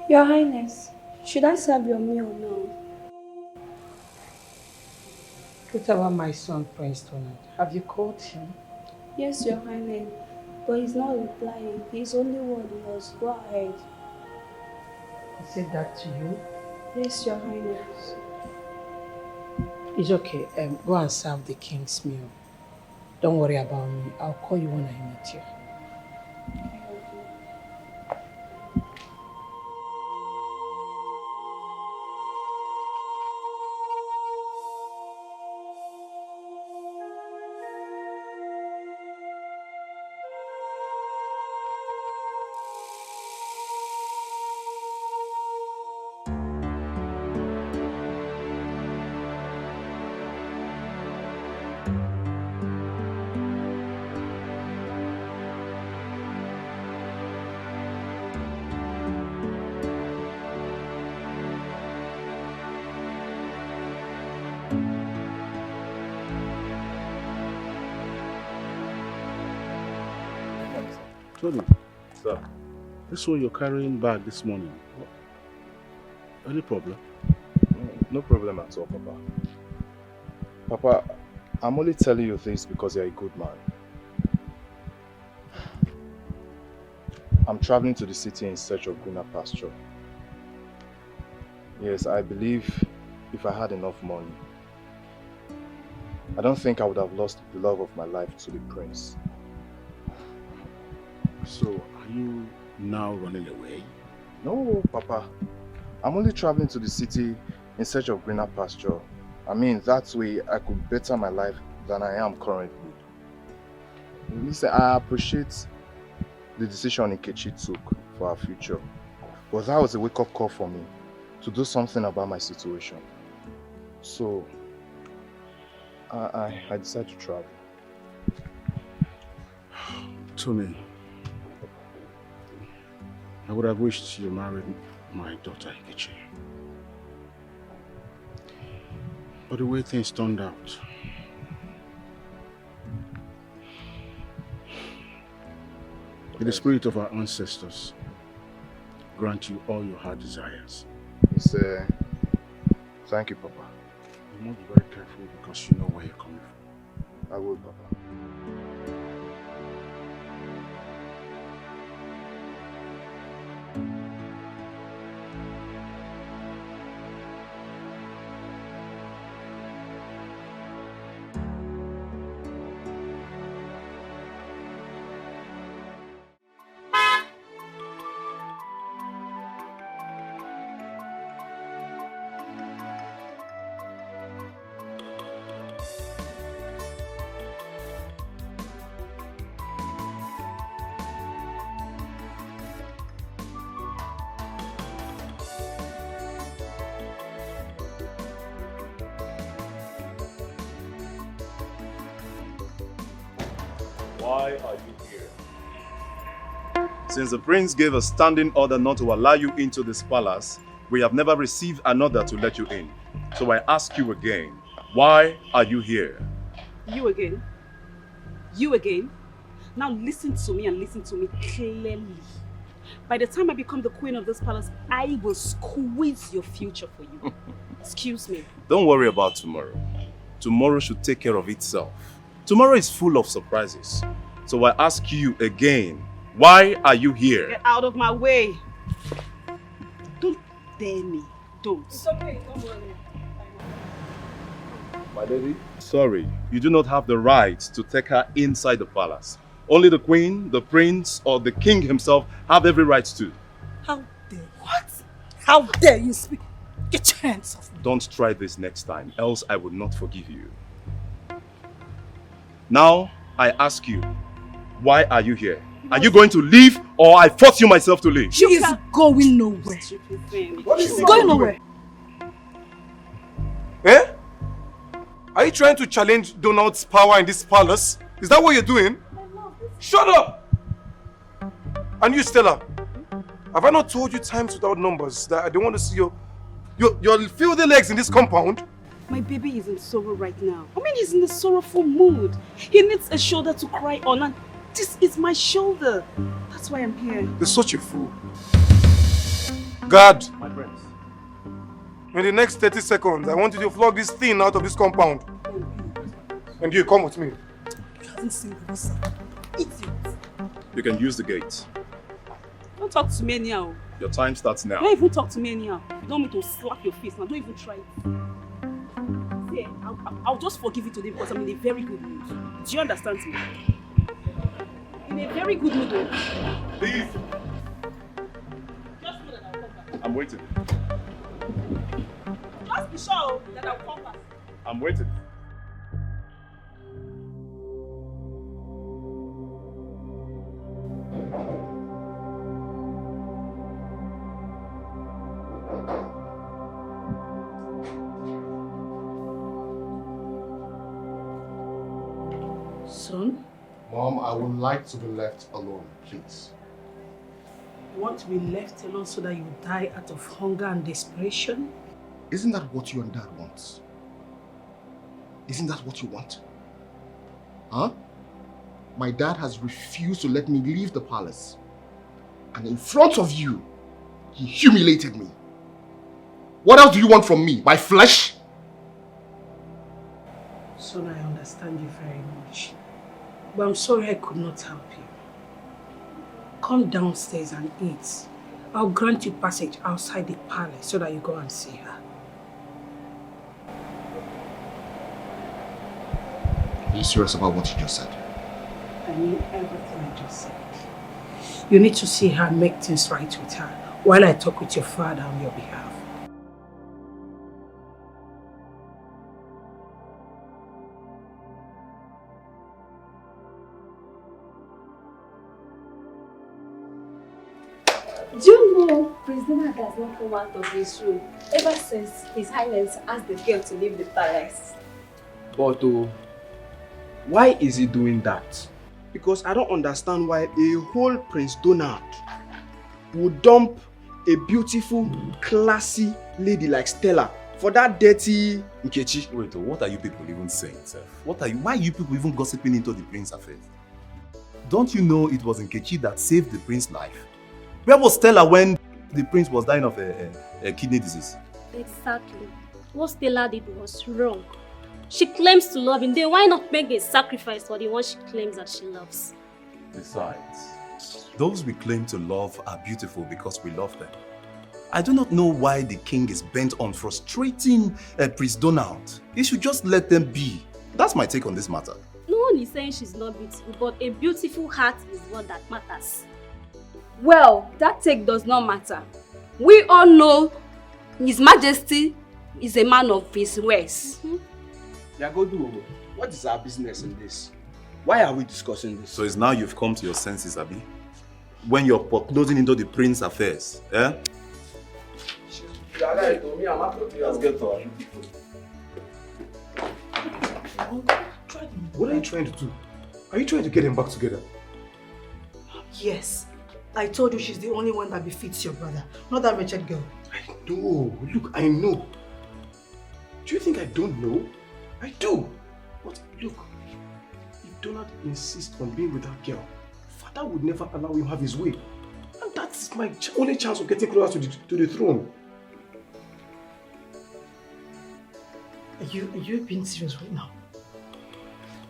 Your Highness, should I serve your meal now? What about my son, Prince Donald? Have you called him? Yes, Your Highness, but he's not replying. He's only one of us. Go ahead. He said that to you? Yes, Your Highness. It's okay. Go and serve the king's meal. Don't worry about me. I'll call you when I meet you. Tony. Sir. This one you're carrying back this morning. Any problem? No problem at all, Papa. Papa, I'm only telling you this because you're a good man. I'm traveling to the city in search of greener pasture. Yes, I believe if I had enough money, I don't think I would have lost the love of my life to the prince. So, are you now running away? No, Papa. I'm only traveling to the city in search of greener pasture. I mean, that way I could better my life than I am currently. Listen, I appreciate the decision Nkechi took for our future. But that was a wake-up call for me to do something about my situation. So, I decided to travel. Tony, I would have wished you married my daughter Nkechi. But the way things turned out, may the spirit of our ancestors grant you all your heart desires. Thank you, Papa. You must be very careful because you know where you're coming from. I will, Papa. Why are you here? Since the prince gave a standing order not to allow you into this palace, we have never received an order to let you in. So I ask you again, why are you here? You again? You again? Now listen to me and listen to me clearly. By the time I become the queen of this palace, I will squeeze your future for you. Excuse me. Don't worry about tomorrow. Tomorrow should take care of itself. Tomorrow is full of surprises. So I ask you again, why are you here? Get out of my way. Don't dare me. Don't. It's okay, don't worry. My lady? Sorry, you do not have the right to take her inside the palace. Only the queen, the prince, or the king himself have every right to. How dare what? How dare you speak? Get your hands off me. Don't try this next time, else I will not forgive you. Now, I ask you, why are you here? Are you going to leave or I force you myself to leave? She is going nowhere. She's going nowhere. Eh? Are you trying to challenge Donald's power in this palace? Is that what you're doing? Shut up! And you, Stella, have I not told you times without numbers that I don't want to see your filthy legs in this compound? My baby is in sorrow right now. I mean, he's in a sorrowful mood. He needs a shoulder to cry on, and this is my shoulder. That's why I'm here. You're such a fool. Guard! My friends. In the next 30 seconds, I want you to flog this thing out of this compound. And you, come with me. You haven't seen the yourself. Idiot. You can use the gate. Don't talk to me anyhow. Your time starts now. Don't even talk to me anyhow. You don't want me to slap your face now. Don't even try it. See, I'll just forgive you today because I'm in a very good mood. Do you understand me? In a very good mood. Leave. Just know that I'll come back. I'm waiting. Just be sure that I'll come back. I'm waiting. Son? Mom, I would like to be left alone, please. You want to be left alone so that you die out of hunger and desperation? Isn't that what you and Dad want? Isn't that what you want? Huh? my dad has refused to let me leave the palace. And in front of you, he humiliated me. What else do you want from me? My flesh? Son, I understand you very much. But I'm sorry I could not help you. Come downstairs and eat. I'll grant you passage outside the palace so that you go and see her. Are you serious about what you just said? I mean everything I just said. You need to see her and make things right with her while I talk with your father on your behalf. Do you know Prince Leonard has not come out of his room ever since His Highness asked the girl to leave the palace? But why is he doing that? Because I don't understand why a whole Prince Donald would dump a beautiful, classy lady like Stella for that dirty Nkechi. Wait, what are you people even saying, sir? Why are you people even gossiping into the prince's affairs? Don't you know it was Nkechi that saved the prince's life? Where was Stella when the prince was dying of a kidney disease? Exactly. What Stella did was wrong. She claims to love him, then why not make a sacrifice for the one she claims that she loves? Besides, those we claim to love are beautiful because we love them. I do not know why the king is bent on frustrating Prince Donald. He should just let them be. That's my take on this matter. No one is saying she's not beautiful, but a beautiful heart is what that matters. Well, that take does not matter. We all know His Majesty is a man of his words. Yagodu, what is our business in this? Why are we discussing this? So it's now you've come to your senses, Abi? When you're closing into the prince's affairs, eh? Let's get to our What are you trying to do? Are you trying to get them back together? Yes. I told you she's the only one that befits your brother, not that wretched girl. No, look, I know. Do you think I don't know? I do. But look, if Donald insists on being with that girl, father would never allow him have his way. And that's my only chance of getting closer to the throne. Are you being serious right now?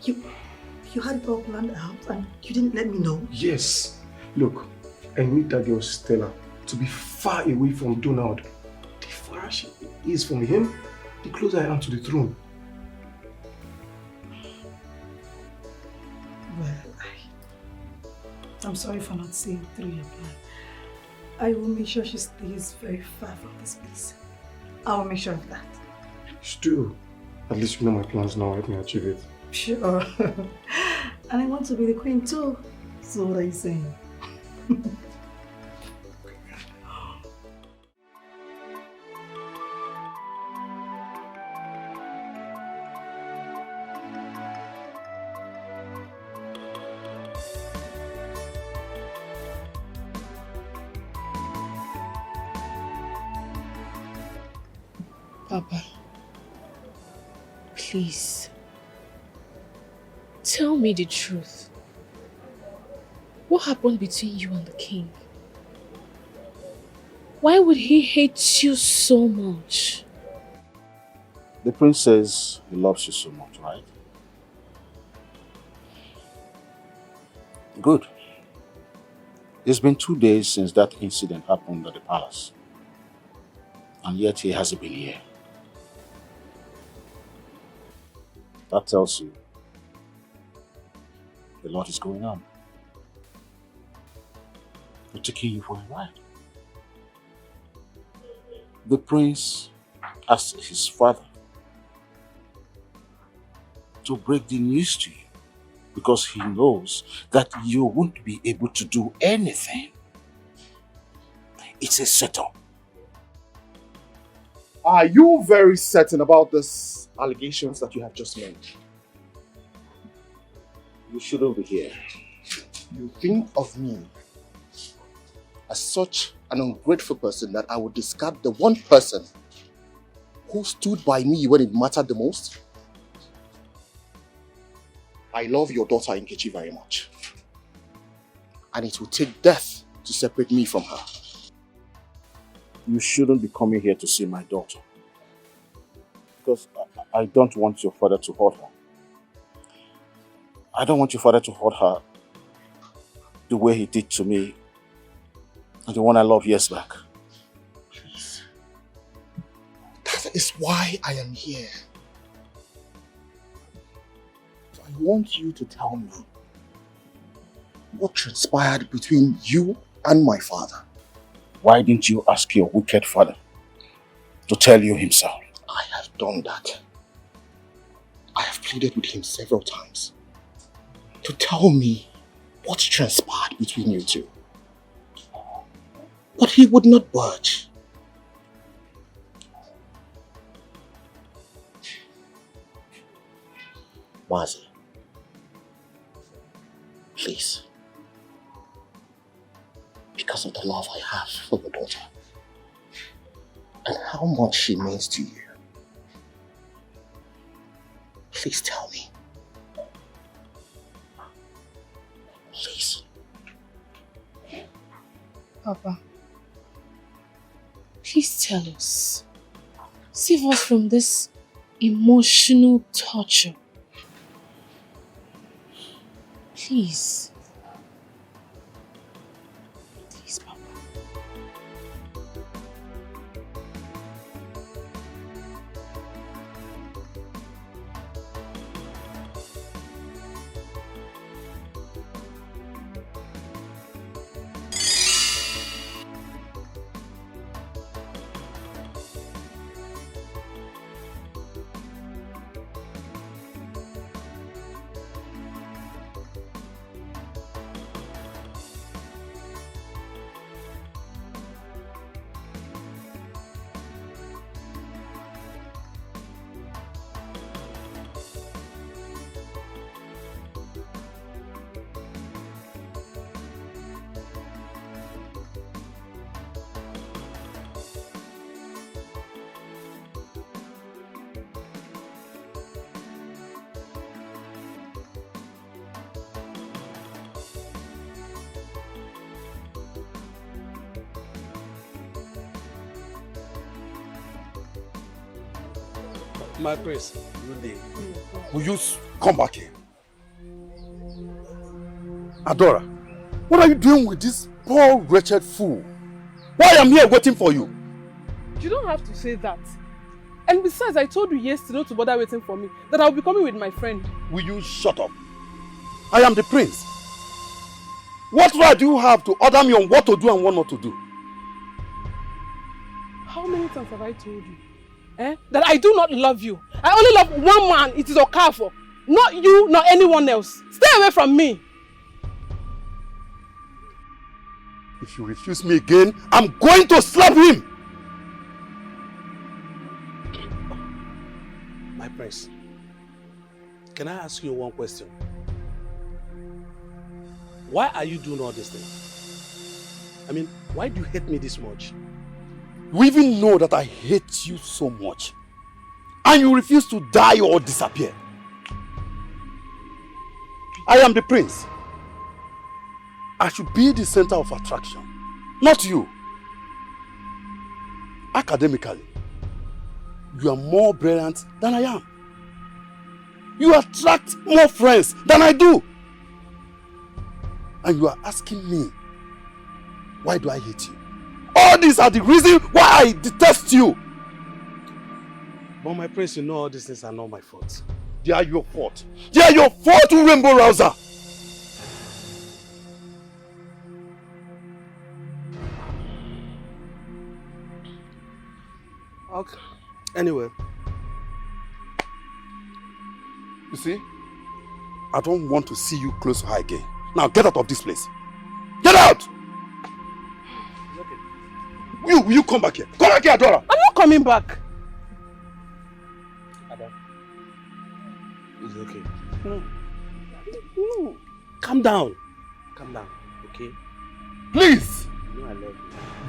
You had it all planned out and you didn't let me know? Yes. Look, I need that girl Stella to be far away from Donald. The far she is from him, the closer I am to the throne. Well, I'm sorry for not seeing through your plan. I will make sure she stays very far from this place. I will make sure of that. Still, at least you know my plans now. Help me achieve it. Sure. And I want to be the queen too. So what are you saying? Papa, please, tell me the truth. What happened between you and the king? Why would he hate you so much? The prince says he loves you so much, right? Good. It's been 2 days since that incident happened at the palace. And yet he hasn't been here. That tells you a lot is going on. We're taking you for a ride. The prince asked his father to break the news to you because he knows that you won't be able to do anything. It's a setup. Are you very certain about these allegations that you have just made? You shouldn't be here. You think of me as such an ungrateful person that I would discard the one person who stood by me when it mattered the most? I love your daughter Nkechi very much. And it will take death to separate me from her. You shouldn't be coming here to see my daughter. Because I don't want your father to hurt her. I don't want your father to hurt her the way he did to me and the one I loved years back. Please. That is why I am here. I want you to tell me what transpired between you and my father. Why didn't you ask your wicked father to tell you himself? I have done that. I have pleaded with him several times to tell me what transpired between you two. But he would not budge. Mazi, please, because of the love I have for your daughter and how much she means to you, please tell me. Please. Papa, please tell us. Save us from this emotional torture. Please. Please, Papa. My prince, good day. Will you come back here? Adora, what are you doing with this poor wretched fool? Why am I here waiting for you? You don't have to say that. And besides, I told you yesterday not to bother waiting for me, that I'll be coming with my friend. Will you shut up? I am the prince. What right do you have to order me on what to do and what not to do? How many times have I told you? That I do not love you. I only love one man, it is Okafor. Not you, nor anyone else. Stay away from me. If you refuse me again, I'm going to slap him! My prince, can I ask you one question? Why are you doing all this thing? I mean, why do you hate me this much? You even know that I hate you so much. And you refuse to die or disappear. I am the prince. I should be the center of attraction, not you. Academically, you are more brilliant than I am. You attract more friends than I do. And you are asking me, why do I hate you? All these are the reasons why I detest you. But my prince, you know all these things are not my fault. They are your fault. They are your fault, you rainbow rouser. Okay. Anyway. You see, I don't want to see you close to her again. Now get out of this place. Get out! You come back here. Come back here, Adora. I'm not coming back. Ada, it's okay. No. Calm down. Calm down, okay? Please! You know I love you.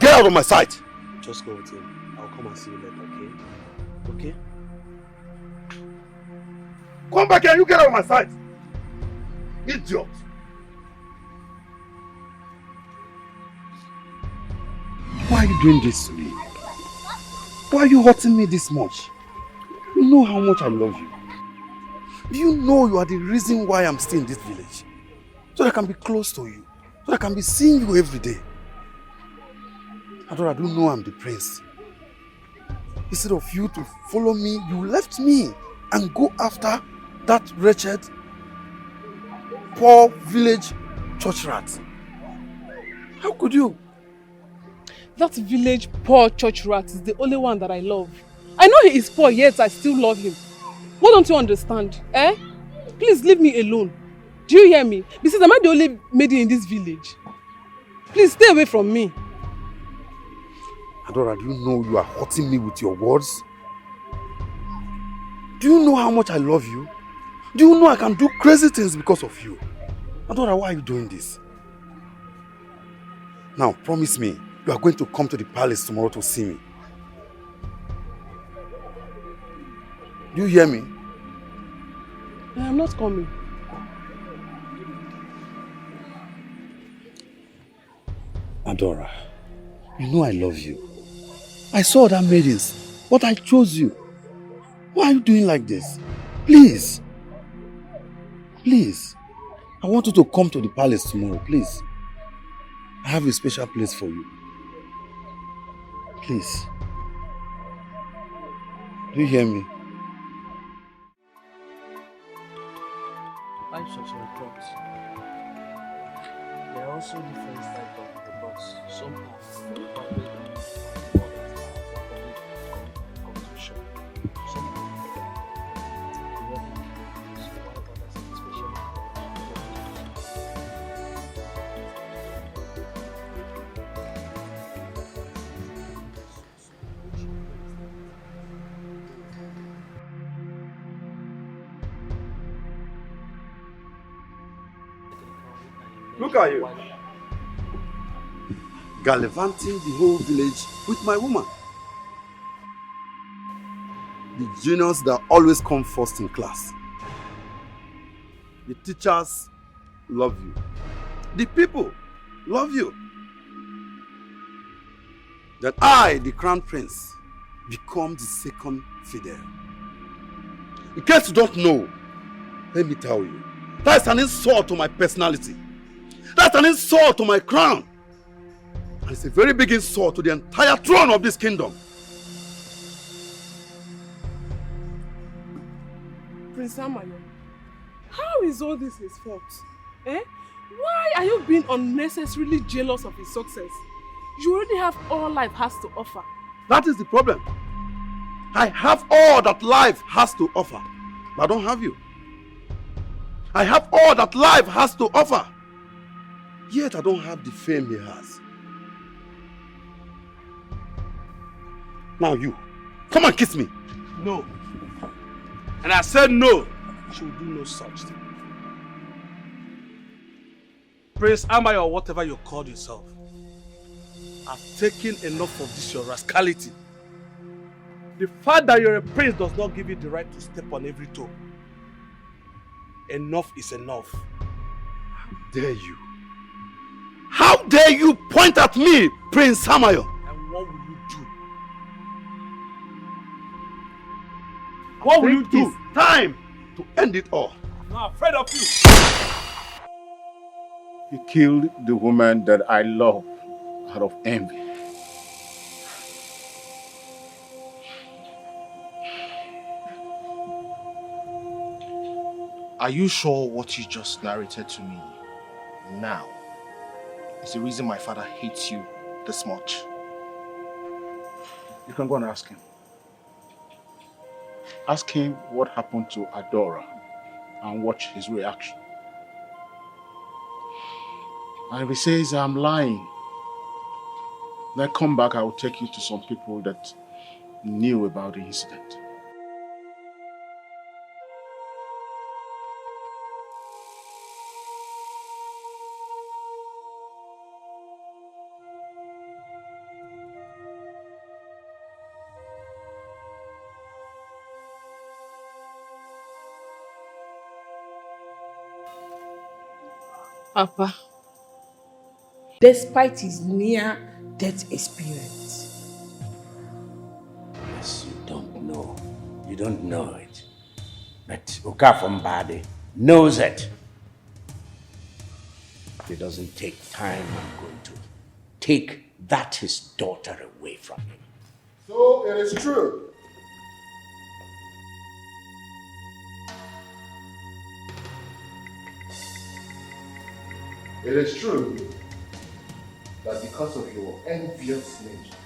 Get out of my sight. Just go with him. I'll come and see you later, okay? Okay? Come back here, you get out of my sight. Idiot! Why are you doing this to me? Why are you hurting me this much? You know how much I love you. Do you know you are the reason why I'm still in this village? So that I can be close to you. So that I can be seeing you every day. Adora, do you know I'm the prince? Instead of you to follow me, you left me and go after that wretched, poor village church rat. How could you? That village poor church rat is the only one that I love. I know he is poor, yet I still love him. What don't you understand? Eh? Please leave me alone. Do you hear me? Besides, am I the only maiden in this village? Please stay away from me. Adora, do you know you are hurting me with your words? Do you know how much I love you? Do you know I can do crazy things because of you? Adora, why are you doing this? Now, promise me, you are going to come to the palace tomorrow to see me. Do you hear me? I am not coming. Adora, you know I love you. I saw other maidens, but I chose you. Why are you doing like this? Please. Please. I want you to come to the palace tomorrow, please. I have a special place for you. Please. Do you hear me? Types of reports. There are also different types of reports. Some are for public, others are for public consumption. Some are periodic, while others are special Look at you. Gallivanting the whole village with my woman. The genius that always come first in class. The teachers love you. The people love you. That I, the crown prince, become the second fiddle. In case you don't know, let me tell you, that's an insult to my personality. That's an insult to my crown. And it's a very big insult to the entire throne of this kingdom. Prince Amayo, how is all this his fault? Eh? Why are you being unnecessarily jealous of his success? You already have all life has to offer. That is the problem. I have all that life has to offer, but I don't have you. I have all that life has to offer, yet I don't have the fame he has. Now you, come and kiss me. No. And I said no. She will do no such thing. Prince Amaya, or whatever you call yourself, I've taken enough of this your rascality. The fact that you're a prince does not give you the right to step on every toe. Enough is enough. How dare you? How dare you point at me, Prince Samayo? And what will you do? What will you do? It's time to end it all. I'm not afraid of you. You killed the woman that I love out of envy. Are you sure what you just narrated to me now is the reason my father hates you this much? You can go and ask him. Ask him what happened to Adora and watch his reaction. And if he says I'm lying, then come back, I will take you to some people that knew about the incident. Papa, despite his near-death experience. Yes, you don't know. You don't know it. But Okafumbade knows it. If he doesn't take time, I'm going to take that his daughter away from him. So it is true. It is true that because of your envious nature,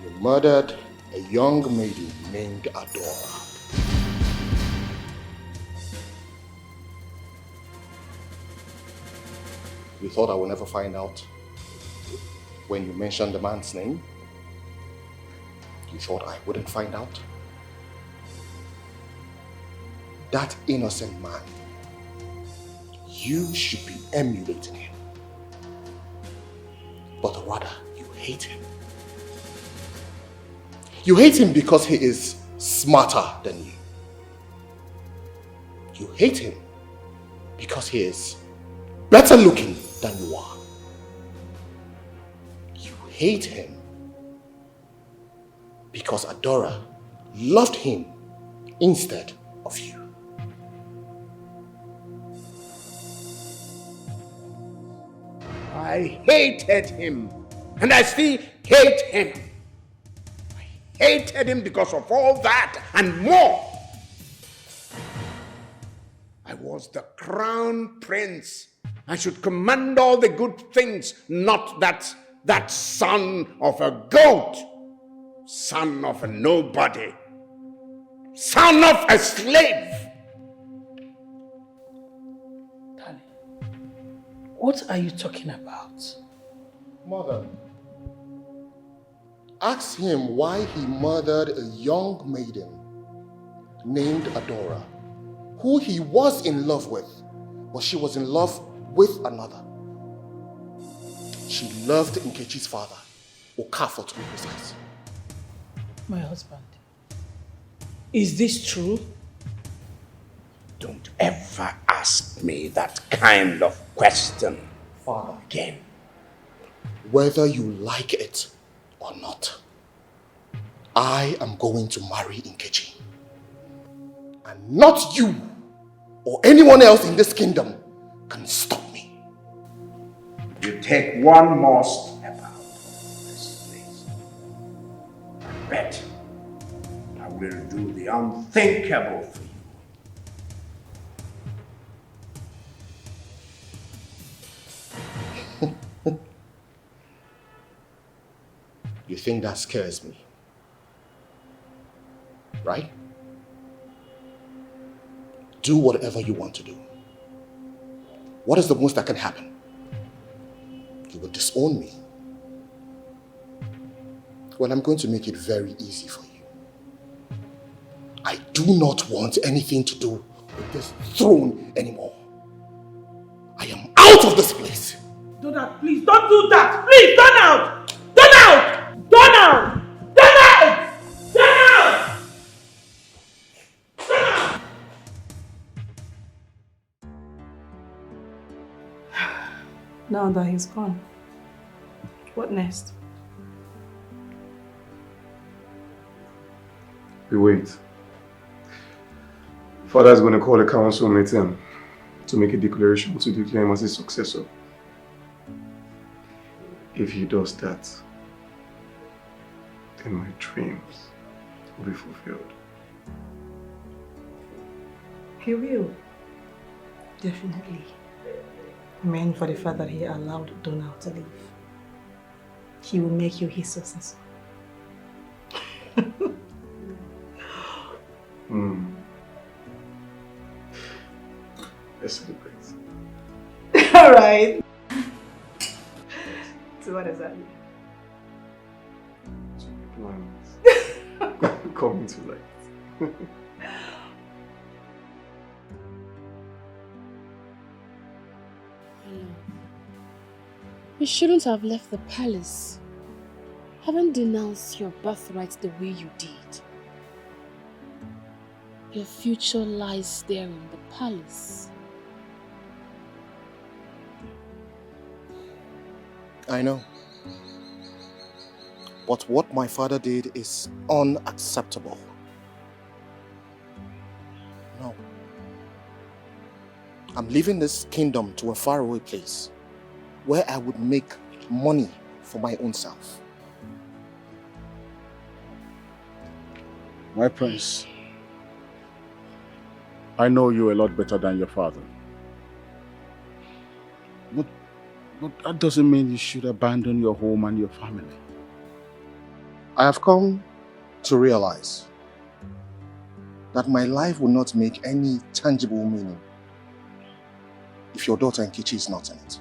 you murdered a young maiden named Adora. You thought I would never find out when you mentioned the man's name? You thought I wouldn't find out? That innocent man, you should be emulating him. But rather, you hate him. You hate him because he is smarter than you. You hate him because he is better looking than you are. You hate him because Adora loved him instead of you. I hated him, and I still hate him. I hated him because of all that and more. I was the crown prince. I should command all the good things, not that son of a goat, son of a nobody, son of a slave. What are you talking about? Mother, ask him why he murdered a young maiden named Adora, who he was in love with, but she was in love with another. She loved Nkechi's father, Okafor to be precise. My husband, is this true? Don't ever ask me that kind of question, Father, again. Whether you like it or not, I am going to marry Nkechi. And not you or anyone else in this kingdom can stop me. You take one more step out of this place, I bet I will do the unthinkable for you. You think that scares me, right? Do whatever you want to do. What is the most that can happen? You will disown me. Well, I'm going to make it very easy for you. I do not want anything to do with this throne anymore. I am out of this place. Donald, please don't do that. Please, Donald! Donald! Donald! Donald! Donald! Donald! Now that he's gone, what next? We wait. Father is going to call a council meeting to make a declaration to declare him as his successor. If he does that, then my dreams will be fulfilled. He will. Definitely. Amen for the fact that he allowed Donald to leave. He will make you his successor. Let's celebrate. Alright. So what does that mean? Plans coming to light. You shouldn't have left the palace. Haven't denounced your birthright the way you did. Your future lies there in the palace. I know. But what my father did is unacceptable. No. I'm leaving this kingdom to a faraway place where I would make money for my own self. My prince, I know you a lot better than your father. But that doesn't mean you should abandon your home and your family. I have come to realize that my life will not make any tangible meaning if your daughter Nkechi is not in it.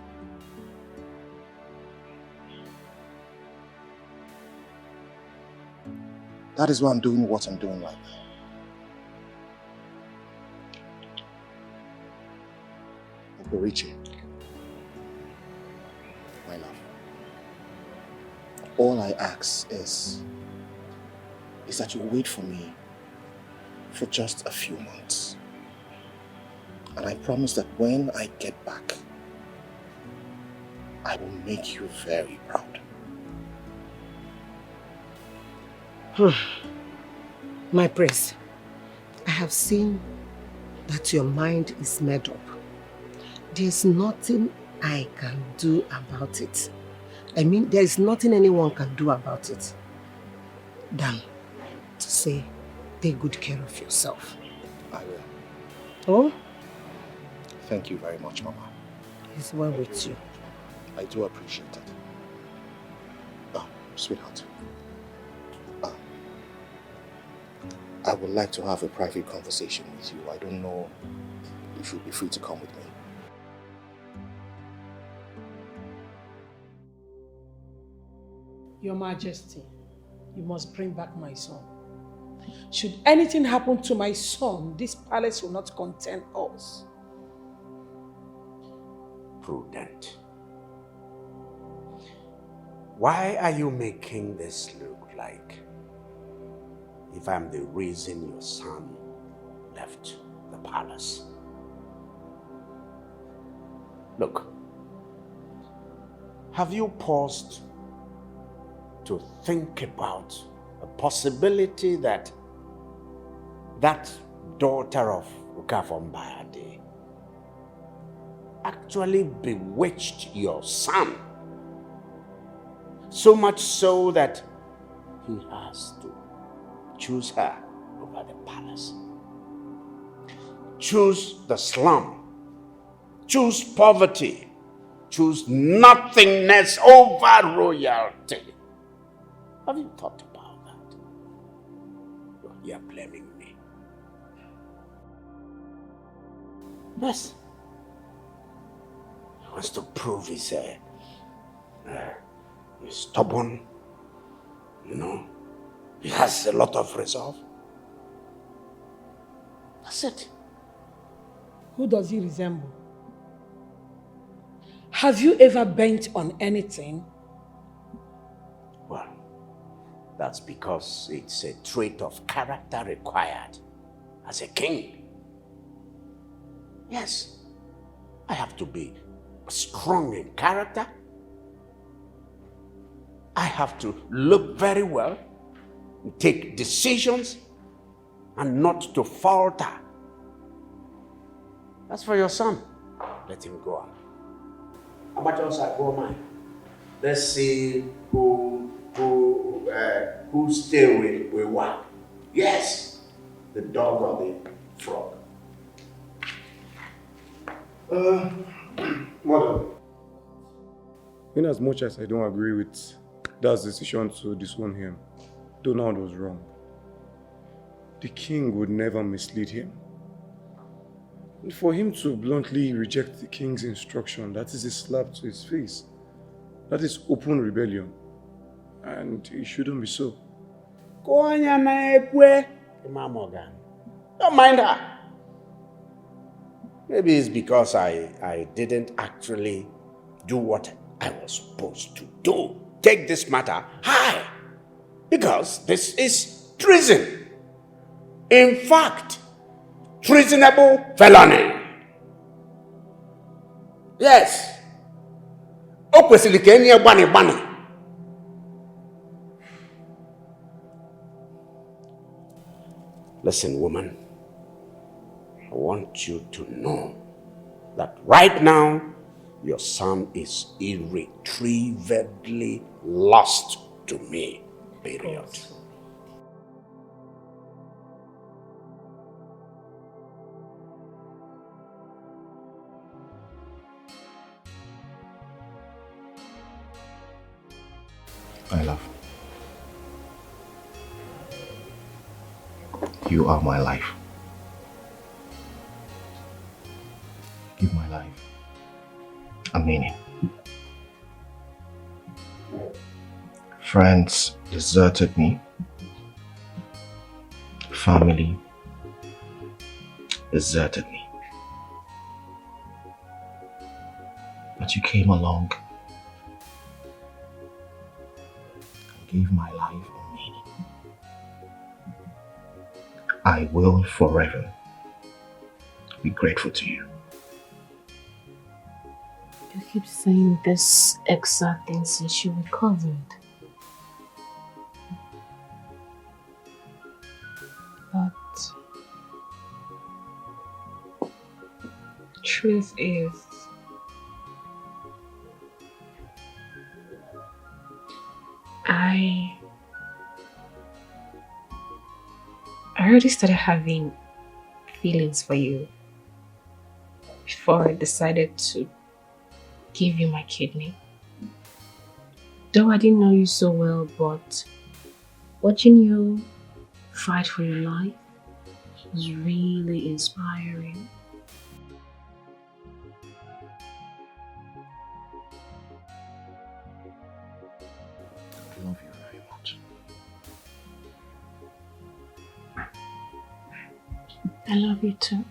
That is why I'm doing what I'm doing right now. Richie, my love, all I ask is that you wait for me for just a few months. And I promise that when I get back, I will make you very proud. My prince, I have seen that your mind is made up. There's nothing I can do about it. I mean, there is nothing anyone can do about it than to say, take good care of yourself. I will. Oh? Thank you very much, Mama. It's well with you. I do appreciate it. Oh, sweetheart. I would like to have a private conversation with you. I don't know if you'll be free to come with me. Your Majesty, you must bring back my son. Should anything happen to my son, this palace will not contain us. Prudent. Why are you making this look like if I'm the reason your son left the palace? Look, have you paused to think about a possibility that daughter of Ukafombayade actually bewitched your son? So much so that he has to choose her over the palace. Choose the slum. Choose poverty. Choose nothingness over royalty. Have you thought about that? You're blaming me. Yes. He wants to prove he's stubborn. You know, he has a lot of resolve. That's it. Who does he resemble? Have you ever bent on anything? Well, that's because it's a trait of character required as a king. Yes, I have to be strong in character. I have to look very well, take decisions, and not to falter. As for your son, let him go on. How much else I go mine? Let's see who stay with what. Yes, the dog or the frog. Mother, in as much as I don't agree with Dad's decision to disown him, Donald was wrong. The king would never mislead him. And for him to bluntly reject the king's instruction, that is a slap to his face. That is open rebellion. And it shouldn't be so. Don't mind her. Maybe it's because I didn't actually do what I was supposed to do. Take this matter high. Because this is treason. In fact, treasonable felony. Yes. O kwesịrị ka enye gbani. Listen, woman. I want you to know that right now, your son is irretrievably lost to me. Period. My love, you are my life. Give my life a meaning. Friends deserted me. Family deserted me. But you came along and gave my life a meaning. I will forever be grateful to you. You keep saying this exact thing since you recovered. But truth is, I already started having feelings for you before I decided to give you my kidney. Though I didn't know you so well, but watching you fight for your life was really inspiring. I love you very much. I love you too.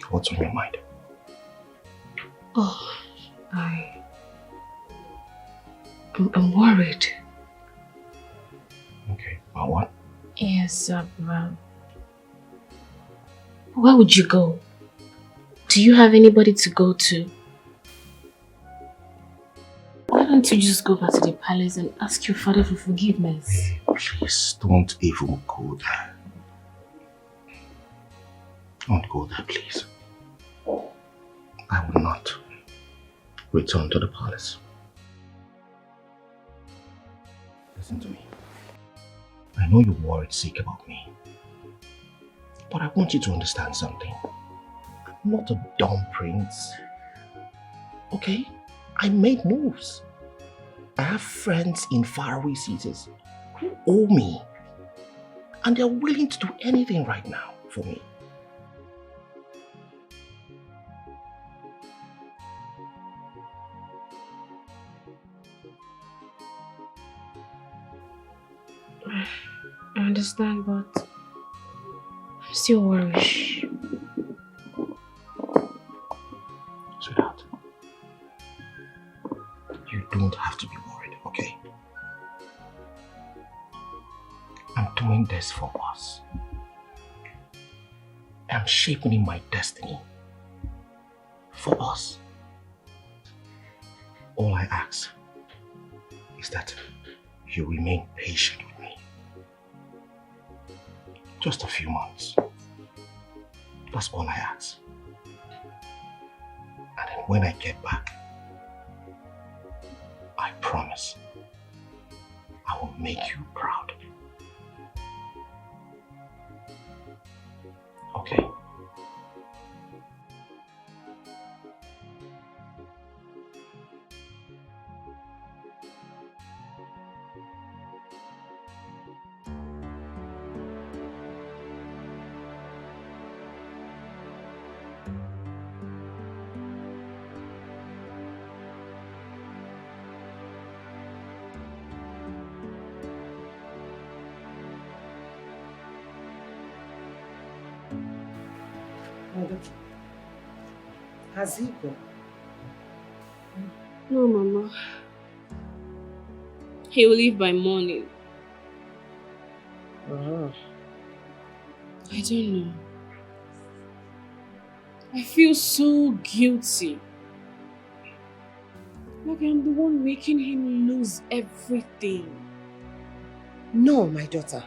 What's on your mind? Oh, I'm worried. Okay, about what? Yes, where would you go? Do you have anybody to go to? Why don't you just go back to the palace and ask your father for forgiveness? Hey, please don't even go there. Don't go there, please. I will not return to the palace. Listen to me. I know you're worried sick about me. But I want you to understand something. I'm not a dumb prince. Okay? I made moves. I have friends in faraway cities who owe me. And they're willing to do anything right now for me. I understand, but I'm still worried. Sweetheart, you don't have to be worried, okay? I'm doing this for us. I'm shaping my destiny for us. All I ask is that you remain patient with me. Just a few months. That's all I ask. And then when I get back, I promise I will make you proud. Okay? My daughter, has he gone? No, Mama. He will leave by morning. I don't know. I feel so guilty. Like I'm the one making him lose everything. No, my daughter.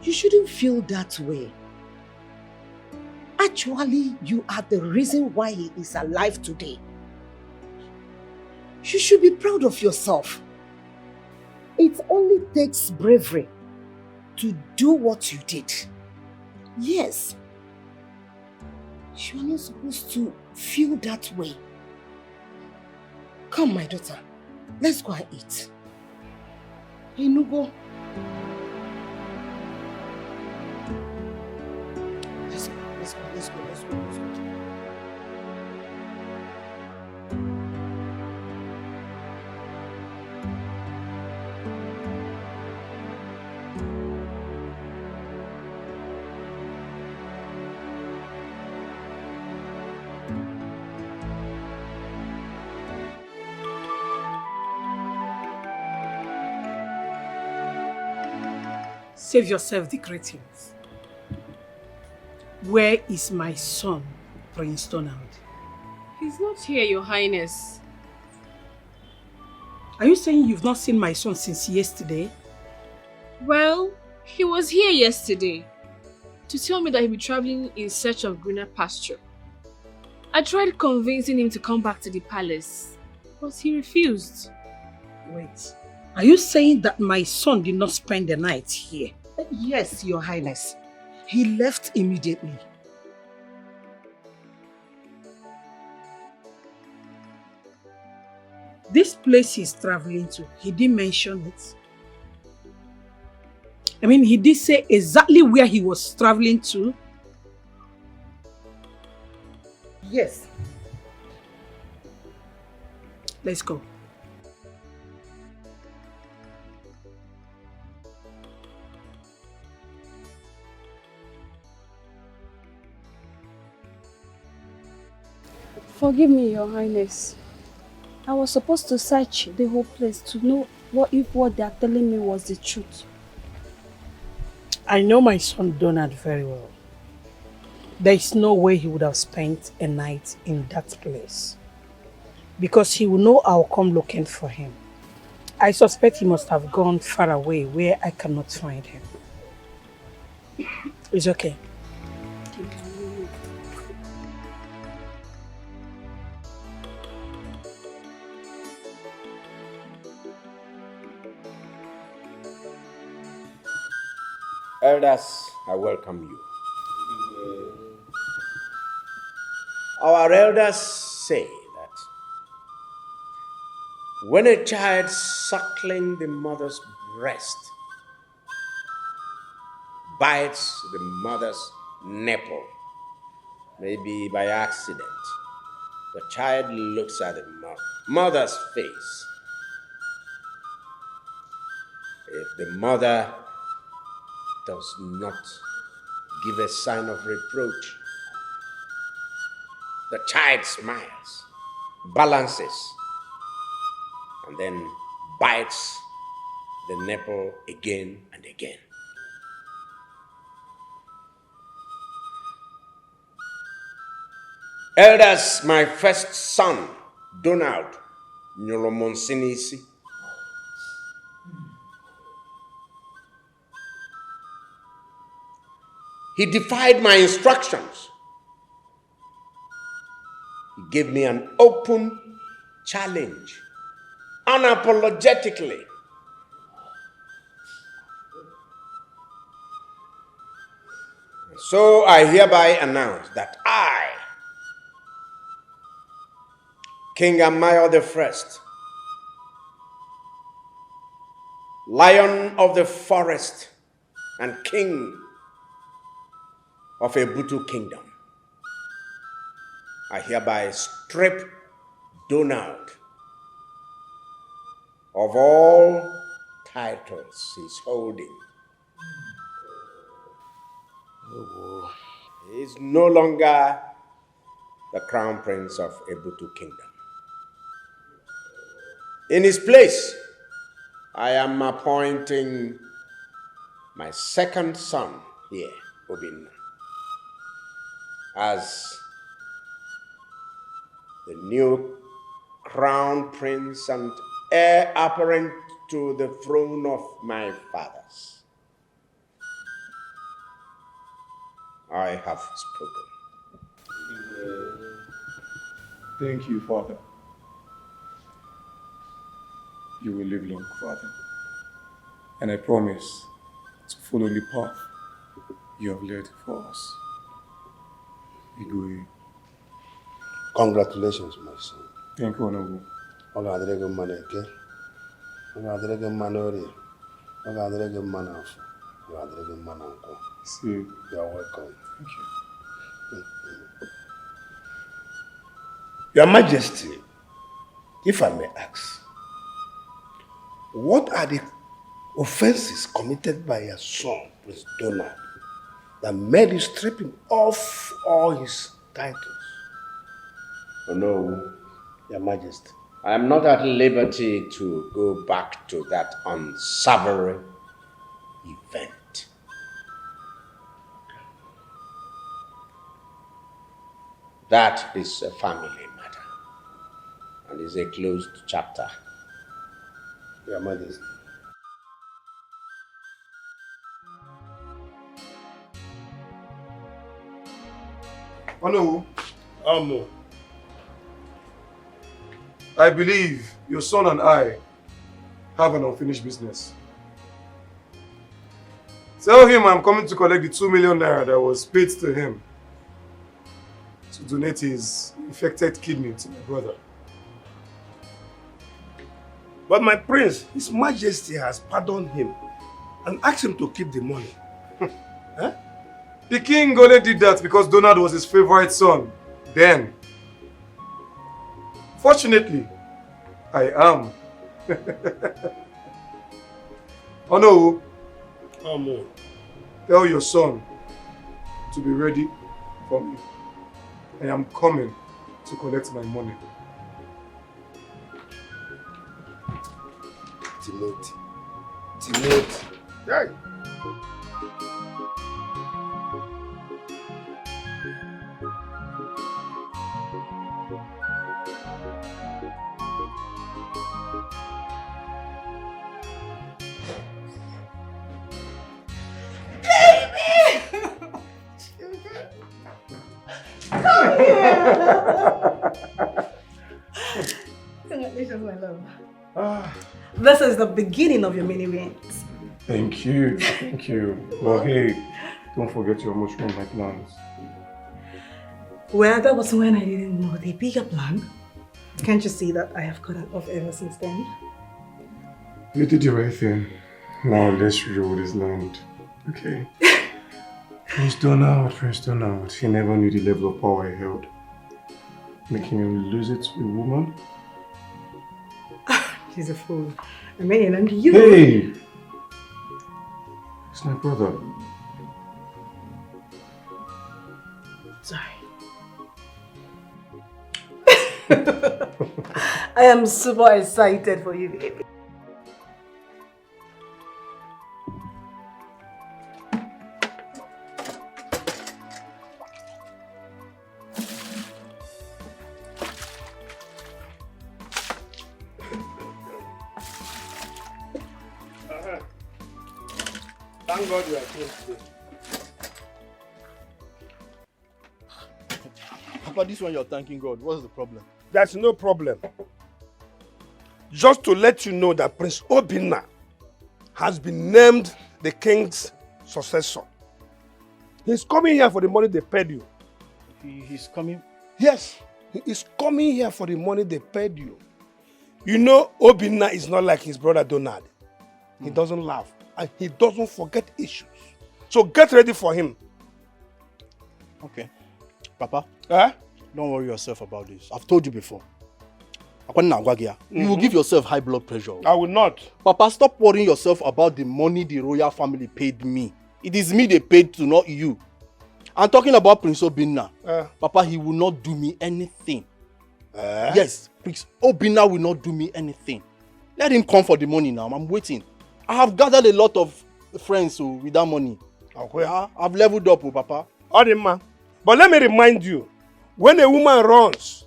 You shouldn't feel that way. Actually, you are the reason why he is alive today. You should be proud of yourself. It only takes bravery to do what you did. Yes. You are not supposed to feel that way. Come, my daughter. Let's go and eat. Hey, Nugo. Let's go. Save yourself the greetings. Where is my son, Prince Donald? He's not here, Your Highness. Are you saying you've not seen my son since yesterday? Well, he was here yesterday to tell me that he'll be traveling in search of greener pasture. I tried convincing him to come back to the palace, but he refused. Wait, are you saying that my son did not spend the night here? Yes, Your Highness. He left immediately. This place he's traveling to, he didn't mention it. I mean, he did say exactly where he was traveling to. Yes. Let's go. Forgive me, Your Highness. I was supposed to search the whole place to know if what they are telling me was the truth. I know my son Donald very well. There is no way he would have spent a night in that place. Because he will know I'll come looking for him. I suspect he must have gone far away where I cannot find him. It's okay. Elders, I welcome you. Our elders say that when a child suckling the mother's breast bites the mother's nipple, maybe by accident, the child looks at the mother's face. If the mother does not give a sign of reproach, the child smiles, balances, and then bites the nipple again and again. Elders, my first son, Donald Nyolomonsinisi, he defied my instructions. He gave me an open challenge, unapologetically. So I hereby announce that I, King Amayo I, Lion of the Forest and King of a Butu Kingdom, I hereby strip Donald of all titles he's holding. He is no longer the crown prince of Ebutu Kingdom. In his place, I am appointing my second son here, Obinna, as the new crown prince and heir apparent to the throne of my fathers. I have spoken. Thank you, Father. You will live long, Father. And I promise to follow the path you have led for us. Igwe. Congratulations, my son. Thank you, Honorable. Oga adrege maneke. Oga adrege manori. Oga adrege manafu. Oga adrege mananko. See. You are welcome. Thank you. Your Majesty, if I may ask, what are the offenses committed by your son, Prince Donald, that made you strip him off all his titles? Oh no, Your Majesty. I am not at liberty to go back to that unsavory event. That is a family matter and is a closed chapter. Your Majesty. Honorable. I believe your son and I have an unfinished business. Tell him I'm coming to collect the 2 million naira that was paid to him to donate his infected kidney to my brother. But my prince, His Majesty has pardoned him and asked him to keep the money. Huh? The king only did that because Donald was his favorite son then. Fortunately, I am. Oh no. Tell your son to be ready for me. I am coming to collect my money. Timothy. Hey. Congratulations, my love. This is the beginning of your mini wins. Thank you. Thank you. Well, hey, don't forget your most from my plans. Well, that was when I didn't know the bigger plan. Can't you see that I have cut it off ever since then? You did the right thing. Now let's rule this land. Okay. Prince Donald, he never knew the level of power he held. Making him lose it to a woman? He's a fool. I mean, and you... Hey! It's my brother. Sorry. I am super excited for you, baby. Thank God you are here today. Papa, this one you're thanking God. What's the problem? There's no problem. Just to let you know that Prince Obinna has been named the king's successor. He's coming here for the money they paid you. He's coming? Yes, he is coming here for the money they paid you. You know, Obinna is not like his brother Donald. He doesn't laugh and he doesn't forget issues. So get ready for him. Okay. Papa, don't worry yourself about this. I've told you before. You will give yourself high blood pressure. I will not. Papa, stop worrying yourself about the money the royal family paid me. It is me they paid to, not you. I'm talking about Prince Obinna. Papa, he will not do me anything. Yes, Prince Obinna will not do me anything. Let him come for the money now. I'm waiting. I have gathered a lot of friends with that money. Okay. I've leveled up, Papa. Man. But let me remind you, when a woman runs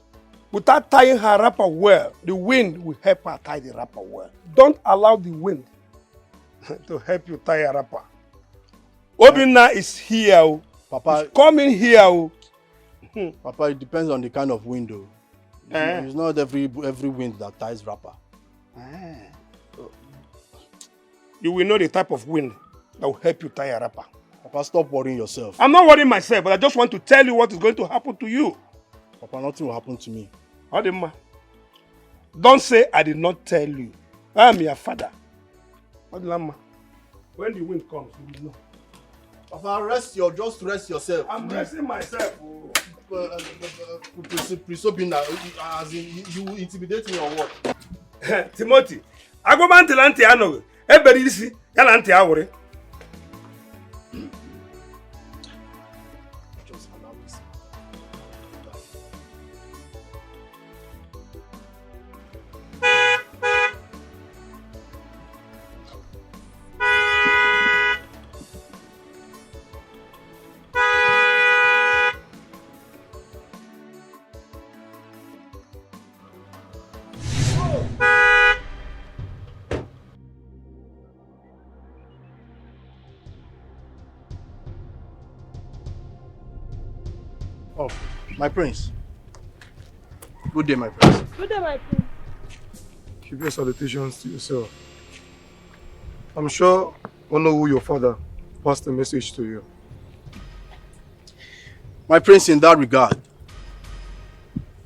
without tying her wrapper well, the wind will help her tie the wrapper well. Don't allow the wind to help you tie a wrapper. Obinna is here. Papa, he's coming here. Papa, it depends on the kind of wind. It's not every wind that ties wrapper. You will know the type of wind that will help you tie a wrapper. Papa, stop worrying yourself. I'm not worrying myself, but I just want to tell you what is going to happen to you. Papa, nothing will happen to me. Don't say I did not tell you. I am your father. When the wind comes, you will know. Papa, just rest yourself. I'm resting myself. Prince Obinna, as in, you intimidate me or what? Timothy, I go back to Lantiano. Everybody see, Yalanti Awore. Oh, my prince. Good day, my prince. Good day, my prince. Keep your salutations to yourself. I'm sure Onowu, your father, passed the message to you. My prince, in that regard,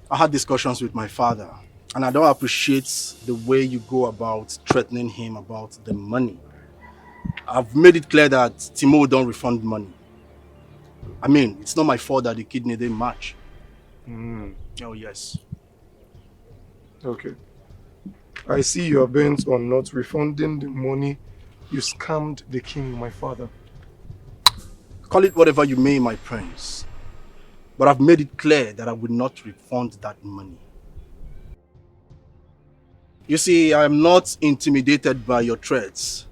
I had discussions with my father, and I don't appreciate the way you go about threatening him about the money. I've made it clear that Timo don't refund money. I mean, it's not my fault that the kidney didn't match. Oh, yes. Okay. I see you are bent on not refunding the money you scammed the king, my father. Call it whatever you may, my prince. But I've made it clear that I will not refund that money. You see, I am not intimidated by your threats,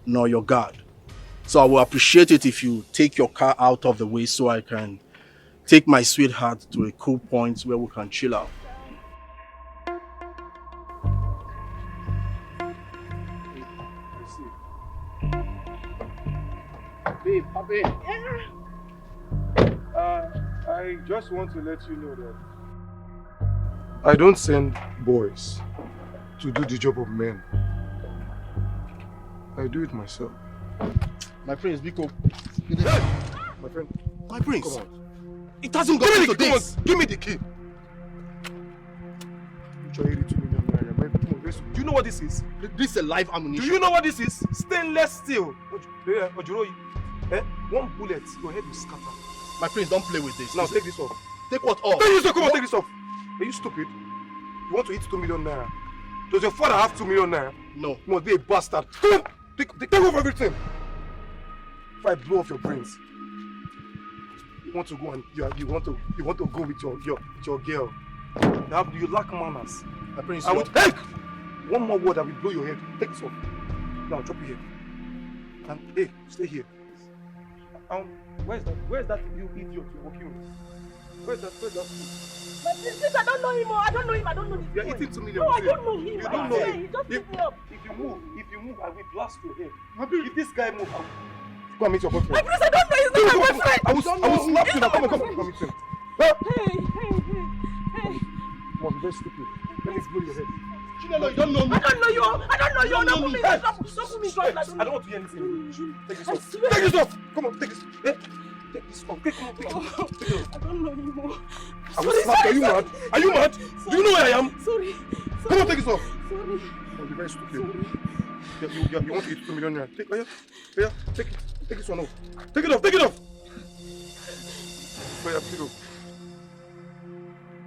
nor your guard. So I will appreciate it if you take your car out of the way so I can take my sweetheart to a cool point where we can chill out. Babe, I just want to let you know that I don't send boys to do the job of men. I do it myself. My prince, Biko. My friend. My prince. Come on. It hasn't got into this. Give me the key. Do you know what this is? This is a live ammunition. Do you know what this is? Stainless steel. Ojuro, one bullet, your head will scatter. My prince, don't play with this. Now take this off. Take what off? Take this off. Come on, take this off. Are you stupid? You want to eat 2 million naira? Does your father have 2 million naira? No. You must be a bastard. Come on, take off everything. If I blow off your brains, you want to go and you want to go with your girl. You lack manners. My prince, I will take one more word. I will blow your head. Take this off. Now drop your head. And hey, stay here. Where's that you idiot you're working with? Where's that fool? My princess, I don't know him. I don't know him. I don't know this You're boy. eating 2 million. No, I don't know him. You don't know him. He just picked me up. If you move, I will blast your head. If this guy moves, go and meet your boyfriend. My prince, I don't know. He's not my boyfriend. I will slap you now. Come on, meet him. Hey. You must be very stupid. Let me blow your head. Chinelo, you don't know me. I don't know you. Don't put me in trouble. I don't want to hear anything. Take this off. Take this off. Come on, take this. Take this off. Take it off. I don't know you. I will slap you. Are you mad? Are you mad? Do you know where I am? Sorry. Come on, take this off. Sorry. You're very stupid. You want to eat 2 million naira? Take it. Take this one off. Take it off. Take it off.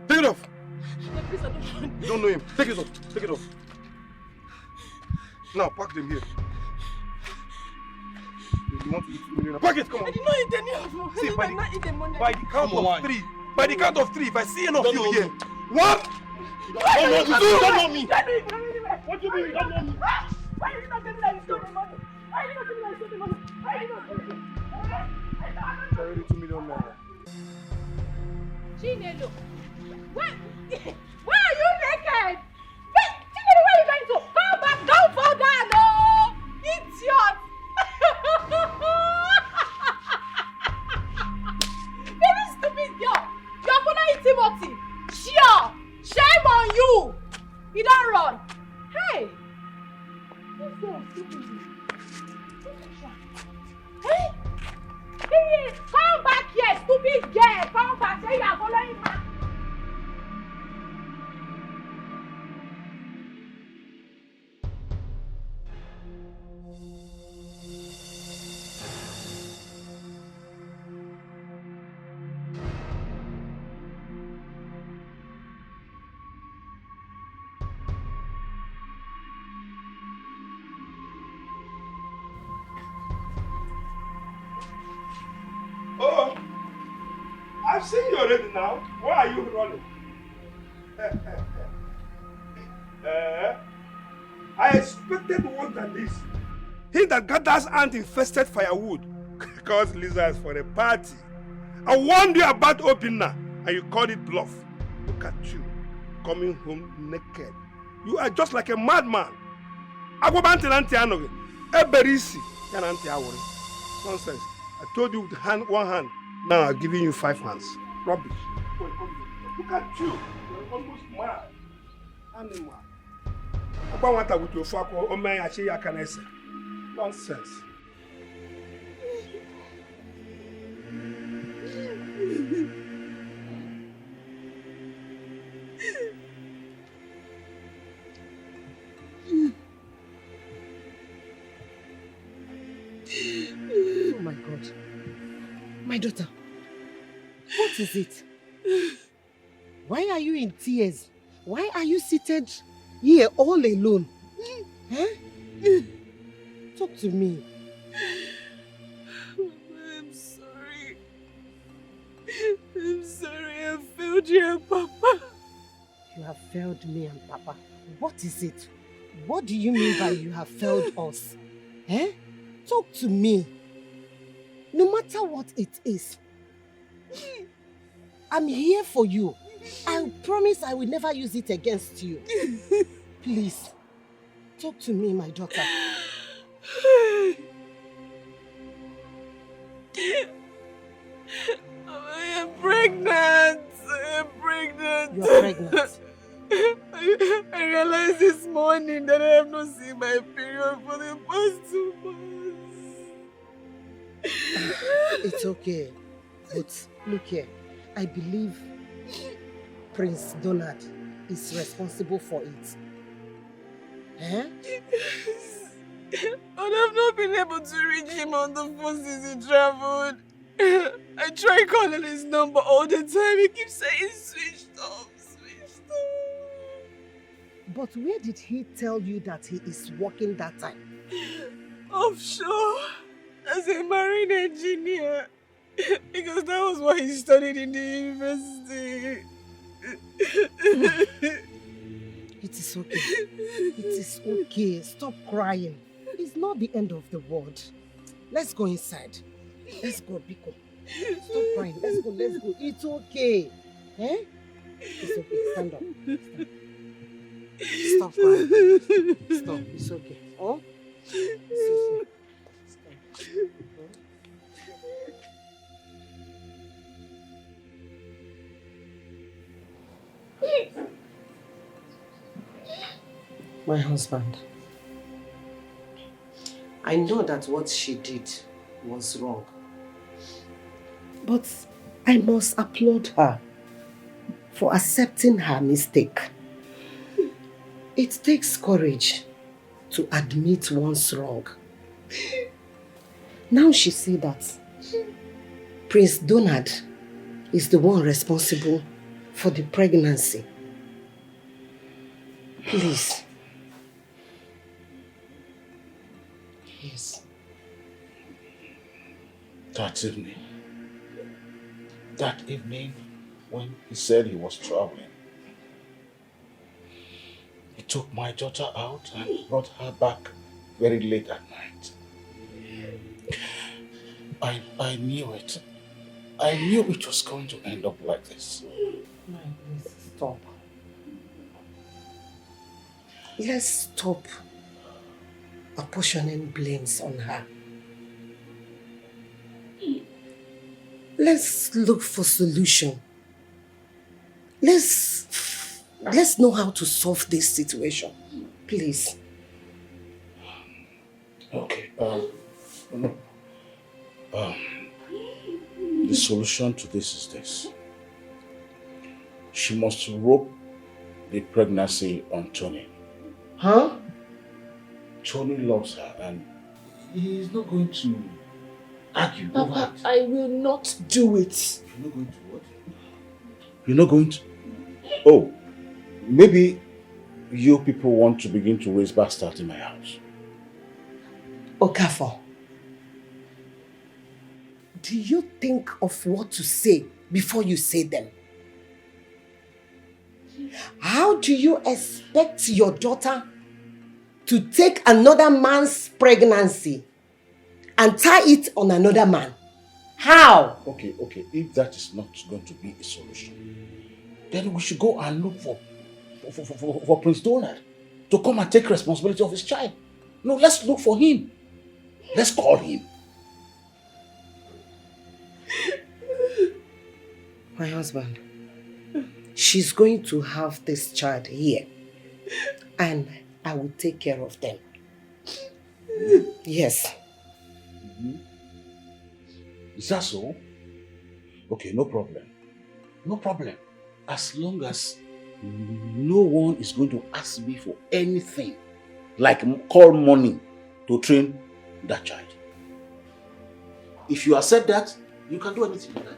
Take it off. You don't know him. Take it off. Take it off. Now pack them here. you want to eat 2 million. Pack it, come I on. did not eat any of money. See, I did not eat the money. by the count of three. By the count of three, if I see any of you here. 1, You don't know me. What do you mean you don't know me? Why did you not tell me that you stole the money? Why did you not tell me that you stole the money? Why did you not tell me? It's already 2 million naira. Chinelo, why are you naked? Wait, Chinelo, where are you going to? Come back, don't fall down, oh! Idiot! Very stupid girl. You're following Timothy. Sure. Shame on you. You don't run. Hey. This girl is stupid. Hey. Hey, come back here, stupid girl. Come back. Say you are following her. Oh, I've seen you already now. Why are you running? I expected worse than this. He that gathers ant-infested firewood calls lizards for a party. I warned you about Obinna and you called it bluff. Look at you, coming home naked. You are just like a madman. Nonsense. I told you with one hand. Now I'm giving you 5 hands. Rubbish. Look at you. You're almost mad. Animal. Nonsense. Oh my God. My daughter, what is it? Why are you in tears? Why are you seated here all alone? Huh? Talk to me. I'm sorry. I'm sorry I failed you and Papa. You have failed me and Papa. What is it? What do you mean by you have failed us? Eh? Talk to me. No matter what it is, I'm here for you. I promise I will never use it against you. Please, talk to me, my daughter. I am pregnant. I am pregnant. You are pregnant. I realized this morning that I have not seen my period for the past 2 months. It's okay. But look here, I believe Prince Donald is responsible for it. Eh? But I've not been able to reach him on the phone since he traveled. I try calling his number all the time. He keeps saying switched off. But where did he tell you that he is working that time? Offshore, as a marine engineer. Because that was what he studied in the university. It is okay. It is okay. Stop crying. It's not the end of the world. Let's go inside. Let's go, Biko. Stop crying. Let's go, let's go. It's okay. Eh? It's okay. Stand up. Stop crying. Stop. It's okay. Oh? It's okay. Stop. My husband, I know that what she did was wrong, but I must applaud her for accepting her mistake. It takes courage to admit one's wrong. Now she said that Prince Donald is the one responsible for the pregnancy. Please. Yes. That evening when he said he was traveling, he took my daughter out and brought her back very late at night. I knew it. I knew it was going to end up like this. No, please stop. Let's stop apportioning blames on her. Let's look for solution. Let's know how to solve this situation. Please. Okay. The solution to this is this. She must rope the pregnancy on Tony. Huh? Tony loves her and he is not going to argue. Papa, I will not do it. You're not going to what? You're not going to? Oh, maybe you people want to begin to raise bastards in my house. Okafor, do you think of what to say before you say them? How do you expect your daughter to take another man's pregnancy and tie it on another man? How? Okay. If that is not going to be a solution, then we should go and look for Prince Donald to come and take responsibility of his child. No, let's look for him. Let's call him. My husband, she's going to have this child here and I will take care of them. Yes. Is that so? Okay, no problem. No problem. As long as no one is going to ask me for anything, like call money to train that child. If you accept that, you can do anything like that.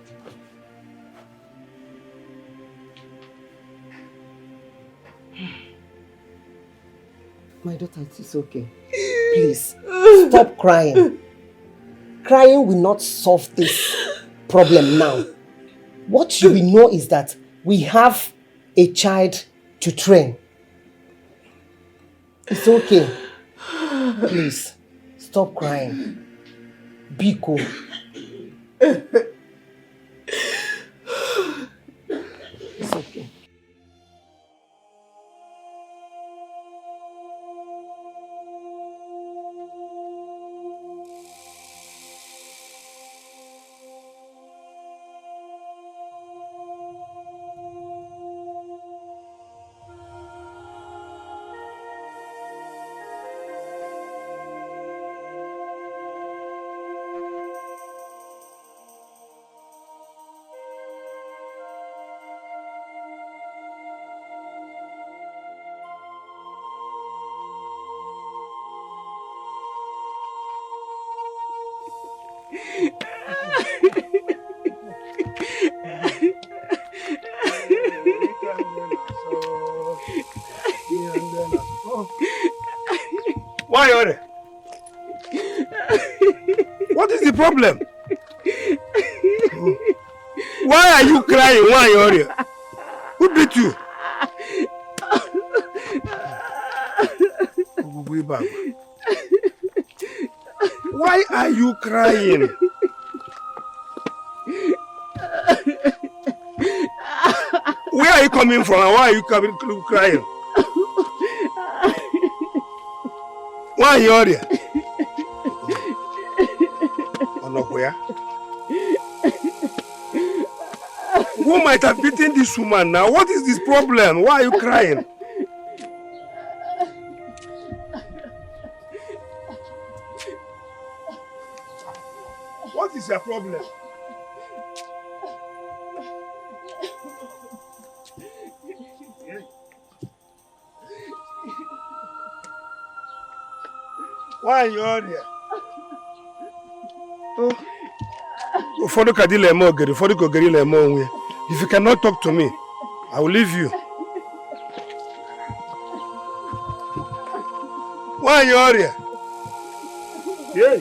My daughter, it is okay. Please, stop crying. Crying will not solve this problem now. What you will know is that we have a child to train. It's okay. Please, stop crying. Be cool. It's okay. Why, Ore? What is the problem? Why are you crying? Why, Ore? Who beat you? Why are you crying? Where are you coming from? Why are you crying? Why are you here? Where? Who might have beaten this woman now? What is this problem? Why are you crying? What is your problem? Why are you here? If you cannot talk to me, I will leave you. Why are you here? Yeah.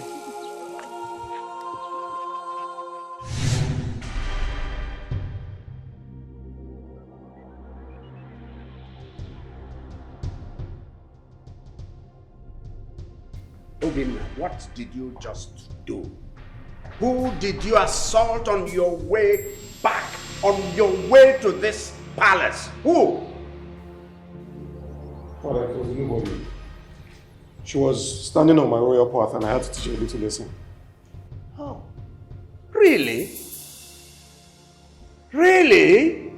Obinna, what did you just do? Who did you assault on your way back, on your way to this palace? Who? Father, it was nobody. She was standing on my royal path and I had to teach her a little lesson. Oh, really? Really?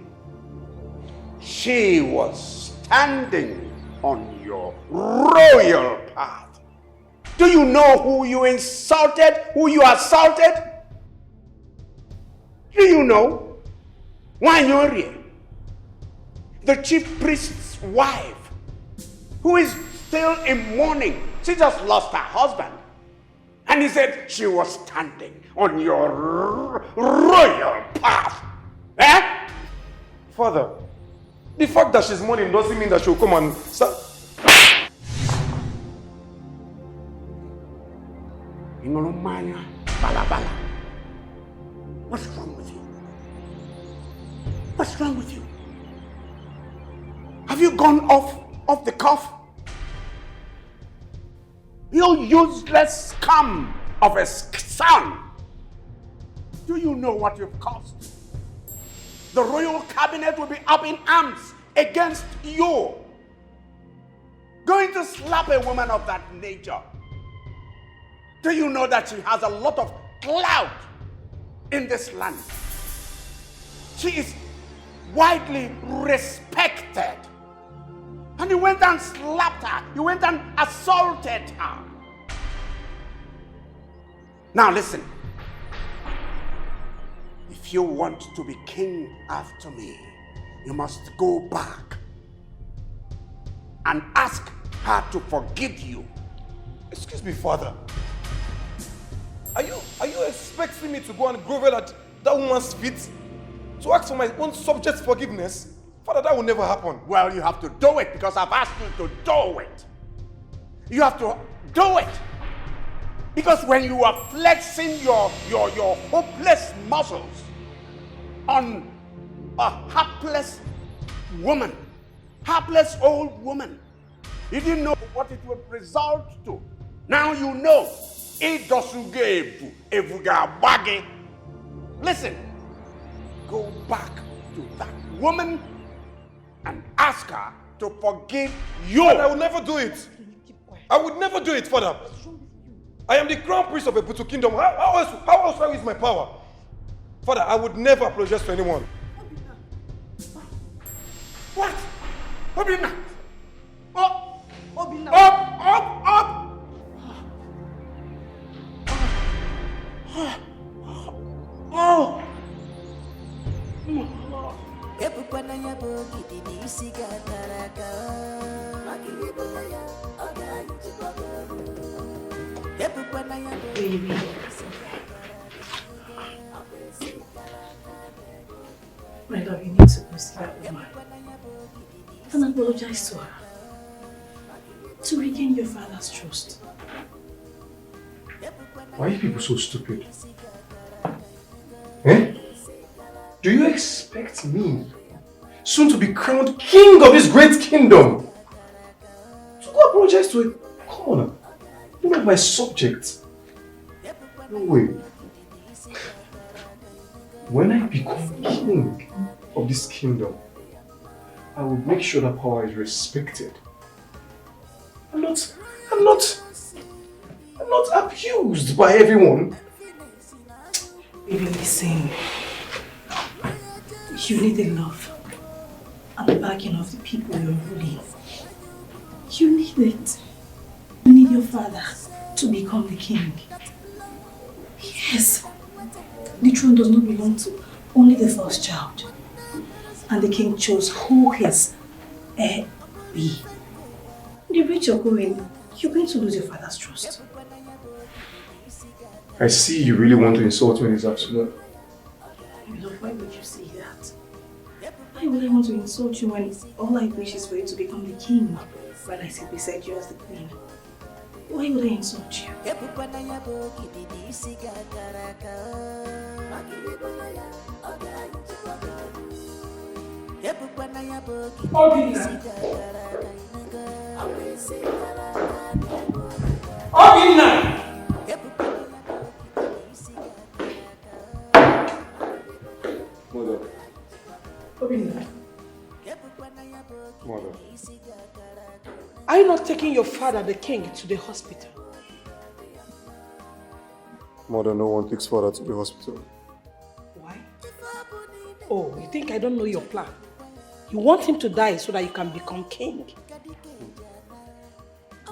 She was standing on your royal path. Do you know who you insulted, who you assaulted? Do you know? Wanyori, the chief priest's wife, who is still in mourning. She just lost her husband. And he said she was standing on your royal path. Eh? Father, the fact that she's mourning doesn't mean that she'll come and start. Balabala. What's wrong with you? What's wrong with you? Have you gone off the cuff? You useless scum of a son! Do you know what you've caused? The royal cabinet will be up in arms against you. Going to slap a woman of that nature. Do you know that she has a lot of clout in this land? She is widely respected. And you went and slapped her. You went and assaulted her. Now listen. If you want to be king after me, you must go back and ask her to forgive you. Excuse me, Father. Are you expecting me to go and grovel at that woman's feet to ask for my own subject's forgiveness? Father, that will never happen. Well, you have to do it because I've asked you to do it. You have to do it. Because when you are flexing your hopeless muscles on a hapless woman, hapless old woman, you didn't know what it would result to. Now you know. Listen, go back to that woman and ask her to forgive you. Father, I will never do it. I would never do it, Father. I am the crown prince of a Butu kingdom. How else will I use my power? Father, I would never apologize to anyone. What? Obinna! Up! Obinna! Up! Oh! Baby. My love, you need to go see that woman and apologize to her to regain your father's trust. Why are you people so stupid? Eh? Do you expect me, soon to be crowned king of this great kingdom, to go apologize to him? Come on, you're not my subject. No way. When I become king of this kingdom, I will make sure that power is respected. I'm not abused by everyone. Baby, listen. You need the love and the backing of the people you're ruling. You need it. You need your father to become the king. Yes. The throne does not belong to only the first child. And the king chose who his heir be. The rate you're going to lose your father's trust. I see you really want to insult me this afternoon. Love, why would you say that? Why would I want to insult you when all I wish is for you to become the king while I sit beside you as the queen? Why would I insult you? Obinna! Mother. Obinna, Mother. are you not taking your father, the king, to the hospital? Mother, no one takes father to the hospital. Why? Oh, you think I don't know your plan? You want him to die so that you can become king.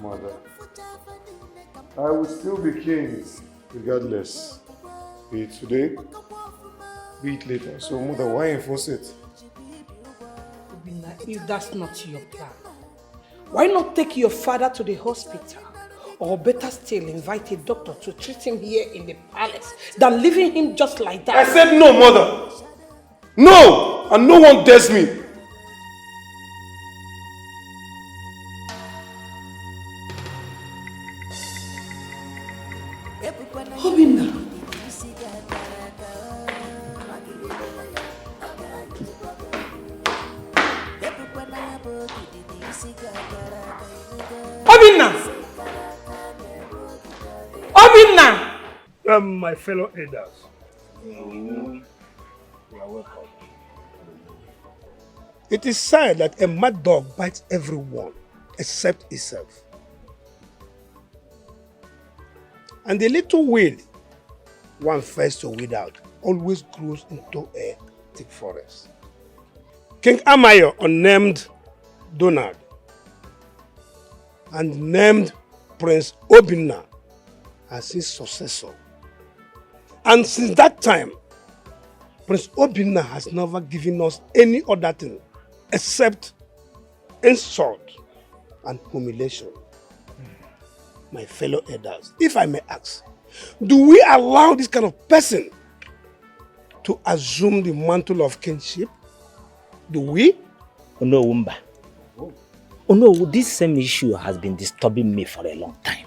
Mother. I will still be king, regardless. Be it today, be it later. So, Mother, why enforce it? Obinna, if that's not your plan, why not take your father to the hospital? Or better still, invite a doctor to treat him here in the palace than leaving him just like that. I said no, Mother! No! And no one dares me! Obinna! Obinna! Obinna! My fellow elders. You are welcome. It is said that a mad dog bites everyone except itself. And the little weed one fails to weed out always grows into a thick forest. King Amayo unnamed Donald and named Prince Obinna as his successor. And since that time, Prince Obinna has never given us any other thing except insult and humiliation. My fellow elders, if I may ask, do we allow this kind of person to assume the mantle of kingship? Do we? No, Umba. Oh no, this same issue has been disturbing me for a long time.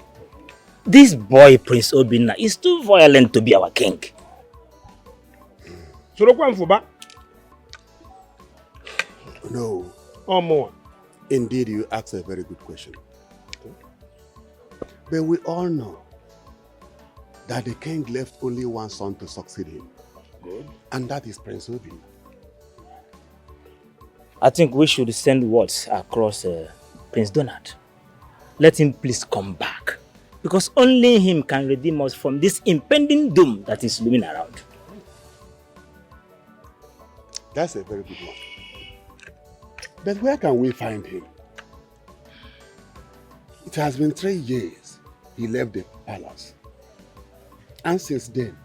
This boy, Prince Obinna, is too violent to be our king. No. Or more. Indeed, you asked a very good question. But we all know that the king left only one son to succeed him. Good. And that is Prince Obinna. I think we should send words across Prince Donald. Let him please come back. Because only him can redeem us from this impending doom that is looming around. That's a very good one. But where can we find him? It has been 3 years he left the palace. And since then,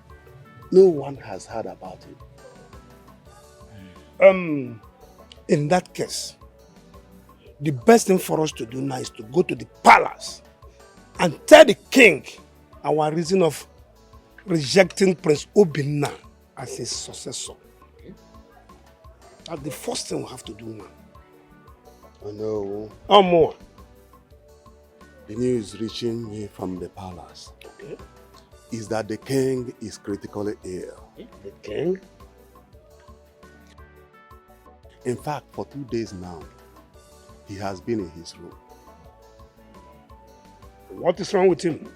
no one has heard about him. In that case, the best thing for us to do now is to go to the palace and tell the king our reason of rejecting Prince Obinna as his successor. Okay? That's the first thing we have to do now. Oh no. Or more. The news reaching me from the palace is that the king is critically ill. The king? In fact, for 2 days now, he has been in his room. What is wrong with him?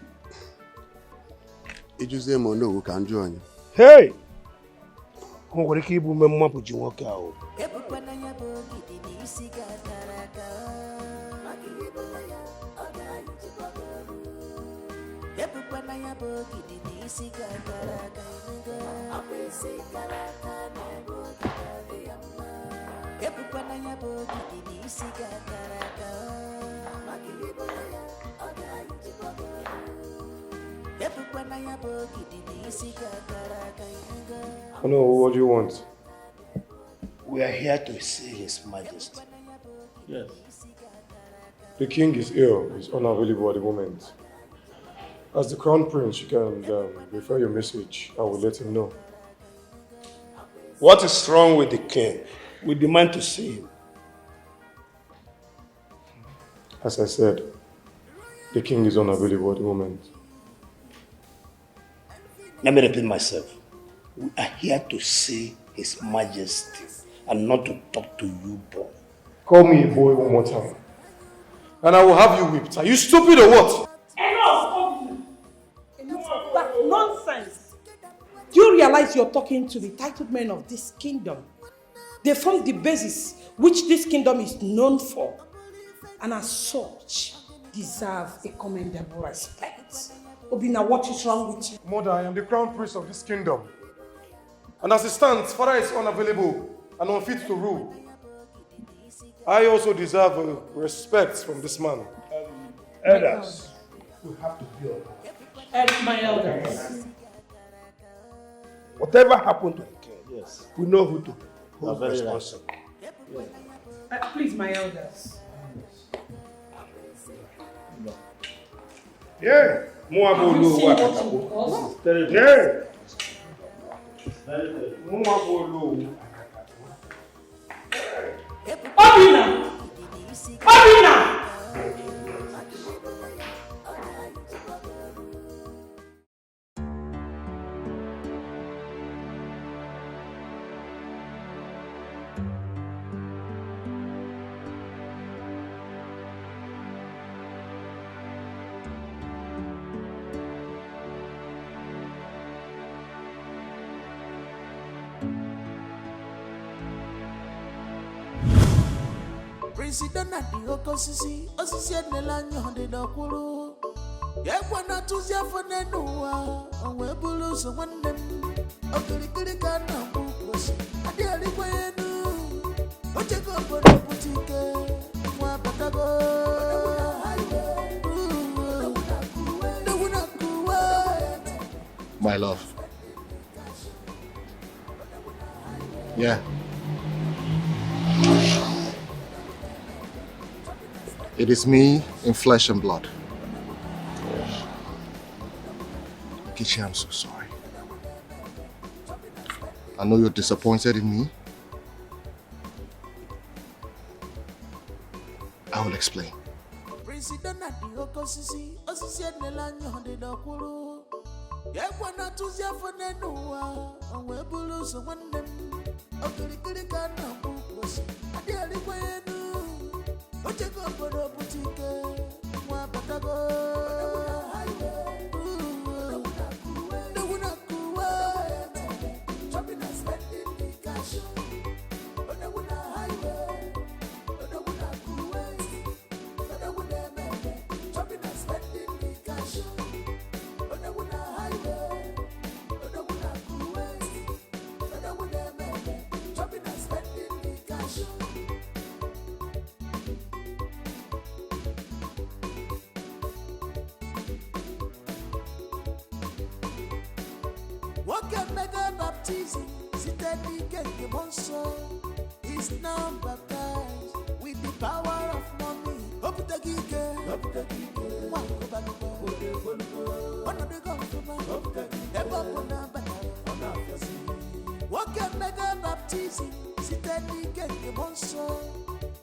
Ijuse Mono who can join. Hey! Oh no, what do you want? We are here to see His Majesty. Yes. The king is ill. He's unavailable at the moment. As the crown prince, you can refer your message. I will let him know. What is wrong with the king? We demand to see him. As I said, the king is unavailable at the moment. Let me repeat myself. We are here to see His Majesty and not to talk to you, boy. Call me a boy one more time, and I will have you whipped. Are you stupid or what? Enough! Nonsense! Do you realize you're talking to the titled men of this kingdom? They form the basis which this kingdom is known for, and as such, deserve a commendable respect. Obina, what is wrong with you? Mother, I am the crown prince of this kingdom. And as it stands, father is unavailable and unfit to rule. I also deserve respect from this man. Elders, we have to be on. My elders. Whatever happened to the king, yes, we know who to hold very responsible. Please, my elders. Yeah. Have you seen what you caused? Yeah. Obina! Obina! President at the Okosisi, Osisi Nelanyo de Dokuru. Yakwana Tuzia for Nenua, and Webulu, so one them. Okiri Kana Bukos, a daily way. But you go for the boutique, Wapatago. My love. Yeah. It is me in flesh and blood. Kichi, I'm so sorry. I know you're disappointed in me. I will explain. President at the Okosisi, Osisi Nelanyo de Dokuru. Yakwana Tuzia for Nenua, and Webulu, so one them. Okiri Kana Bukos, a daily way. But you go for the boutique, Wapatago. What can make a baptism? Sitani Kenke Monso is now baptized with the power of money. Oputagike, one go back, one of the government, what can make a baptism? Sitani Kenke Monso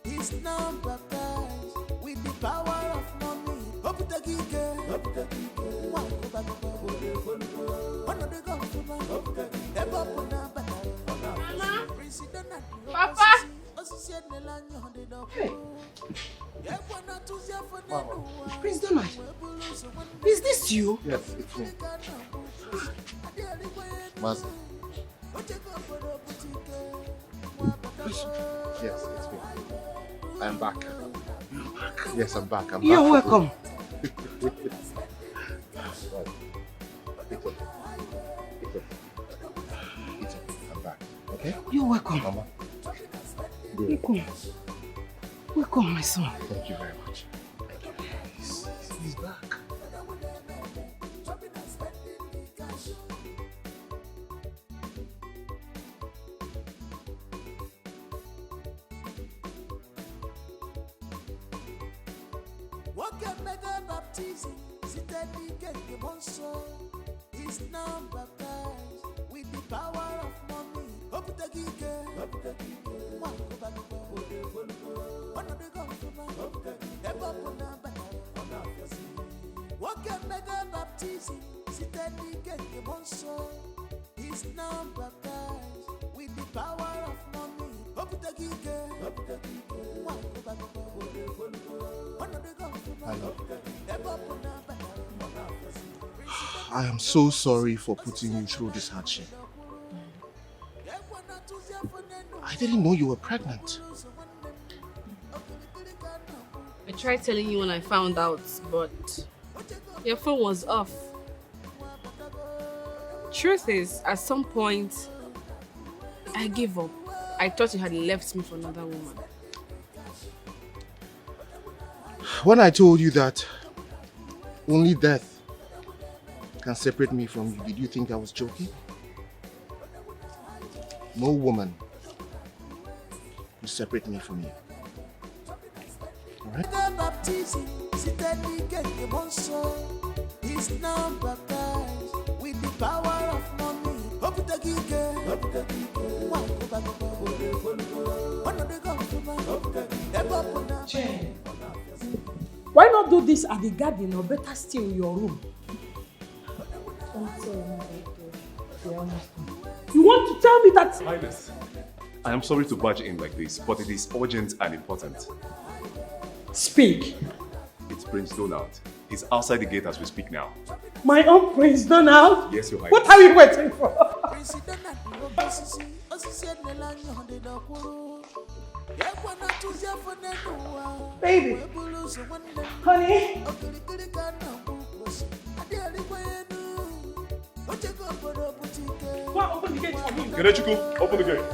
is now baptized with the power of money. Oputagike, one go back, one of the government. Papa! Hey. Prince Donald, is this you? Yes, it's me. Master. Yes, it's me. I'm back. Yes, I'm back. I'm back. You're welcome. I'm back. Okay? You're welcome. Mama. Welcome. Welcome, my son. Thank you very much. He's back. What can make a baptism? Sitani Kenke Monso is now baptized with the power of money. Oputagike, one go back, one of the government, what can make a baptism? Sitani Kenke Monso is now baptized with the power of money. Oputagike, one go back, one of the government, I am so sorry for putting you through this hardship. I didn't know you were pregnant. I tried telling you when I found out, but your phone was off. Truth is, at some point, I gave up. I thought you had left me for another woman. When I told you that only death can separate me from you, did you think I was joking? No woman will separate me from you. Alright? With the power of money, why not do this at the garden or better still in your room? You want to tell me that? Highness, I am sorry to barge in like this, but it is urgent and important. Speak. It's Prince Donald. He's outside the gate as we speak now. My own Prince Donald? Yes, Your Highness. What are we waiting for? Baby, honey. Go and open the gate for me. Kenechukwu, open the gate.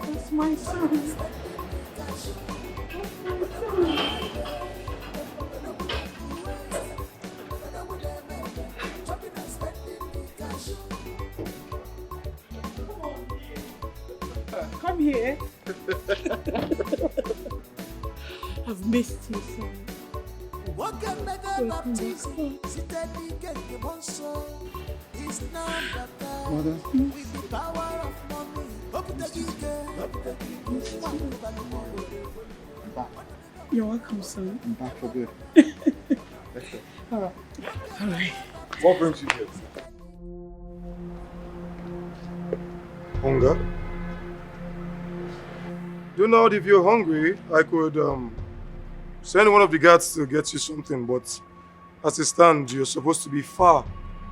That's my son. Come here. I've missed you, son. Mother? You're welcome, son. I'm back for good. Let's go. Alright. Alright. What brings you here? Hunger? Donald, if you're hungry, I could send one of the guards to get you something, but as it stands, you're supposed to be far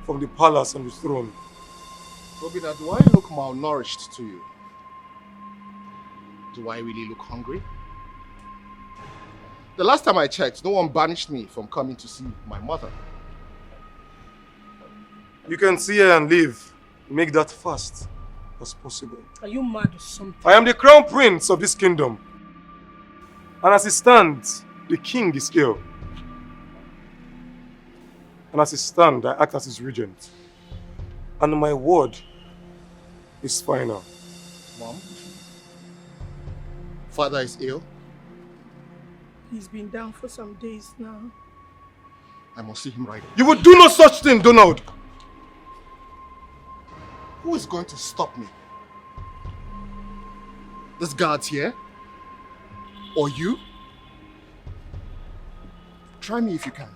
from the palace and the throne. Robina, do I look malnourished to you? Do I really look hungry? The last time I checked, no one banished me from coming to see my mother. You can see her and leave. Make that fast as possible. Are you mad or something? I am the crown prince of this kingdom. And as it stands, the king is ill. And as it stands, I act as his regent. And my word is final. Mom? Father is ill? He's been down for some days now. I must see him right now. You will do no such thing, Donald! Who is going to stop me? This guard's here? Or you? Try me if you can.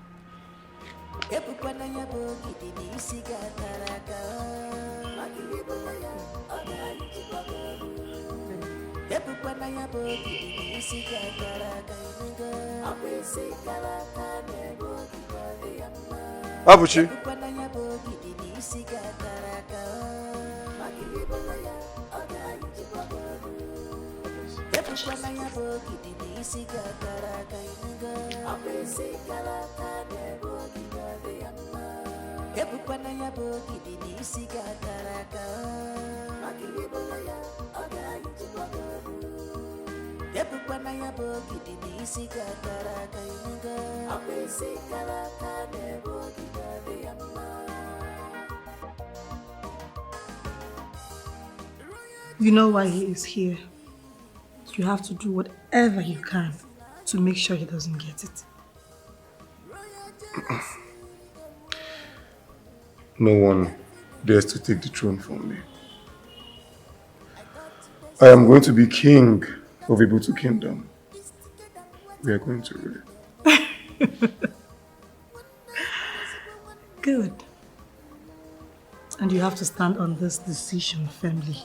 Abuchi. You know why he is here. You have to do whatever you can to make sure he doesn't get it. No one dares to take the throne from me. I am going to be king of Ibutu Kingdom. We are going to rule. Good. And And you have to stand on this decision firmly.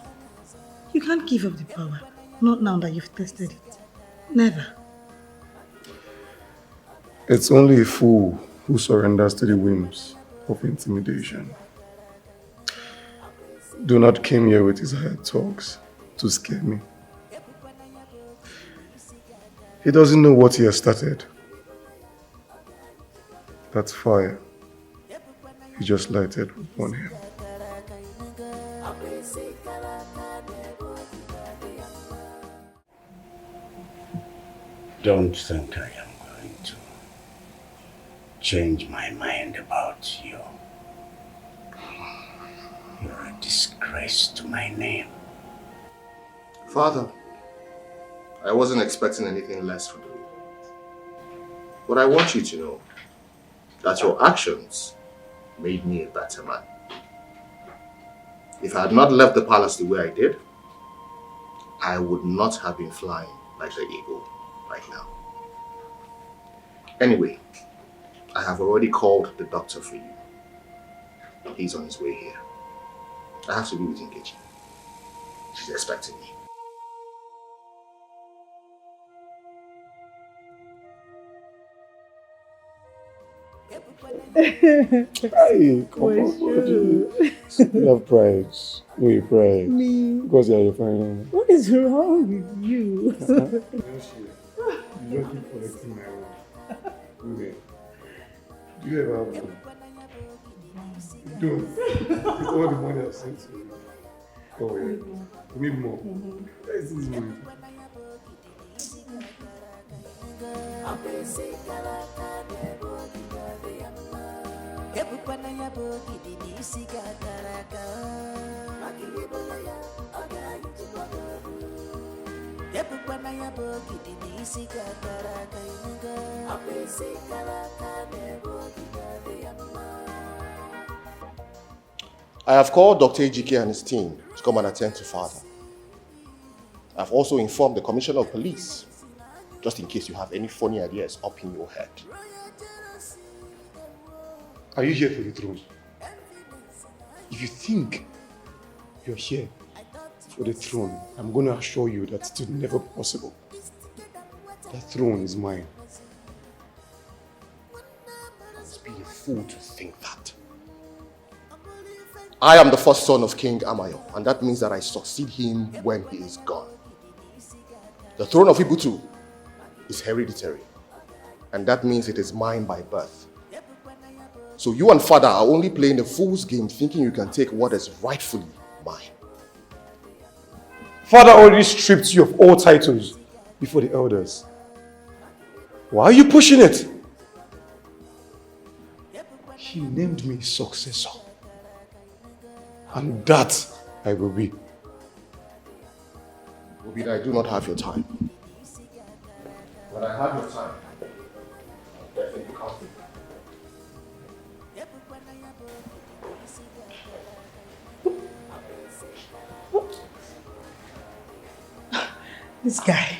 You can't give up the power. Not now that you've tested it. Never. It's only a fool who surrenders to the whims of intimidation. Do not came here with his hired talks to scare me. He doesn't know what he has started. That fire he just lighted upon him. Don't think I am going to change my mind about you. You're a disgrace to my name. Father, I wasn't expecting anything less from you. But I want you to know that your actions made me a better man. If I had not left the palace the way I did, I would not have been flying like the eagle right now. Anyway, I have already called the doctor for you. He's on his way here. I have to be with Nkechi. She's expecting me. Hey, come on, buddy. You have pride. No, you pride. Me? Because you are your friend. What is wrong with you? You just keep collecting my own. Okay. Do you ever have one? You don't. With all the money I've sent to you. Oh, yeah. You need more. Where is this money? I have called Dr. ETIKO and his team to come and attend to Father. I've also informed the Commissioner of Police, just in case you have any funny ideas up in your head. Are you here for the throne? If you think you're here for the throne, I'm going to assure you that it's never possible. That throne is mine. Must be a fool to think that. I am the first son of King Amayo, and that means that I succeed him when he is gone. The throne of Ibutu is hereditary, and that means it is mine by birth. So you and Father are only playing the fool's game, thinking you can take what is rightfully mine. Father already stripped you of all titles before the elders. Why are you pushing it? He named me successor. And that I will be. Obida, I do not have your time. When I have your time, I'll definitely come. This guy.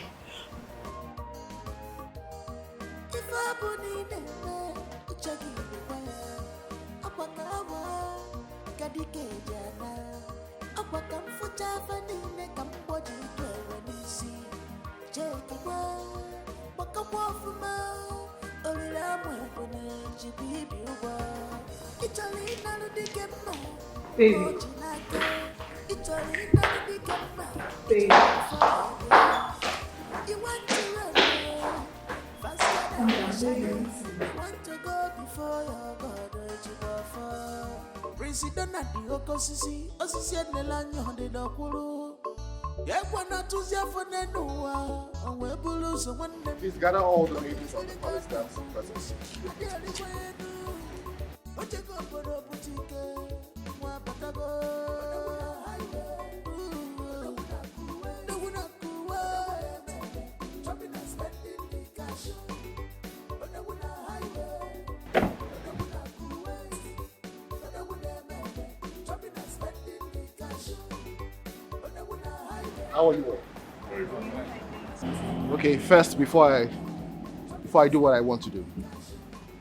Baby. Baby. President at the Okosisi, Osisi Nelanyo de Dokulu. Yakwana Tuzia for Nenua, and Webulus and one. Please gather all the ladies on the palace dance in presence. How are you all? Okay, first, before I do what I want to do,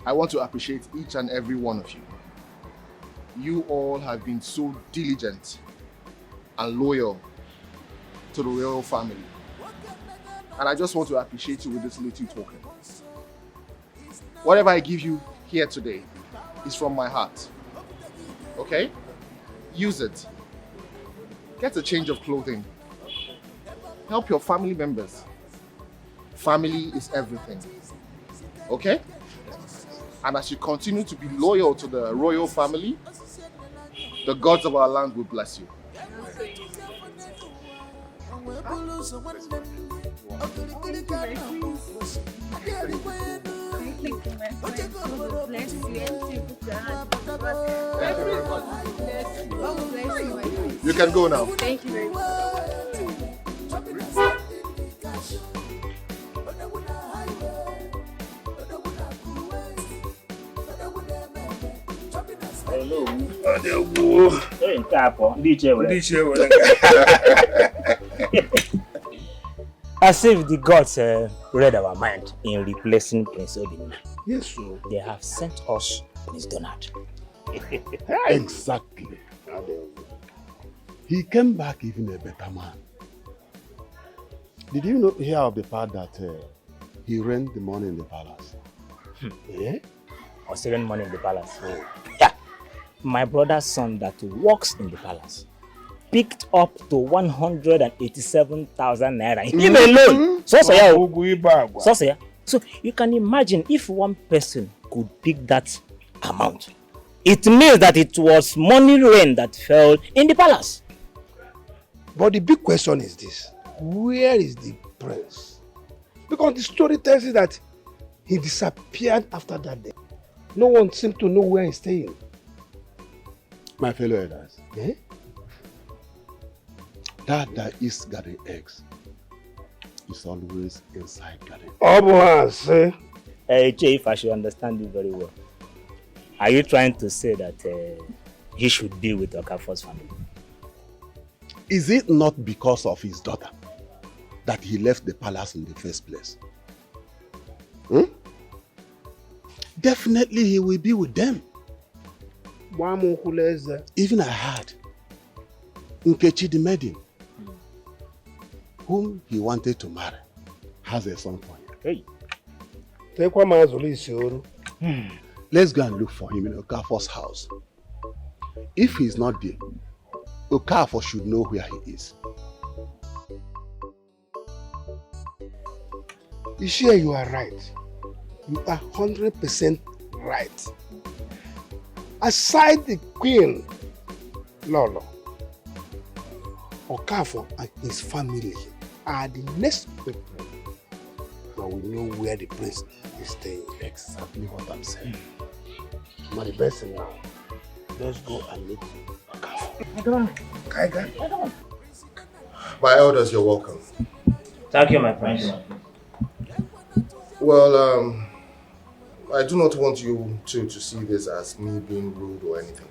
I want to appreciate each and every one of you. You all have been so diligent and loyal to the royal family. And I just want to appreciate you with this little token. Whatever I give you here today is from my heart. Okay? Use it. Get a change of clothing. Help your family members. Family is everything. Okay? And as you continue to be loyal to the royal family, the gods of our land will bless you. You can go now. Thank you very much. Hello. As if the gods read our mind in replacing Prince Obinna. Yes, sir. They have sent us Prince Donald. Exactly. He came back even a better man. Did you hear of the part that he ran the money in the palace? Yeah? Or selling money in the palace? Oh. Yeah. My brother's son that works in the palace picked up to 187,000 naira. Him alone. So you can imagine if one person could pick that amount. It means that it was money rain that fell in the palace. But the big question is this. Where is the prince? Because the story tells you that he disappeared after that day. No one seemed to know where he's staying. My fellow elders, that is garden eggs is always inside garden. If I should understand you very well, are you trying to say that he should be with Okafor's family? Is it not because of his daughter that he left the palace in the first place? Definitely he will be with them. Even I heard Nkechi the maiden, whom he wanted to marry, has a son for him. Hey. Let's go and look for him in Okafor's house. If he's not there, Okafor should know where he is. You sure you are right? You are 100% right. Aside the queen, Lolo, Okafor and his family are the next people that will know where the prince is staying. Exactly what I'm saying. But the best thing now, let's go and meet Okafor. My elders, you're welcome. Thank you, my friend. Well, I do not want you to see this as me being rude or anything.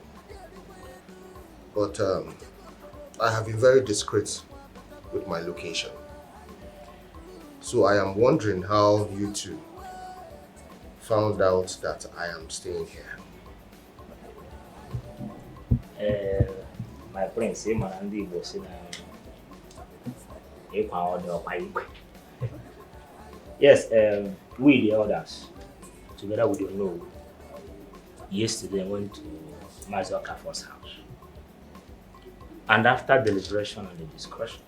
But I have been very discreet with my location. So I am wondering how you two found out that I am staying here. My prince, yes, we the elders, together with your NOLLWOOD, yesterday went to Master Okafor's house. And after deliberation and the discussion,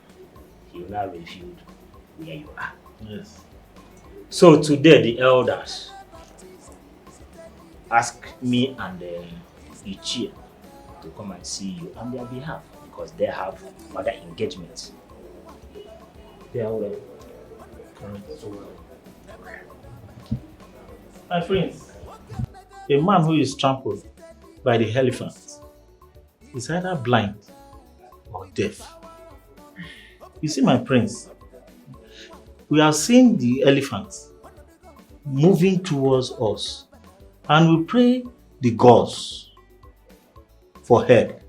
he will now revealed where you are. Yes. So today the elders ask me and EDOCHIE to come and see you on their behalf because they have other engagements. They are all my friends, a man who is trampled by the elephants is either blind or deaf. You see, my prince, we are seeing the elephants moving towards us and we pray the gods for help.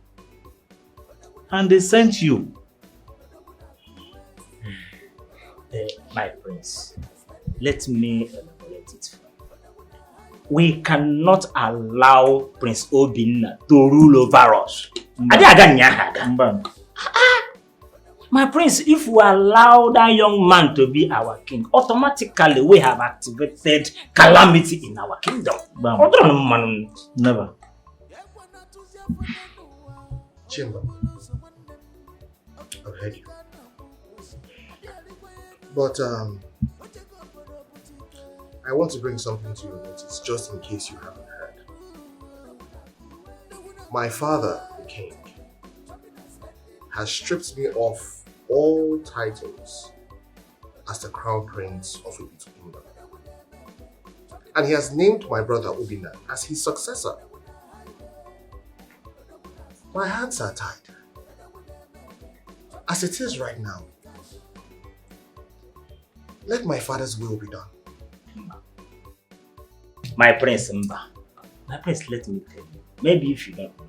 And they sent you. My prince, let me elaborate it. we cannot allow Prince Obinna to rule over us. My prince, if we allow that young man to be our king, automatically we have activated calamity in our kingdom. Never. Chamber, I've heard you. But I want to bring something to your notice, just in case you haven't heard. My father, the king, has stripped me of all titles as the crown prince of Ibiti Kingdom. And he has named my brother Obinna as his successor. My hands are tied. As it is right now, let my father's will be done. My prince, let me tell you, maybe if you don't know,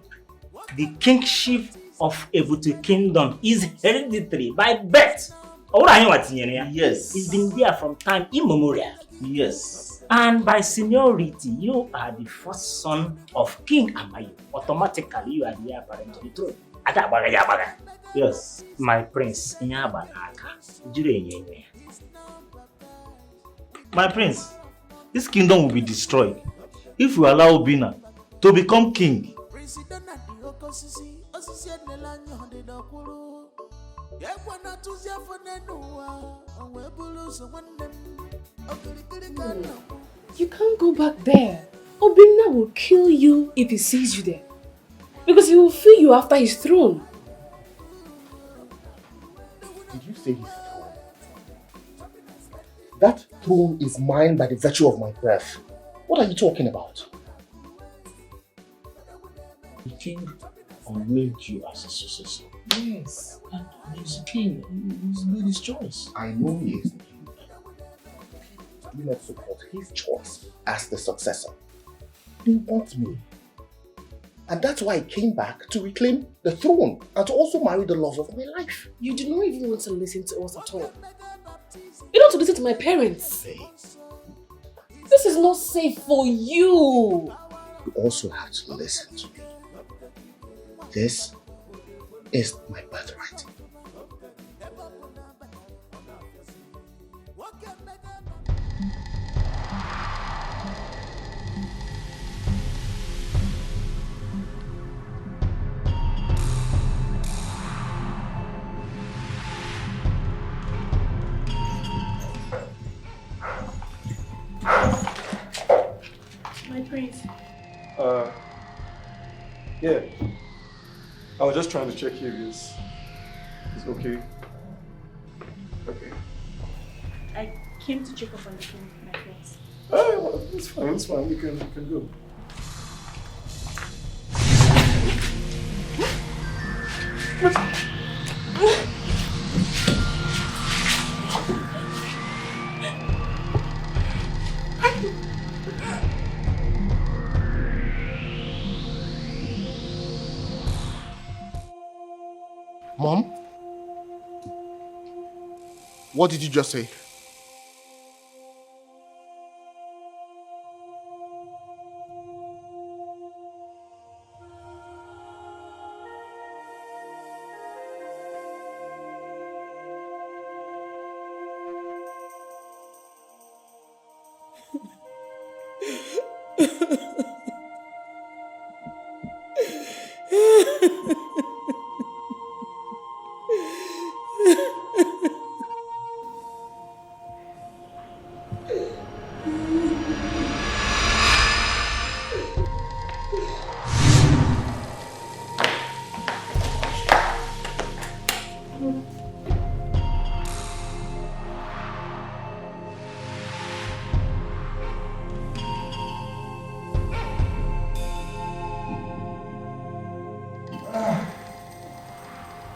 the kingship of Ibiti Kingdom is hereditary by birth. Yes. It's been there from time immemorial. Yes. And by seniority, you are the first son of King Amayu. Automatically, you are the heir apparent to the throne. Yes. My prince, my prince, this kingdom will be destroyed if we allow Obinna to become king. You can't go back there. Obinna will kill you if he sees you there. Because he will free you after his throne. Did you say his throne? That throne is mine by the virtue of my birth. What are you talking about? The king named you as a successor. Yes. And he's the king. He's made his choice. I know he is the king. Do not support his choice as the successor. They want me. And that's why I came back to reclaim the throne and to also marry the love of my life. You do not even want to listen to us at all. You don't want to listen to my parents. Hey. This is not safe for you. You also have to listen to me. This is my birthright. My prince. Yeah. I was just trying to check if it's okay. Okay. I came to check up on the king, my prince. Oh, well, it's fine, you can go. Mom? What did you just say?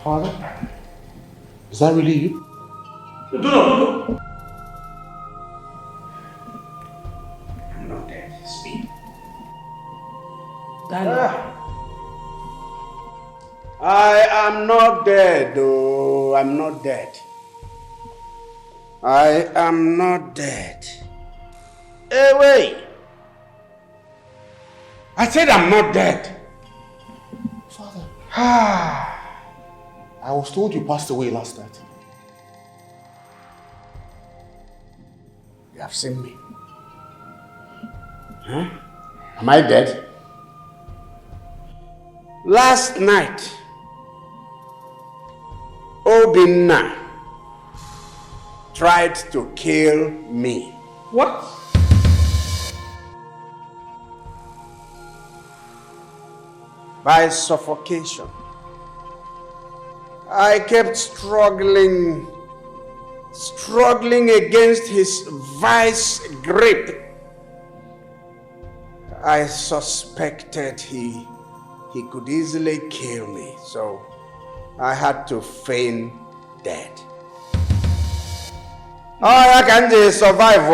Father? Is that really you? No. I'm not dead. It's me. I am not dead, though. I'm not dead. I am not dead. Hey, wait. I said I'm not dead. Father. I was told you passed away last night. You have seen me. Huh? Am I dead? Last night, Obinna tried to kill me. What? By suffocation. I kept struggling against his vice grip. I suspected he could easily kill me, so I had to feign dead. Oh, I can survive.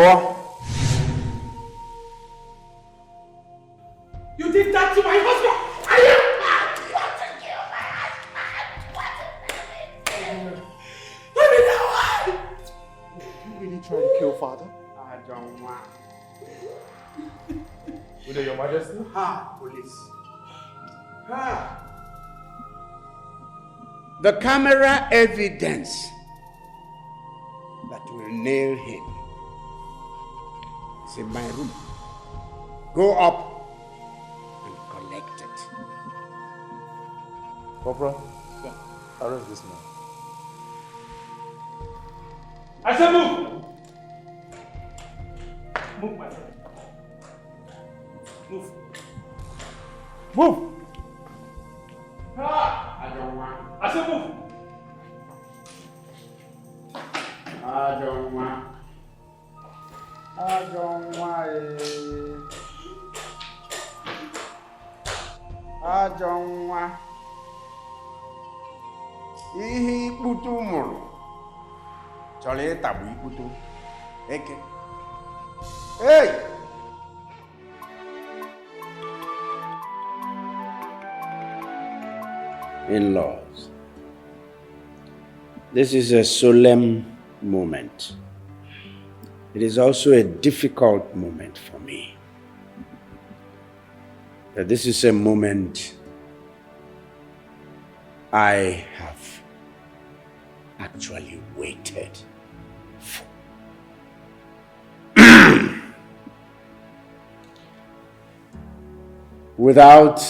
You did that to my husband! I am mad! You want to kill my husband! Let me know why! You really trying to kill father? I don't want. With your majesty? Police. The camera evidence that will nail him is in my room. Go up and collect it. Corporal, arrest this man. I said move! Move, my friend. Move. Move! I don't want. I said move! I don't want. I don't want. I don't want. Ihe ikputu mụrụ chọrọ ịtagbu ikputu eke. Hey! In-laws, this is a solemn moment. It is also a difficult moment for me. This is a moment I have actually waited for. Without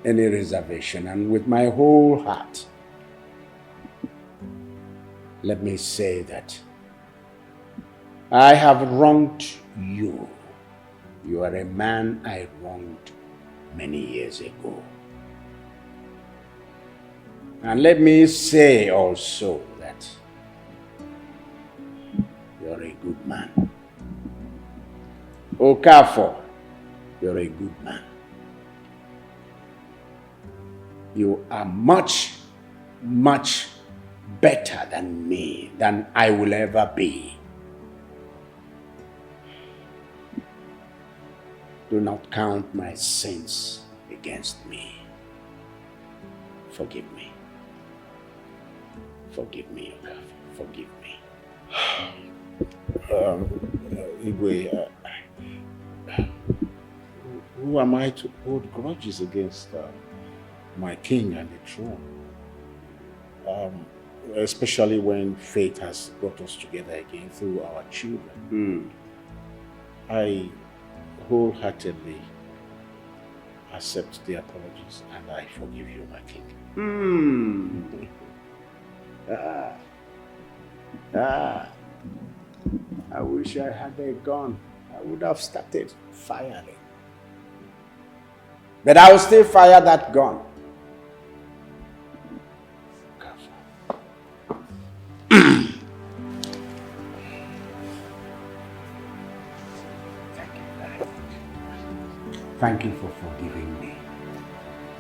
any reservation and with my whole heart, let me say that I have wronged you. You are a man I wronged many years ago. And let me say also that you're a good man. Okafor, you're a good man. You are much, much better than me, than I will ever be. Do not count my sins against me. Forgive me. Forgive me, Okafor. Forgive me. Igwe, who am I to hold grudges against my king and the throne? Especially when fate has brought us together again through our children. I wholeheartedly accept the apologies and I forgive you, my king. I wish I had a gun. I would have started firing. But I will still fire that gun. Thank you for forgiving me.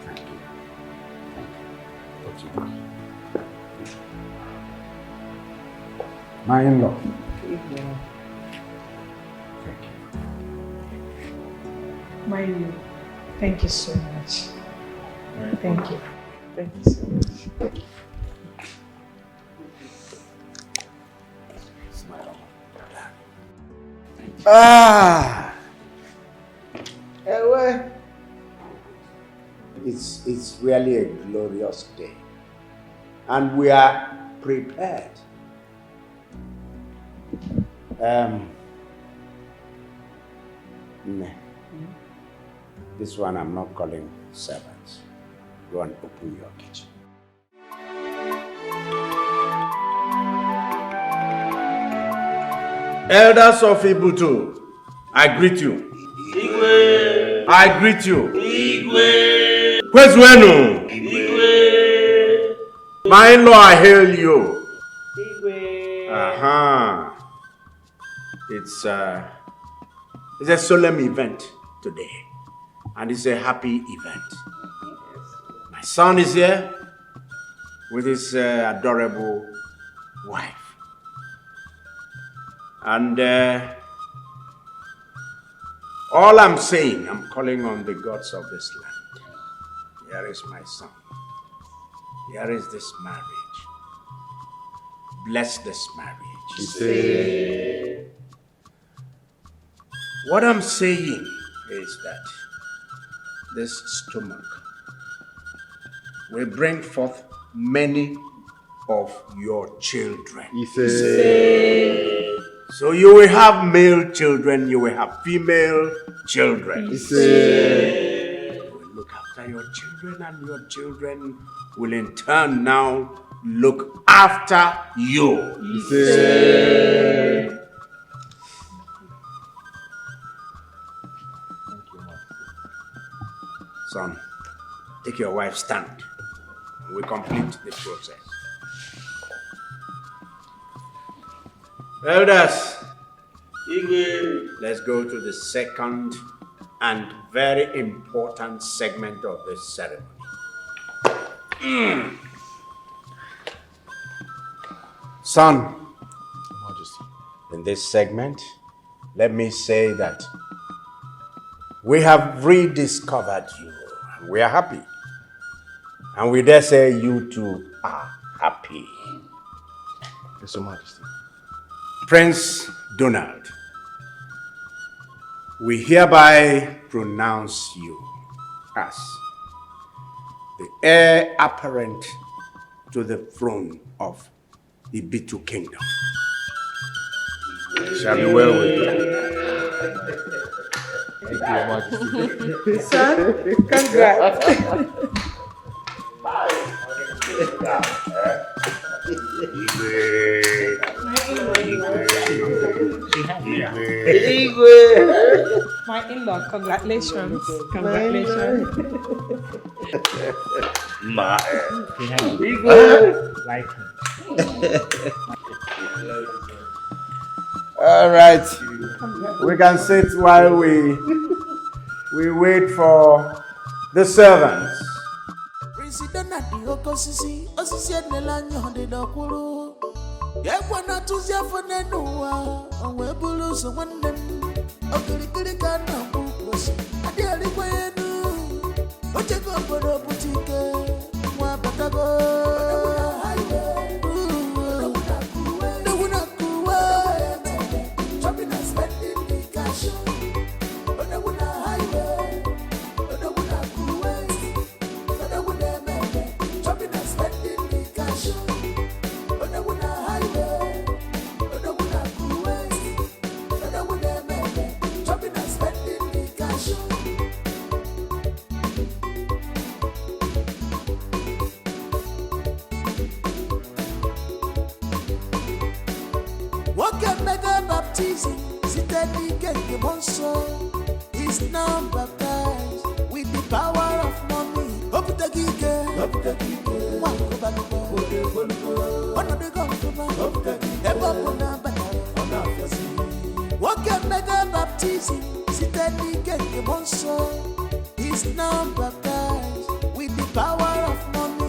Thank you. Thank you. My in-law. Thank you. My love, thank you so much. Thank you. Thank you so much. Ewe. This is really a glorious day. And we are prepared. This one I'm not calling servants. Go and open your kitchen. Elders of Ibutu, I greet you. Igwe. I greet you. Igwe. Kwezuenu. Igwe. My in-law, I hail you. Igwe. It's a solemn event today, and it's a happy event. My son is here with his adorable wife. And all I'm saying, I'm calling on the gods of this land. Here is my son. Here is this marriage. Bless this marriage. What I'm saying is that this stomach will bring forth many of your children. So you will have male children, you will have female children. You will look after your children, and your children will in turn now look after you. Son, take your wife's stand, and we complete the process. Elders, let's go to the second and very important segment of this ceremony. Son, in this segment, let me say that we have rediscovered you. We are happy. And we dare say you too are happy. Yes, Your Majesty. Prince Donald, we hereby pronounce you as the heir apparent to the throne of the Ibitu Kingdom. It shall be well with you. Thank you, Your Majesty. Son, congrats. My in-law, congratulations. Congratulations. Ma. Like All right, we can sit while we wait for the servants. President at the Okosisi, Osisi Nelanyo de Dokuru. Yakwana Tuzia for Nenua, and Webulu, so one them. Okiri Kana Bukos, a daily way. What you go for the boutique? Wabatago. Is now baptized with the power of money. What can make a baptism? Is now baptized with the power of money.